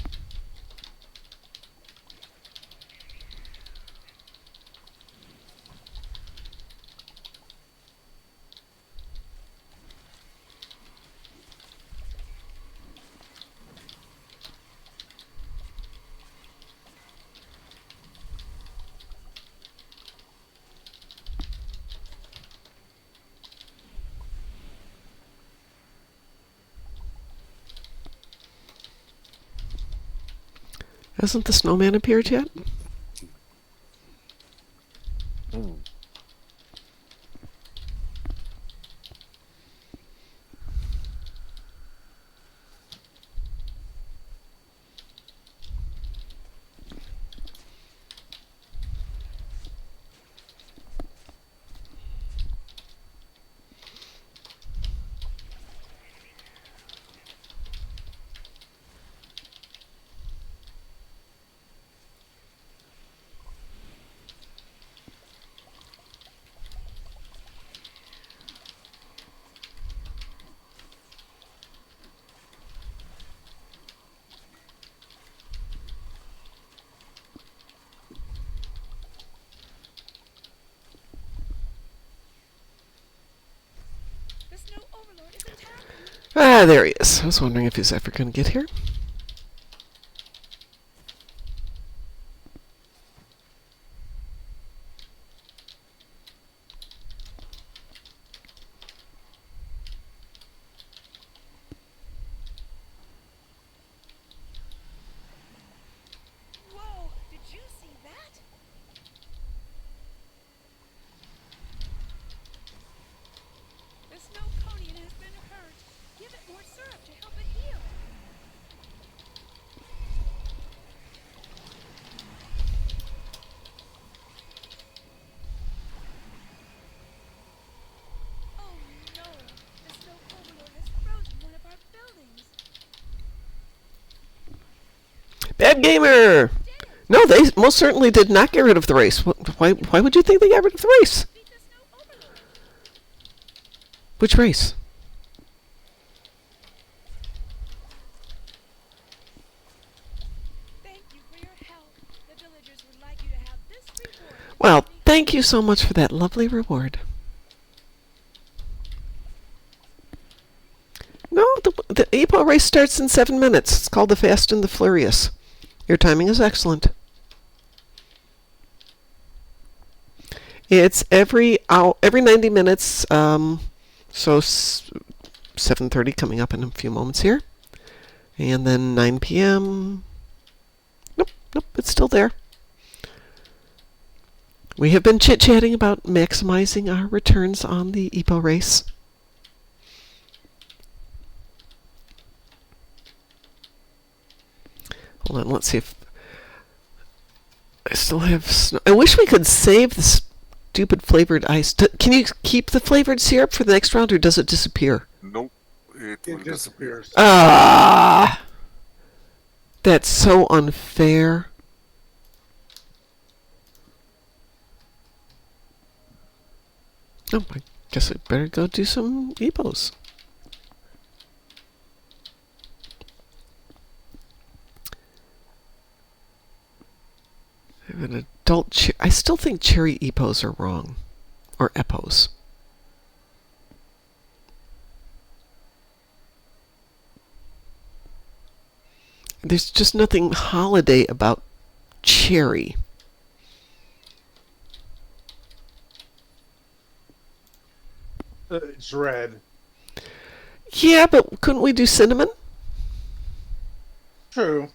Speaker 1: Hasn't the snowman appeared yet?
Speaker 3: The snow overlord is attacking.
Speaker 1: Ah, there he is. I was wondering if he's ever going to get here.
Speaker 3: Whoa, did you see that? The snow conian has been hurt. Give it more syrup to help it heal. Oh no, the snow overlord has frozen one of our buildings.
Speaker 1: Bad gamer! No, they most certainly did not get rid of the race. Why would you think they got rid of the race?
Speaker 3: Beat the snow overlord.
Speaker 1: Which race?
Speaker 3: Thank you for your help. The villagers would like you to have this reward.
Speaker 1: Well, thank you so much for that lovely reward. No, the EPO race starts in 7 minutes. It's called the Fast and the Furious. Your timing is excellent. It's every 90 minutes, so 7:30 coming up in a few moments here. And then 9 p.m. Nope, it's still there. We have been chit-chatting about maximizing our returns on the EPO race. Hold on, let's see if I still have snow. I wish we could save the stupid flavored ice. Can you keep the flavored syrup for the next round, or does it disappear?
Speaker 2: Nope, it will
Speaker 5: It
Speaker 2: disappear.
Speaker 5: disappears.
Speaker 1: Ah! That's so unfair. Oh, I guess I better go do some EPOs. I have an adult I still think cherry EPOs are wrong. Or EPOs. There's just nothing holiday about cherry.
Speaker 5: It's red.
Speaker 1: Yeah, but couldn't we do cinnamon?
Speaker 5: True.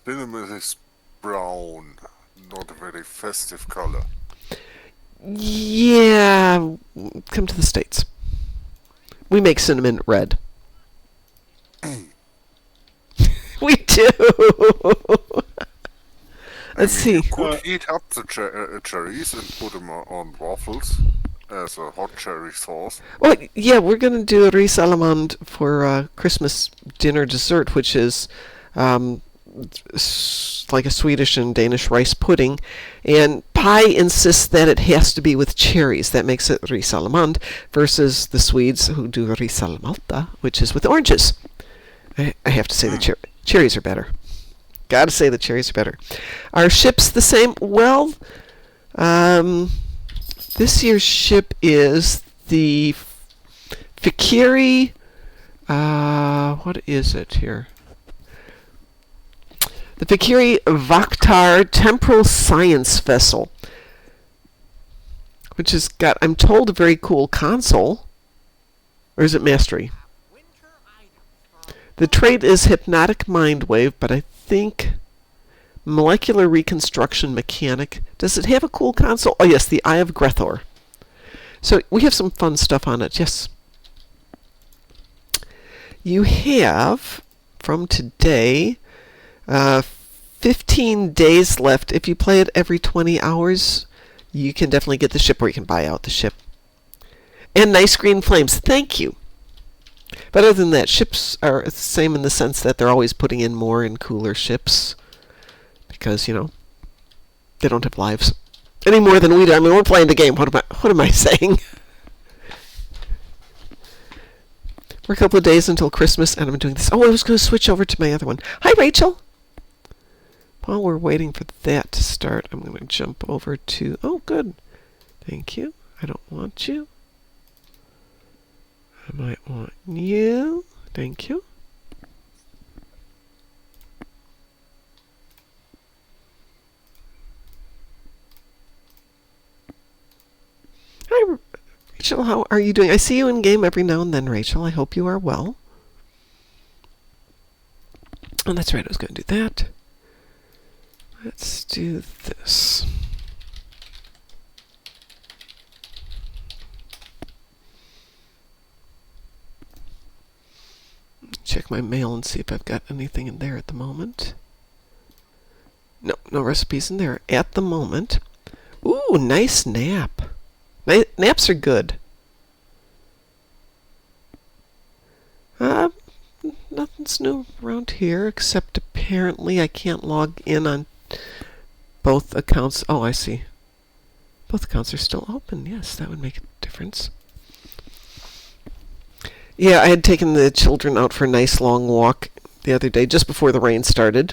Speaker 2: Cinnamon is brown, not a very festive color.
Speaker 1: Yeah, come to the States. We make cinnamon red. We do. Let's see.
Speaker 2: You could heat up the cherries and put them on waffles as a hot cherry sauce.
Speaker 1: Well, yeah, we're going to do a riz allemande for Christmas dinner dessert, which is like a Swedish and Danish rice pudding. And Pi insists that it has to be with cherries. That makes it riz allemande versus the Swedes who do riz allemalta, which is with oranges. I have to say the cherries are better. Gotta say the cherries are better. Are ships the same? Well, this year's ship is the Fikiri. What is it here? The Fikiri Vaktar Temporal Science Vessel, which has got, I'm told, a very cool console. Or is it Mastery? The trait is hypnotic mind wave, but I think molecular reconstruction mechanic. Does it have a cool console? Oh yes, the Eye of Grethor. So we have some fun stuff on it. Yes. You have from today 15 days left. If you play it every 20 hours, you can definitely get the ship, or you can buy out the ship. And nice green flames. Thank you. But other than that, ships are the same in the sense that they're always putting in more and cooler ships. Because, you know, they don't have lives. Any more than we do. I mean, we're playing the game. What am I saying? We're a couple of days until Christmas, and I'm doing this. Oh, I was going to switch over to my other one. Hi, Rachel. While we're waiting for that to start, I'm going to jump over to... Oh, good. Thank you. I don't want you. I might want you. Thank you. Hi, Rachel. How are you doing? I see you in game every now and then, Rachel. I hope you are well. Oh, that's right. I was going to do that. Let's do this. Check my mail and see if I've got anything in there at the moment. No, no recipes in there at the moment. Ooh, nice nap. Naps are good. Nothing's new around here, except apparently I can't log in on both accounts. Oh, I see. Both accounts are still open. Yes, that would make a difference. Yeah, I had taken the children out for a nice long walk the other day, just before the rain started.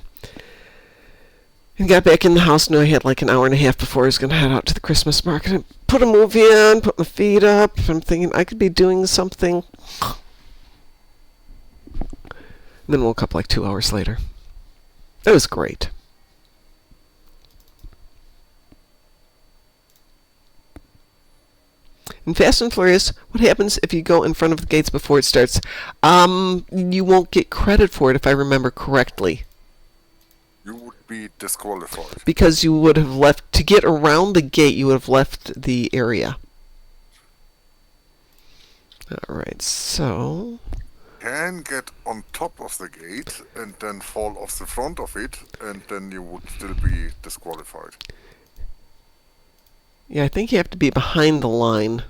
Speaker 1: And got back in the house, knew I had like an hour and a half before I was going to head out to the Christmas market. I put a movie on, put my feet up. I'm thinking I could be doing something. And then woke up like 2 hours later. It was great. In Fast and Furious, what happens if you go in front of the gates before it starts? You won't get credit for it, if I remember correctly.
Speaker 2: You would be disqualified.
Speaker 1: Because you would have left, to get around the gate, you would have left the area. Alright, so...
Speaker 2: Can get on top of the gate and then fall off the front of it, and then you would still be disqualified.
Speaker 1: Yeah, I think you have to be behind the line.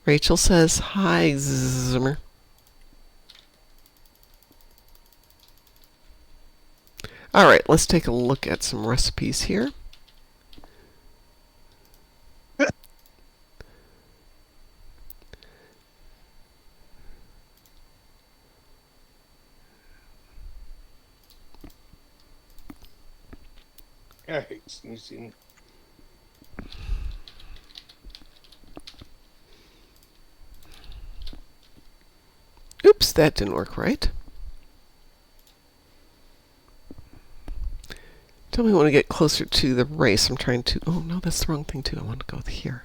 Speaker 1: Rachel says, hi, Zimmer. Alright, let's take a look at some recipes here.
Speaker 5: I hate sneezing.
Speaker 1: Oops, that didn't work right. Tell me when I get closer to the race. I'm trying to... Oh, no, that's the wrong thing, too. I want to go with here.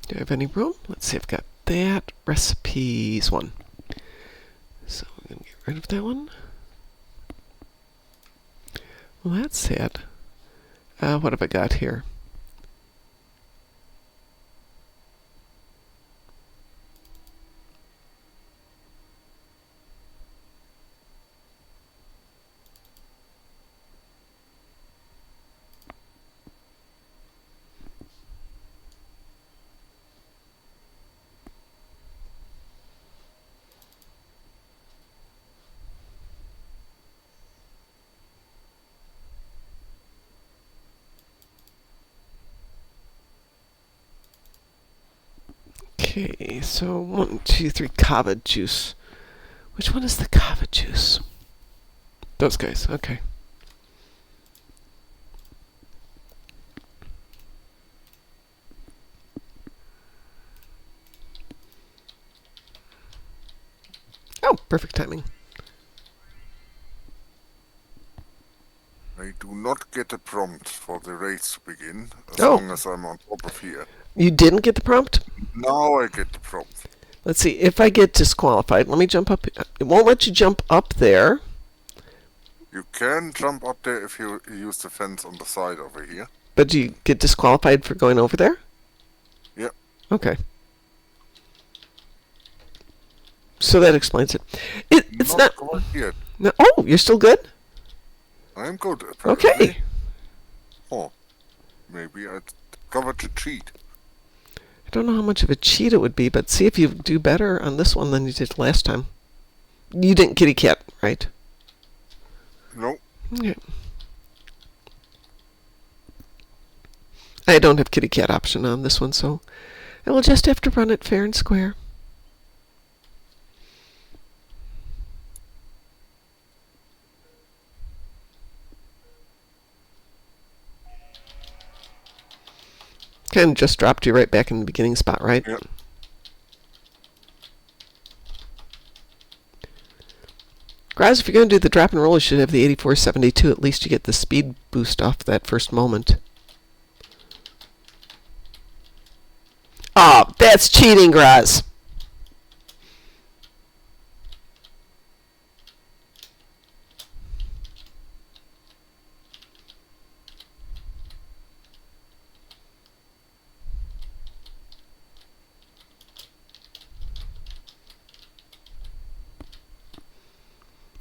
Speaker 1: Do I have any room? Let's see. I've got that. Recipes 1. So I'm going to get rid of that one. Well, that's sad. What have I got here? Okay, so 1, 2, 3, kava juice. Which one is the kava juice? Those guys, okay. Oh, perfect timing.
Speaker 2: I I do not get a prompt for the race to begin, as
Speaker 1: Oh.
Speaker 2: long as I'm on top of here.
Speaker 1: You didn't get the prompt?
Speaker 2: Now I get the prompt.
Speaker 1: Let's see. If I get disqualified, let me jump up. It won't let you jump up there.
Speaker 2: You can jump up there if you use the fence on the side over here.
Speaker 1: But do you get disqualified for going over there?
Speaker 2: Yep.
Speaker 1: Okay. So that explains it. It's not.
Speaker 2: quite yet.
Speaker 1: No, oh, you're still good?
Speaker 2: I'm good, apparently.
Speaker 1: Okay.
Speaker 2: Oh, maybe I discovered a cheat.
Speaker 1: I don't know how much of a cheat it would be, but see if you do better on this one than you did last time. You didn't kitty cat, right?
Speaker 2: No.
Speaker 1: Okay. I don't have kitty cat option on this one, so I will just have to run it fair and square. Kind of just dropped you right back in the beginning spot, right?
Speaker 2: Yep.
Speaker 1: Graz, if you're going to do the drop and roll, you should have the 8472. At least you get the speed boost off that first moment. Oh, that's cheating, Graz.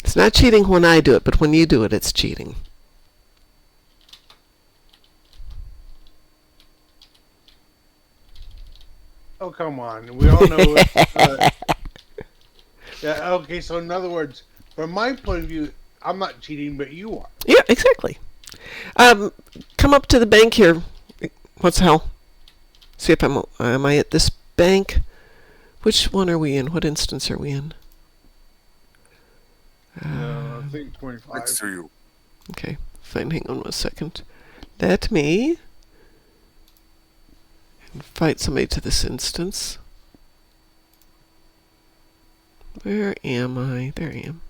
Speaker 1: It's not cheating when I do it, but when you do it, it's cheating.
Speaker 5: Oh, come on. We all know. Yeah, okay, so in other words, from my point of view, I'm not cheating, but you are.
Speaker 1: Yeah, exactly. Come up to the bank here. What's the hell? See if am I at this bank? Which one are we in? What instance are we in?
Speaker 5: I think 25.
Speaker 2: Next to you.
Speaker 1: Okay, fine. Hang on 1 second. Let me invite somebody to this instance. Where am I? There I am.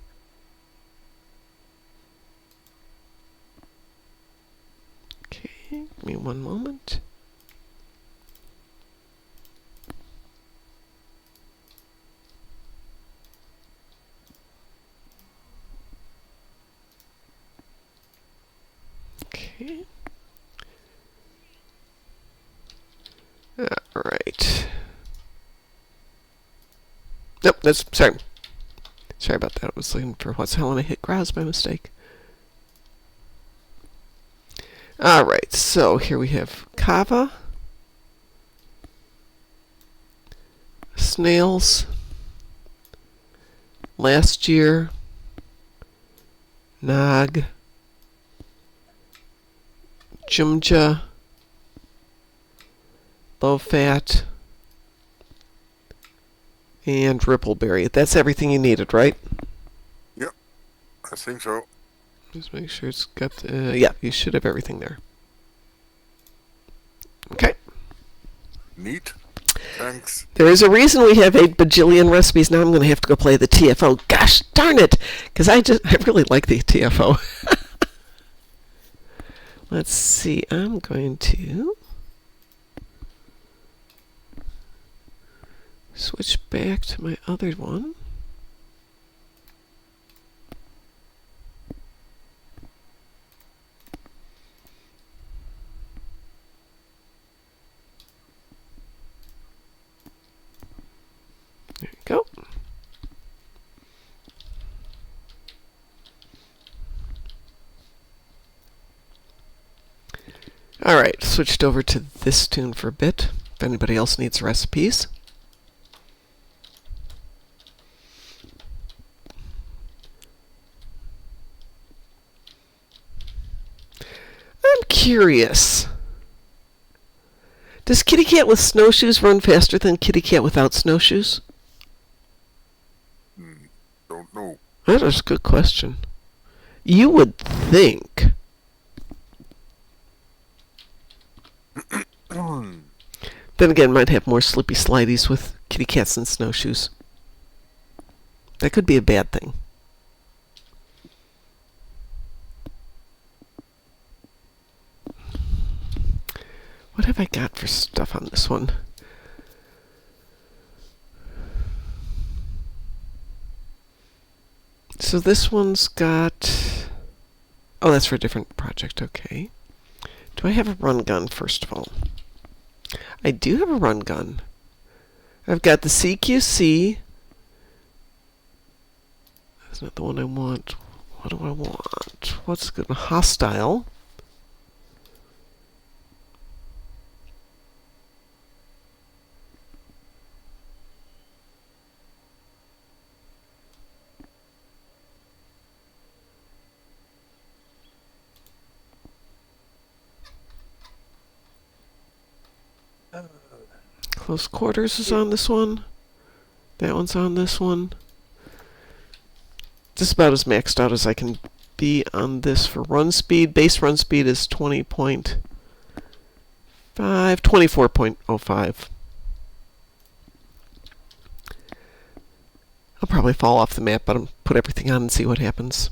Speaker 1: Okay, give me 1 moment. Okay. All right. Nope, that's sorry. Sorry about that. I was looking for what's hell and I hit Graz by mistake. All right, so here we have Kava, Snails, Last Year, Nog, Jumja, Low Fat, and Rippleberry. That's everything you needed, right?
Speaker 2: Yep, I think so.
Speaker 1: Just make sure it's got, yeah, you should have everything there. Okay.
Speaker 2: Neat. Thanks.
Speaker 1: There is a reason we have 8 bajillion recipes. Now I'm going to have to go play the TFO. Gosh darn it! Because I really like the TFO. Let's see. I'm going to switch back to my other one. There you go. Alright, switched over to this tune for a bit. If anybody else needs recipes. I'm curious. Does Kitty Cat with snowshoes run faster than Kitty Cat without snowshoes?
Speaker 2: Don't know.
Speaker 1: That is a good question. You would think. Then again, might have more slippy slideys with kitty cats and snowshoes. That could be a bad thing. What have I got for stuff on this one? So this one's got... Oh, that's for a different project. Okay. Do I have a run gun, first of all? I do have a run gun. I've got the CQC. That's not the one I want. What do I want? What's good? Hostile. Close quarters is on this one. That one's on this one. Just about as maxed out as I can be on this for run speed. Base run speed is 20.5, 24.05. I'll probably fall off the map, but I'll put everything on and see what happens.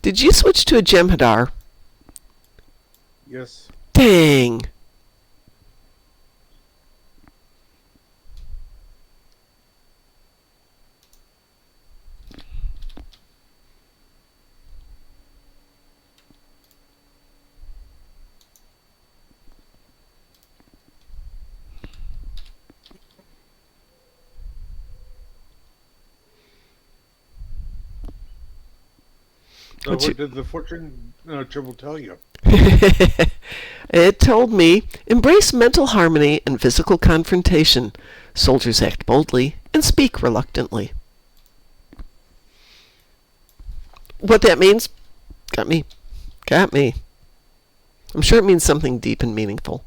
Speaker 1: Did you switch to a Jem'Hadar?
Speaker 5: Yes.
Speaker 1: Dang!
Speaker 5: So what did the fortune triple tell you?
Speaker 1: It told me, embrace mental harmony and physical confrontation. Soldiers act boldly and speak reluctantly. What that means? Got me. Got me. I'm sure it means something deep and meaningful.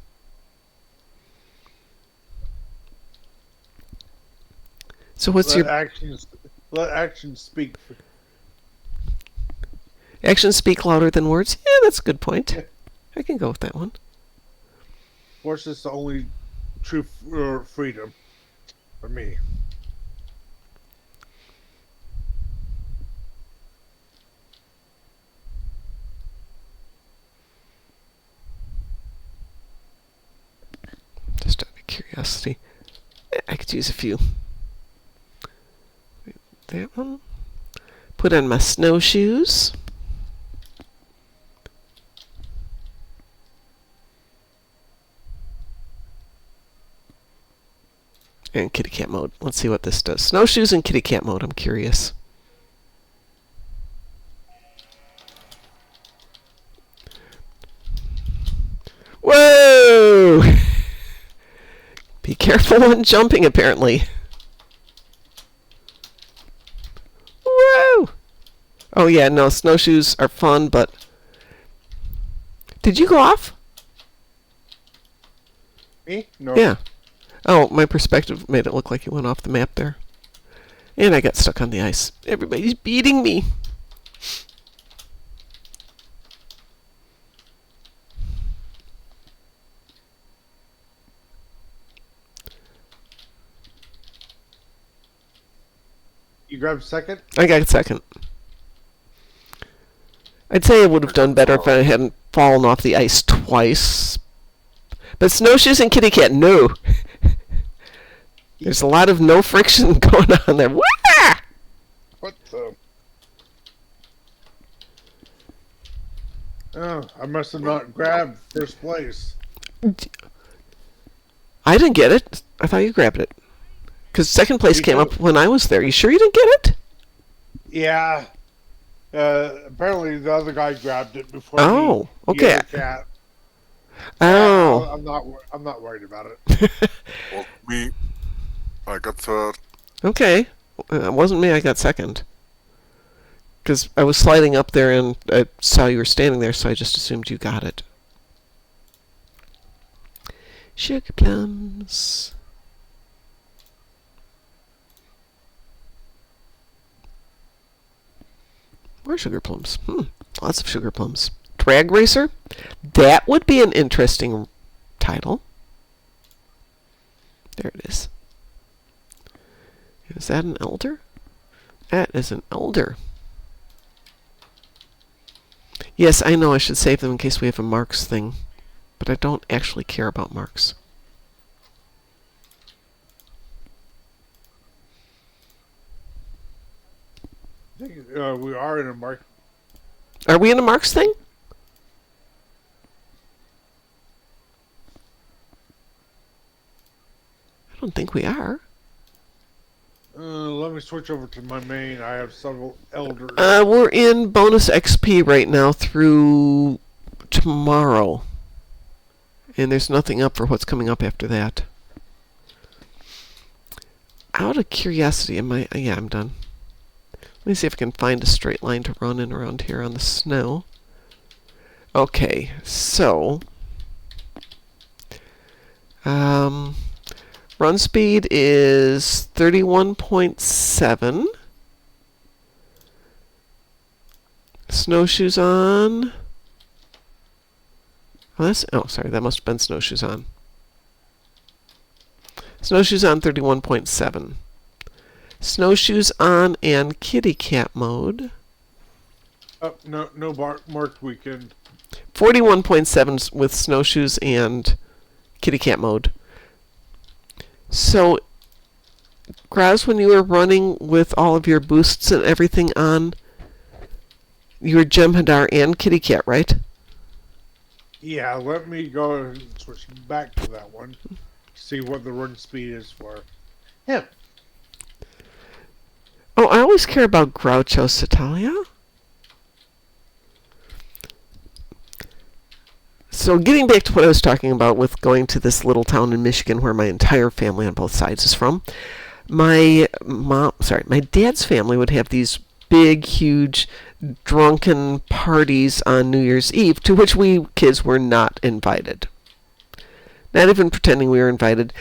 Speaker 1: So what's your...
Speaker 5: Let actions speak.
Speaker 1: Actions speak louder than words? Yeah, that's a good point. I can go with that one.
Speaker 5: Force is the only true freedom for me.
Speaker 1: Just out of curiosity. I could use a few. That one. Put on my snowshoes. And kitty cat mode. Let's see what this does. Snowshoes and kitty cat mode. I'm curious. Whoa! Be careful when jumping, apparently. Whoa! Oh yeah, no, snowshoes are fun, but... Did you go off?
Speaker 5: Me? No.
Speaker 1: Yeah. Oh, my perspective made it look like you went off the map there. And I got stuck on the ice. Everybody's beating me.
Speaker 5: You grabbed second?
Speaker 1: I got second. I'd say I would have done better if I hadn't fallen off the ice twice. But snowshoes and kitty cat, no. There's a lot of no friction going on there. Wah!
Speaker 5: What the? Oh, I must have not grabbed first place.
Speaker 1: I didn't get it. I thought you grabbed it. Because second place came up when I was there. You sure you didn't get it?
Speaker 5: Yeah. Apparently the other guy grabbed it before.
Speaker 1: Oh, okay.
Speaker 5: The other cat.
Speaker 1: Oh.
Speaker 5: I'm not worried about it.
Speaker 2: Well, me, I got third.
Speaker 1: Okay. It wasn't me. I got second. Because I was sliding up there and I saw you were standing there, so I just assumed you got it. Sugar plums. More sugar plums. Lots of sugar plums. Drag Racer? That would be an interesting title. There it is. Is that an elder? That is an elder. Yes, I know I should save them in case we have a marks thing, but I don't actually care about marks.
Speaker 5: I think, we are in a mark.
Speaker 1: Are we in a marks thing? I don't think we are.
Speaker 5: Let me switch over to my main. I have several elders.
Speaker 1: We're in bonus XP right now through tomorrow. And there's nothing up for what's coming up after that. Out of curiosity, yeah, I'm done. Let me see if I can find a straight line to run in around here on the snow. Okay, so run speed is 31.7. Snowshoes on. Sorry, that must have been snowshoes on. Snowshoes on 31.7. Snowshoes on and kitty cat mode.
Speaker 5: No marked weekend.
Speaker 1: 41.7 with snowshoes and kitty cat mode. So, Graz, when you were running with all of your boosts and everything on, you were Jem'Hadar and kitty cat, right?
Speaker 5: Yeah, let me go and switch back to that one. See what the run speed is for him.
Speaker 1: Oh, I always care about Groucho Satalia. So getting back to what I was talking about with going to this little town in Michigan where my entire family on both sides is from, my dad's family would have these big, huge, drunken parties on New Year's Eve to which we kids were not invited. Not even pretending we were invited.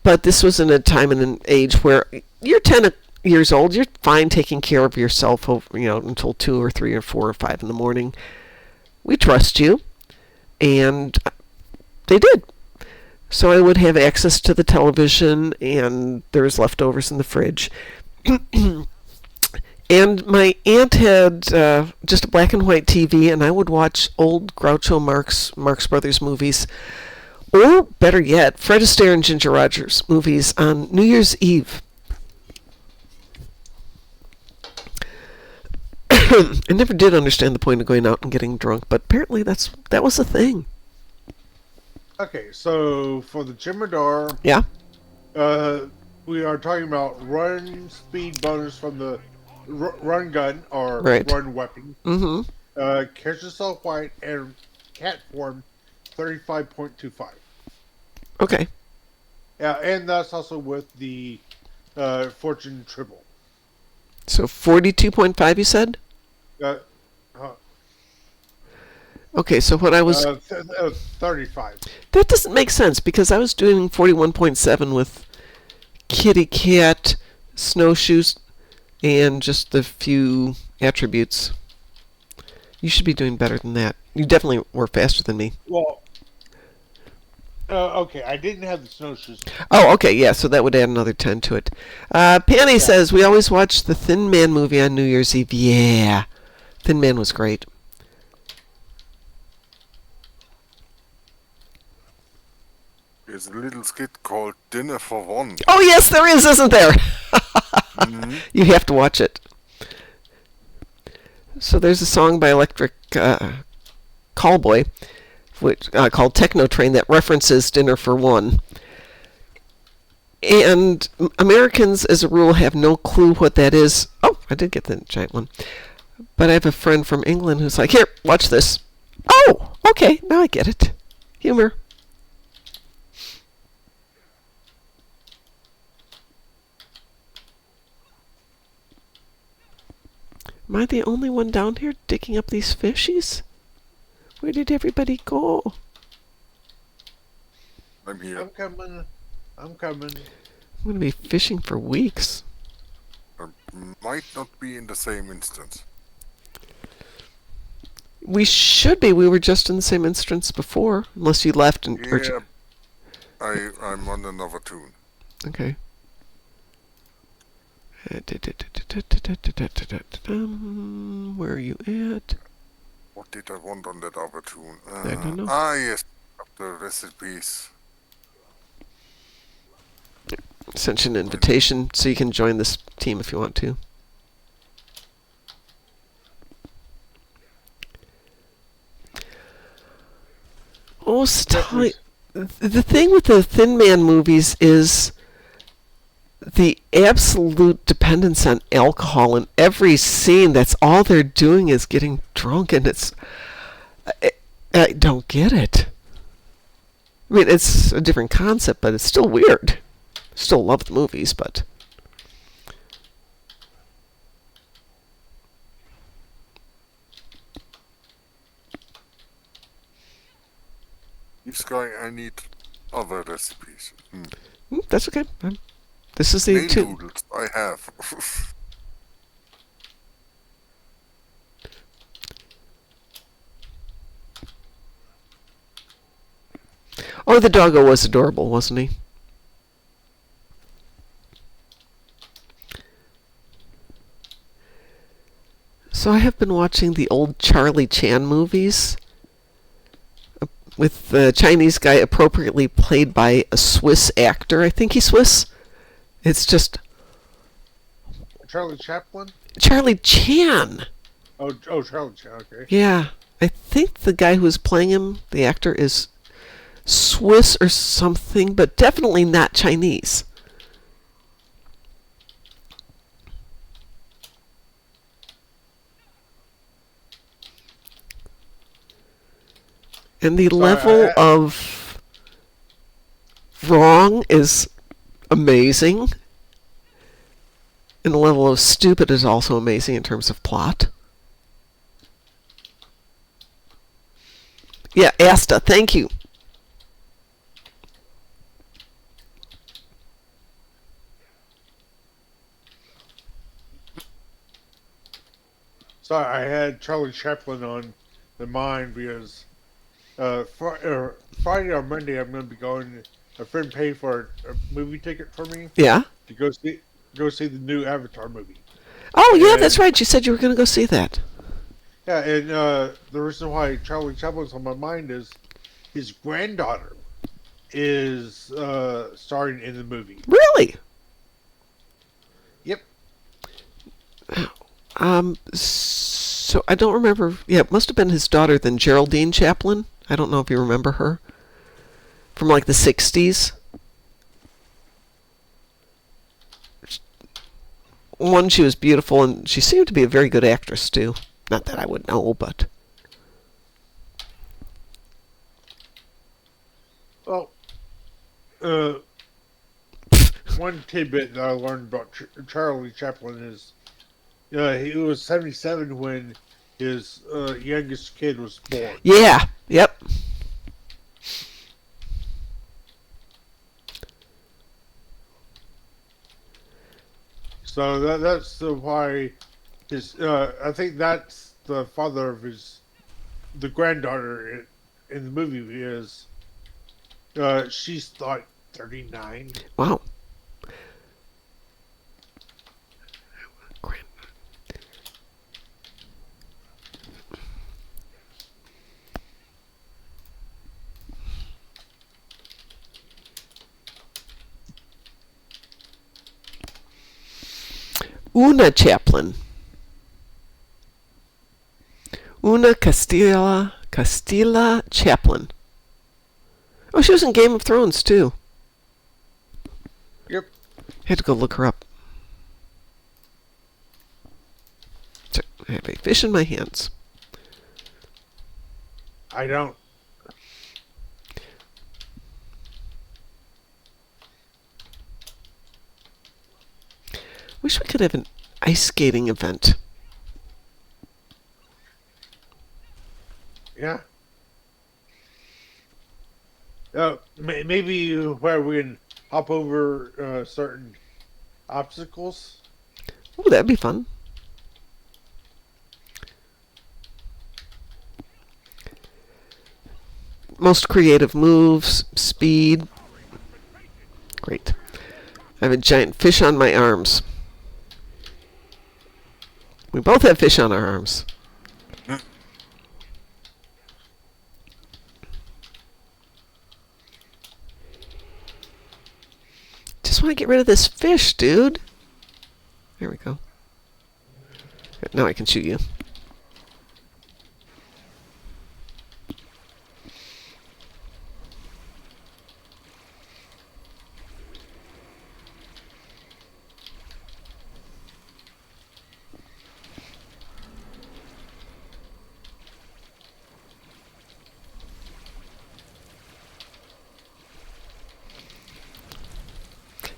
Speaker 1: But this was in a time and an age where you're 10 years old, you're fine taking care of yourself until 2 or 3 or 4 or 5 in the morning. We trust you. And they did. So I would have access to the television, and there was leftovers in the fridge. And my aunt had just a black and white TV, and I would watch old Groucho Marx Brothers movies, or better yet, Fred Astaire and Ginger Rogers movies on New Year's Eve. I never did understand the point of going out and getting drunk, but apparently that was a thing.
Speaker 5: Okay, so for the Jem'Hadar,
Speaker 1: Yeah.
Speaker 5: We are talking about run speed bonus from the run gun or
Speaker 1: Right.
Speaker 5: run weapon.
Speaker 1: Mm-hmm.
Speaker 5: Catch yourself white and cat form 35.25.
Speaker 1: Okay.
Speaker 5: Yeah, and that's also with the fortune triple.
Speaker 1: So 42.5, you said? Okay, so what I was...
Speaker 5: 35.
Speaker 1: That doesn't make sense, because I was doing 41.7 with kitty cat, snowshoes, and just the few attributes. You should be doing better than that. You definitely were faster than me.
Speaker 5: Well, okay, I didn't have the snowshoes.
Speaker 1: Oh, okay, yeah, so that would add another 10 to it. Penny says, we always watch the Thin Man movie on New Year's Eve. Yeah, Thin Man was great.
Speaker 2: There's a little skit called Dinner for One.
Speaker 1: Oh, yes, there is, isn't there? You have to watch it. So there's a song by Electric Callboy called Techno Train that references Dinner for One. And Americans, as a rule, have no clue what that is. Oh, I did get the giant one. But I have a friend from England who's like, here, watch this. Oh, okay, now I get it. Humor. Am I the only one down here digging up these fishies? Where did everybody go?
Speaker 2: I'm here.
Speaker 5: I'm coming.
Speaker 1: I'm going to be fishing for weeks.
Speaker 2: I might not be in the same instance.
Speaker 1: We should be. We were just in the same instance before, unless you left and...
Speaker 2: Yeah, I'm on another tune.
Speaker 1: Okay. Where are you at?
Speaker 2: What did I want on that other tune?
Speaker 1: I don't know.
Speaker 2: Yes, the recipes.
Speaker 1: Sent you an invitation so you can join this team if you want to. Oh, the thing with the Thin Man movies is the absolute dependence on alcohol in every scene. That's all they're doing is getting drunk, and I don't get it. I mean, it's a different concept, but it's still weird. Still love the movies, but
Speaker 2: This guy, I need other recipes.
Speaker 1: that's okay. This is the
Speaker 2: Main
Speaker 1: two.
Speaker 2: noodles I have.
Speaker 1: Oh, the doggo was adorable, wasn't he? So I have been watching the old Charlie Chan movies with the Chinese guy appropriately played by a Swiss actor. I think he's Swiss. It's just
Speaker 5: Charlie Chaplin?
Speaker 1: Charlie Chan.
Speaker 5: Oh, Charlie Chan, okay.
Speaker 1: Yeah. I think the guy who's playing him, the actor, is Swiss or something, but definitely not Chinese. And the level of wrong is amazing. And the level of stupid is also amazing in terms of plot. Yeah, Asta, thank you.
Speaker 5: So I had Charlie Chaplin on the mind because Friday or Monday I'm going to be going. A friend paid for a movie ticket for me
Speaker 1: Yeah?
Speaker 5: to go see the new Avatar movie.
Speaker 1: Oh, yeah, that's right. You said you were going to go see that.
Speaker 5: Yeah, and the reason why Charlie Chaplin's on my mind is his granddaughter is starring in the movie.
Speaker 1: Really?
Speaker 5: Yep.
Speaker 1: So I don't remember. Yeah, it must have been his daughter then, Geraldine Chaplin. I don't know if you remember her. From like the 60s. One, she was beautiful, and she seemed to be a very good actress, too. Not that I would know, but...
Speaker 5: Well, one tidbit that I learned about Charlie Chaplin is he was 77 when his youngest kid was born.
Speaker 1: Yeah, yep.
Speaker 5: So that's why his I think that's the father of the granddaughter in the movie is she's like 39.
Speaker 1: Wow. Una Chaplin. Una Castilla Chaplin. Oh, she was in Game of Thrones, too.
Speaker 5: Yep.
Speaker 1: Had to go look her up. So, I have a fish in my hands.
Speaker 5: I don't.
Speaker 1: Wish we could have an ice skating event.
Speaker 5: Yeah. Maybe where we can hop over certain obstacles.
Speaker 1: Oh, that'd be fun. Most creative moves, speed. Great. I have a giant fish on my arms. We both have fish on our arms. just want to get rid of this fish, dude. There we go. Now I can shoot you.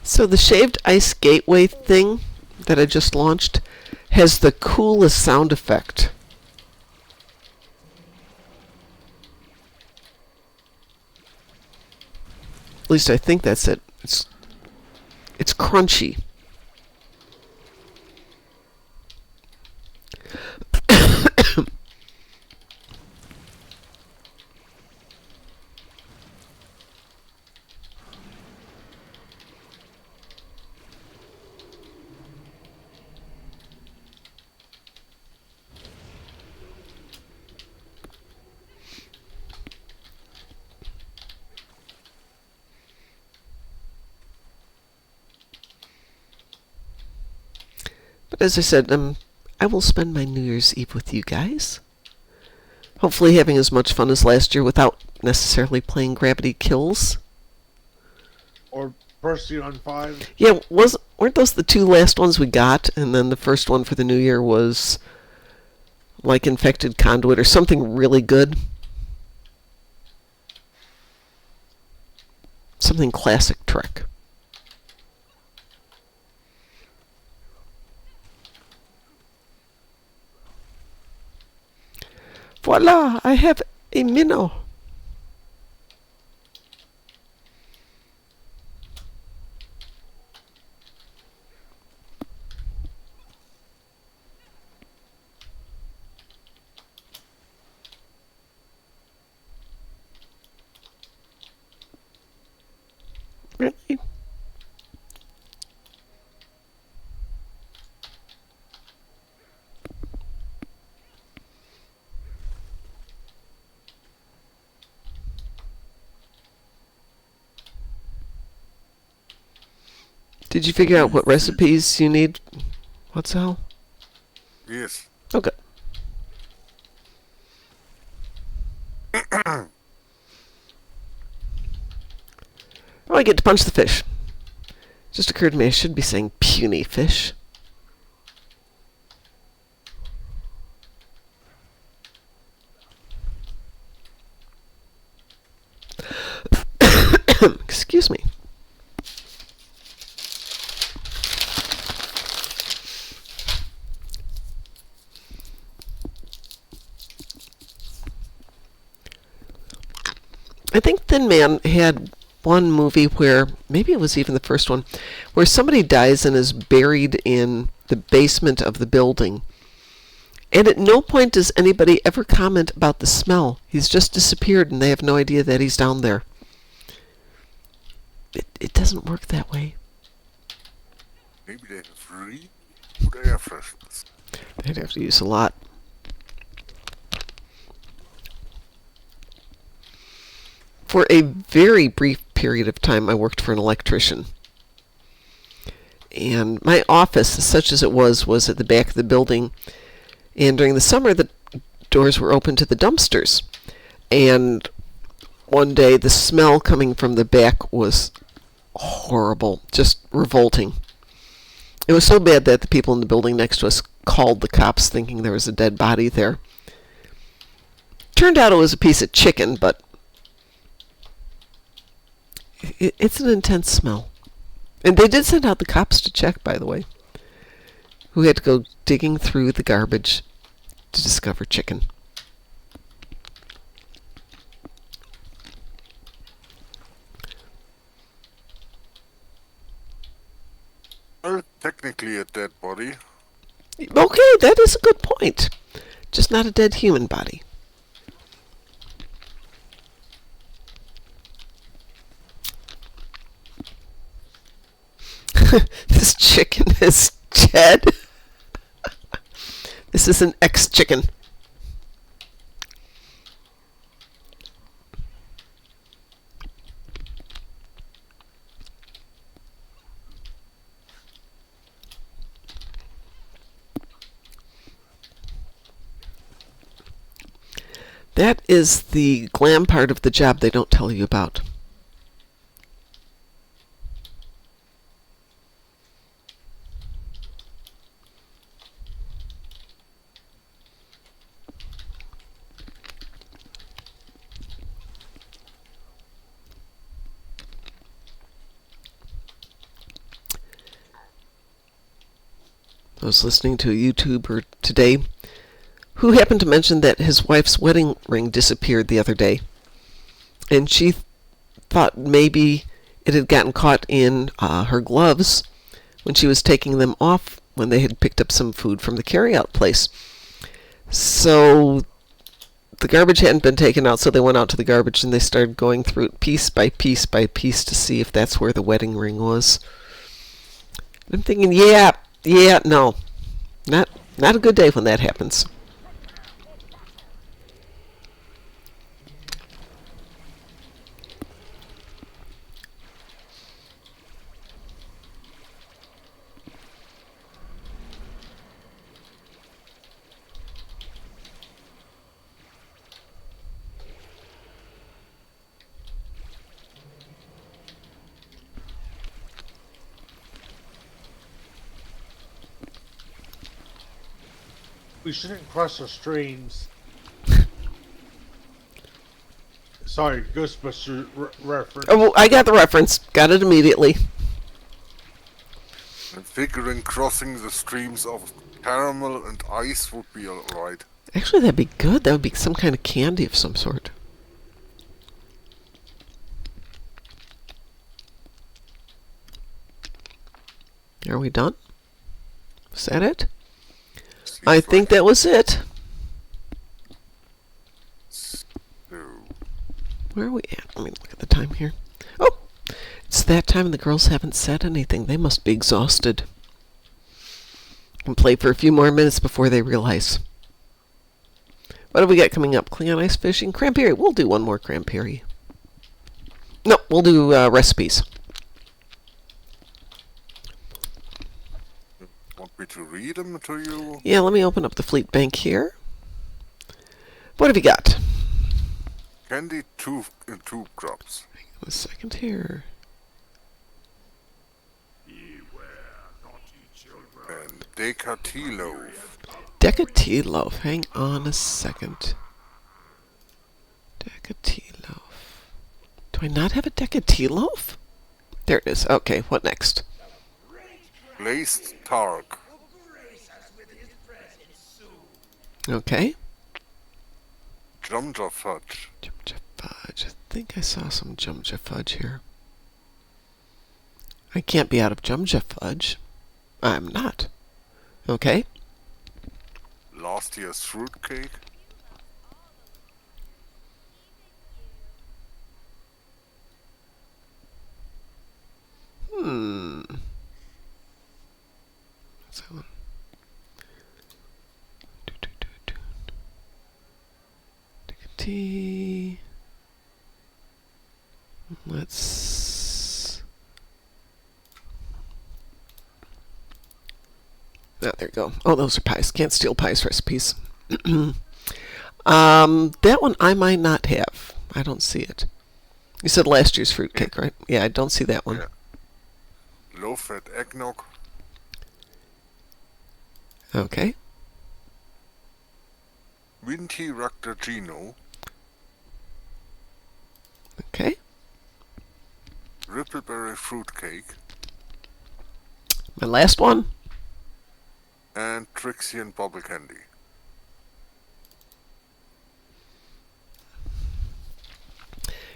Speaker 1: So the shaved ice gateway thing that I just launched has the coolest sound effect. At least I think that's it. It's crunchy. But as I said, I will spend my New Year's Eve with you guys. Hopefully having as much fun as last year without necessarily playing Gravity Kills.
Speaker 5: Or Bursting on 5.
Speaker 1: Yeah, weren't those the two last ones we got? And then the first one for the new year was like Infected Conduit or something really good? Something classic Trek. Voila! I have a minnow. Really? Did you figure out what recipes you need? What's hell?
Speaker 2: Yes.
Speaker 1: Okay. Oh, I get to punch the fish. Just occurred to me I should be saying puny fish. Excuse me. I think Thin Man had one movie where, maybe it was even the first one, where somebody dies and is buried in the basement of the building. And at no point does anybody ever comment about the smell. He's just disappeared and they have no idea that he's down there. It doesn't work that way.
Speaker 2: Maybe they have really good air freshness.
Speaker 1: They'd have to use a lot. For a very brief period of time, I worked for an electrician. And my office, such as it was at the back of the building. And during the summer, the doors were open to the dumpsters. And one day, the smell coming from the back was horrible, just revolting. It was so bad that the people in the building next to us called the cops thinking there was a dead body there. Turned out it was a piece of chicken, but it's an intense smell. And they did send out the cops to check, by the way, who had to go digging through the garbage to discover chicken.
Speaker 2: Well, technically a dead body.
Speaker 1: Okay, that is a good point. Just not a dead human body. This chicken is dead. This is an ex-chicken. That is the glam part of the job they don't tell you about. I was listening to a YouTuber today who happened to mention that his wife's wedding ring disappeared the other day. And she thought maybe it had gotten caught in her gloves when she was taking them off when they had picked up some food from the carryout place. So the garbage hadn't been taken out, so they went out to the garbage and they started going through it piece by piece by piece to see if that's where the wedding ring was. I'm thinking, no. Not a good day when that happens.
Speaker 5: We shouldn't cross the streams. Sorry, Ghostbuster reference.
Speaker 1: Oh, I got the reference. Got it immediately.
Speaker 2: I'm figuring crossing the streams of caramel and ice would be alright.
Speaker 1: Actually, that'd be good. That would be some kind of candy of some sort. Are we done? Is that it? I think that was it.
Speaker 2: So,
Speaker 1: Where are we at? Let me look at the time here. Oh, it's that time and the girls haven't said anything. They must be exhausted. Can play for a few more minutes before they realize. What have we got coming up? Klingon ice fishing? Crampery. We'll do one more Crampery. No, we'll do recipes.
Speaker 2: want me to read them to you?
Speaker 1: Yeah, let me open up the fleet bank here. What have you got?
Speaker 2: Candy tube drops.
Speaker 1: Hang on a second here.
Speaker 4: Beware, naughty children.
Speaker 2: And Deca tea loaf.
Speaker 1: Deca tea loaf. Hang on a second. Deca tea loaf. Do I not have a Deca tea loaf? There it is. Okay, what next?
Speaker 2: Glazed targ.
Speaker 1: Okay.
Speaker 2: Jumja fudge.
Speaker 1: Jumja fudge. I think I saw some Jumja fudge here. I can't be out of Jumja fudge. I'm not. Okay.
Speaker 2: Last year's fruitcake.
Speaker 1: What's that one? Tea. Let's. Oh, there you go. Oh, those are pies. Can't steal pies recipes. That one I might not have. I don't see it. You said last year's fruitcake, right? Yeah, I don't see that one.
Speaker 2: Yeah. Low-fat eggnog.
Speaker 1: Okay.
Speaker 2: Winty Ractagino.
Speaker 1: Okay.
Speaker 2: Rippleberry fruitcake.
Speaker 1: My last one.
Speaker 2: And Trixie and bubble candy.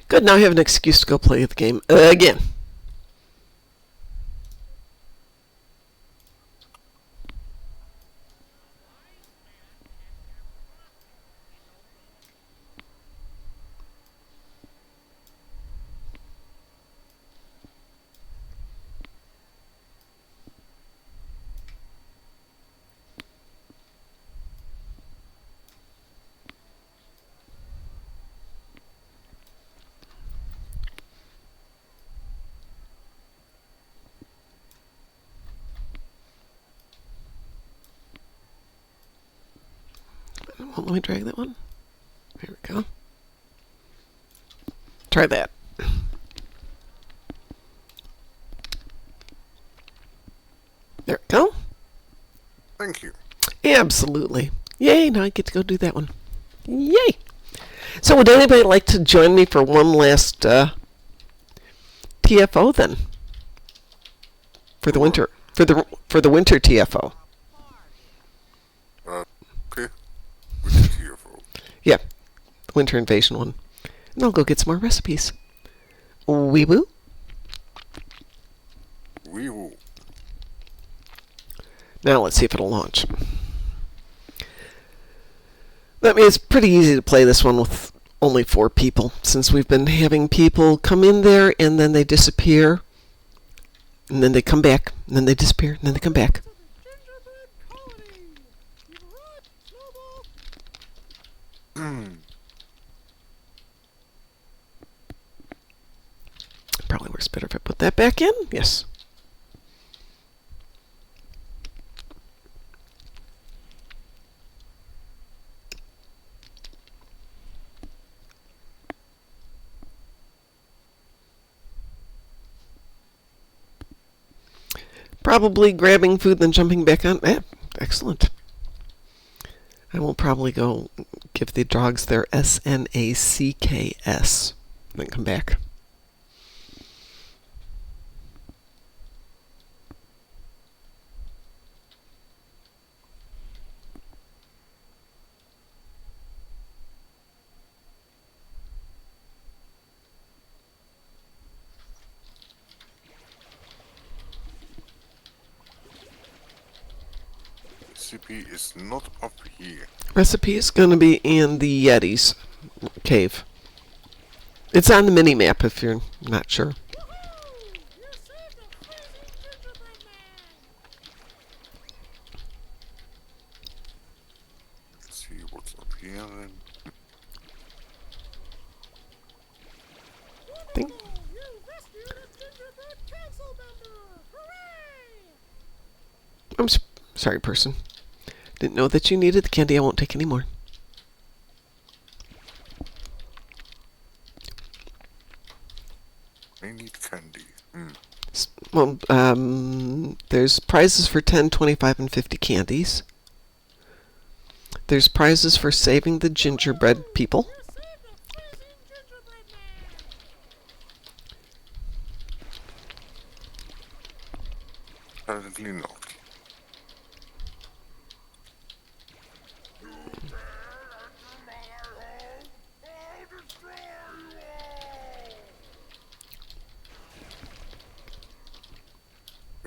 Speaker 1: Good, now I have an excuse to go play the game again. Won't let me drag that one. There we go. Try that. There we go.
Speaker 2: Thank you.
Speaker 1: Absolutely. Yay, now I get to go do that one. Yay! So would anybody like to join me for one last TFO then? For the winter winter TFO.
Speaker 2: Okay. With the TFO.
Speaker 1: Yeah. The winter invasion one. And I'll go get some more recipes. Wee woo.
Speaker 2: Wee woo.
Speaker 1: Now let's see if it'll launch. That means it's pretty easy to play this one with only 4 people, since we've been having people come in there and then they disappear, and then they come back, and then they disappear, and then they come back. Probably works better if I put that back in. Yes. Probably grabbing food, then jumping back on. Excellent. I will probably go give the dogs their SNACKS, then come back.
Speaker 2: Recipe is not up here.
Speaker 1: Recipe is going to be in the Yeti's cave. It's on the mini map if you're not sure.
Speaker 2: Let's see what's up here then.
Speaker 1: Think. I'm sorry, person. Didn't know that you needed the candy. I won't take any more.
Speaker 2: I need candy.
Speaker 1: Well, there's prizes for 10, 25, and 50 candies. There's prizes for saving the gingerbread people.
Speaker 2: Apparently not.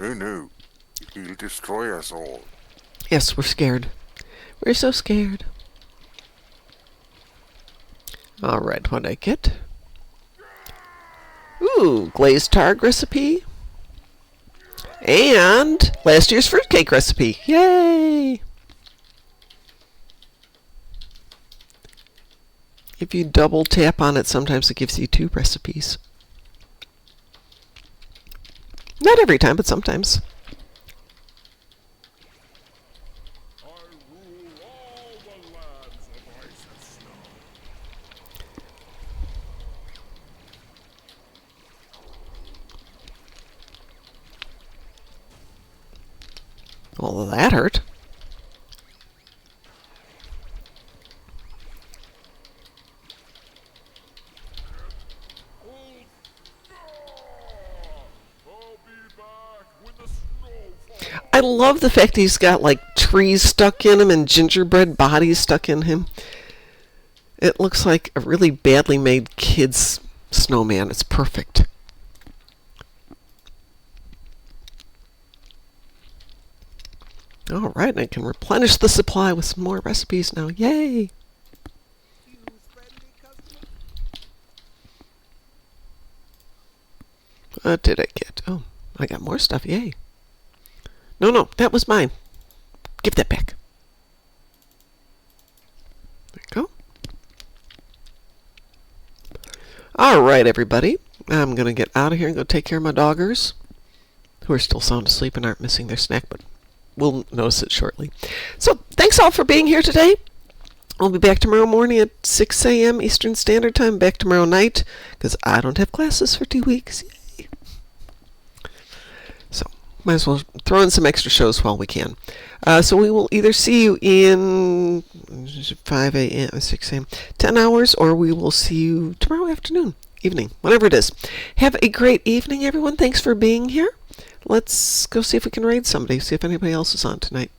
Speaker 2: Oh no, he'll destroy us all.
Speaker 1: Yes, we're scared. We're so scared. Alright, what'd I get? Ooh, glazed tart recipe. And last year's fruitcake recipe. Yay! If you double tap on it, sometimes it gives you 2 recipes. Not every time, but sometimes.
Speaker 4: I rule all the lands of ice and snow.
Speaker 1: Well, that hurt.
Speaker 4: I'll be back when the snow falls.
Speaker 1: I love the fact he's got like trees stuck in him and gingerbread bodies stuck in him. It looks like a really badly made kid's snowman. It's perfect. All right, I can replenish the supply with some more recipes now. Yay! What did I get? Oh, I got more stuff. Yay. No, that was mine. Give that back. There you go. All right, everybody. I'm going to get out of here and go take care of my doggers, who are still sound asleep and aren't missing their snack, but we'll notice it shortly. So, thanks all for being here today. I'll be back tomorrow morning at 6 a.m. Eastern Standard Time. Back tomorrow night, because I don't have classes for 2 weeks. Yay. So, might as well throw in some extra shows while we can. So we will either see you in 5 a.m., 6 a.m., 10 hours, or we will see you tomorrow afternoon, evening, whatever it is. Have a great evening, everyone. Thanks for being here. Let's go see if we can raid somebody, see if anybody else is on tonight.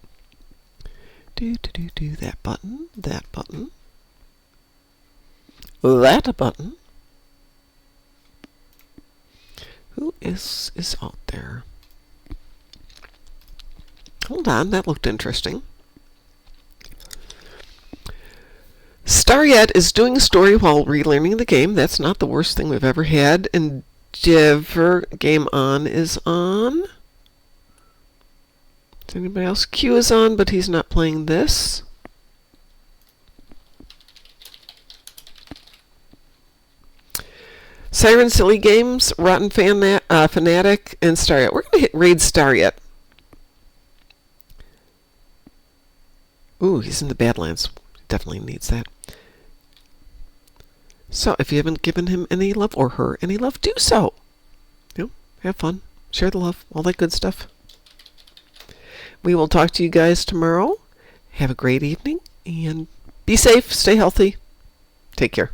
Speaker 1: Do that button, that button, that button. Who is out there? Hold on, that looked interesting. Stariet is doing a story while relearning the game. That's not the worst thing we've ever had. Endeavor Game On is on. Is anybody else? Q is on, but he's not playing this. Siren Silly Games, Rotten Fanatic, and Stariet. We're going to raid Stariet. Ooh, he's in the Badlands. Definitely needs that. So, if you haven't given him any love, or her any love, do so. You know, have fun. Share the love. All that good stuff. We will talk to you guys tomorrow. Have a great evening, and be safe. Stay healthy. Take care.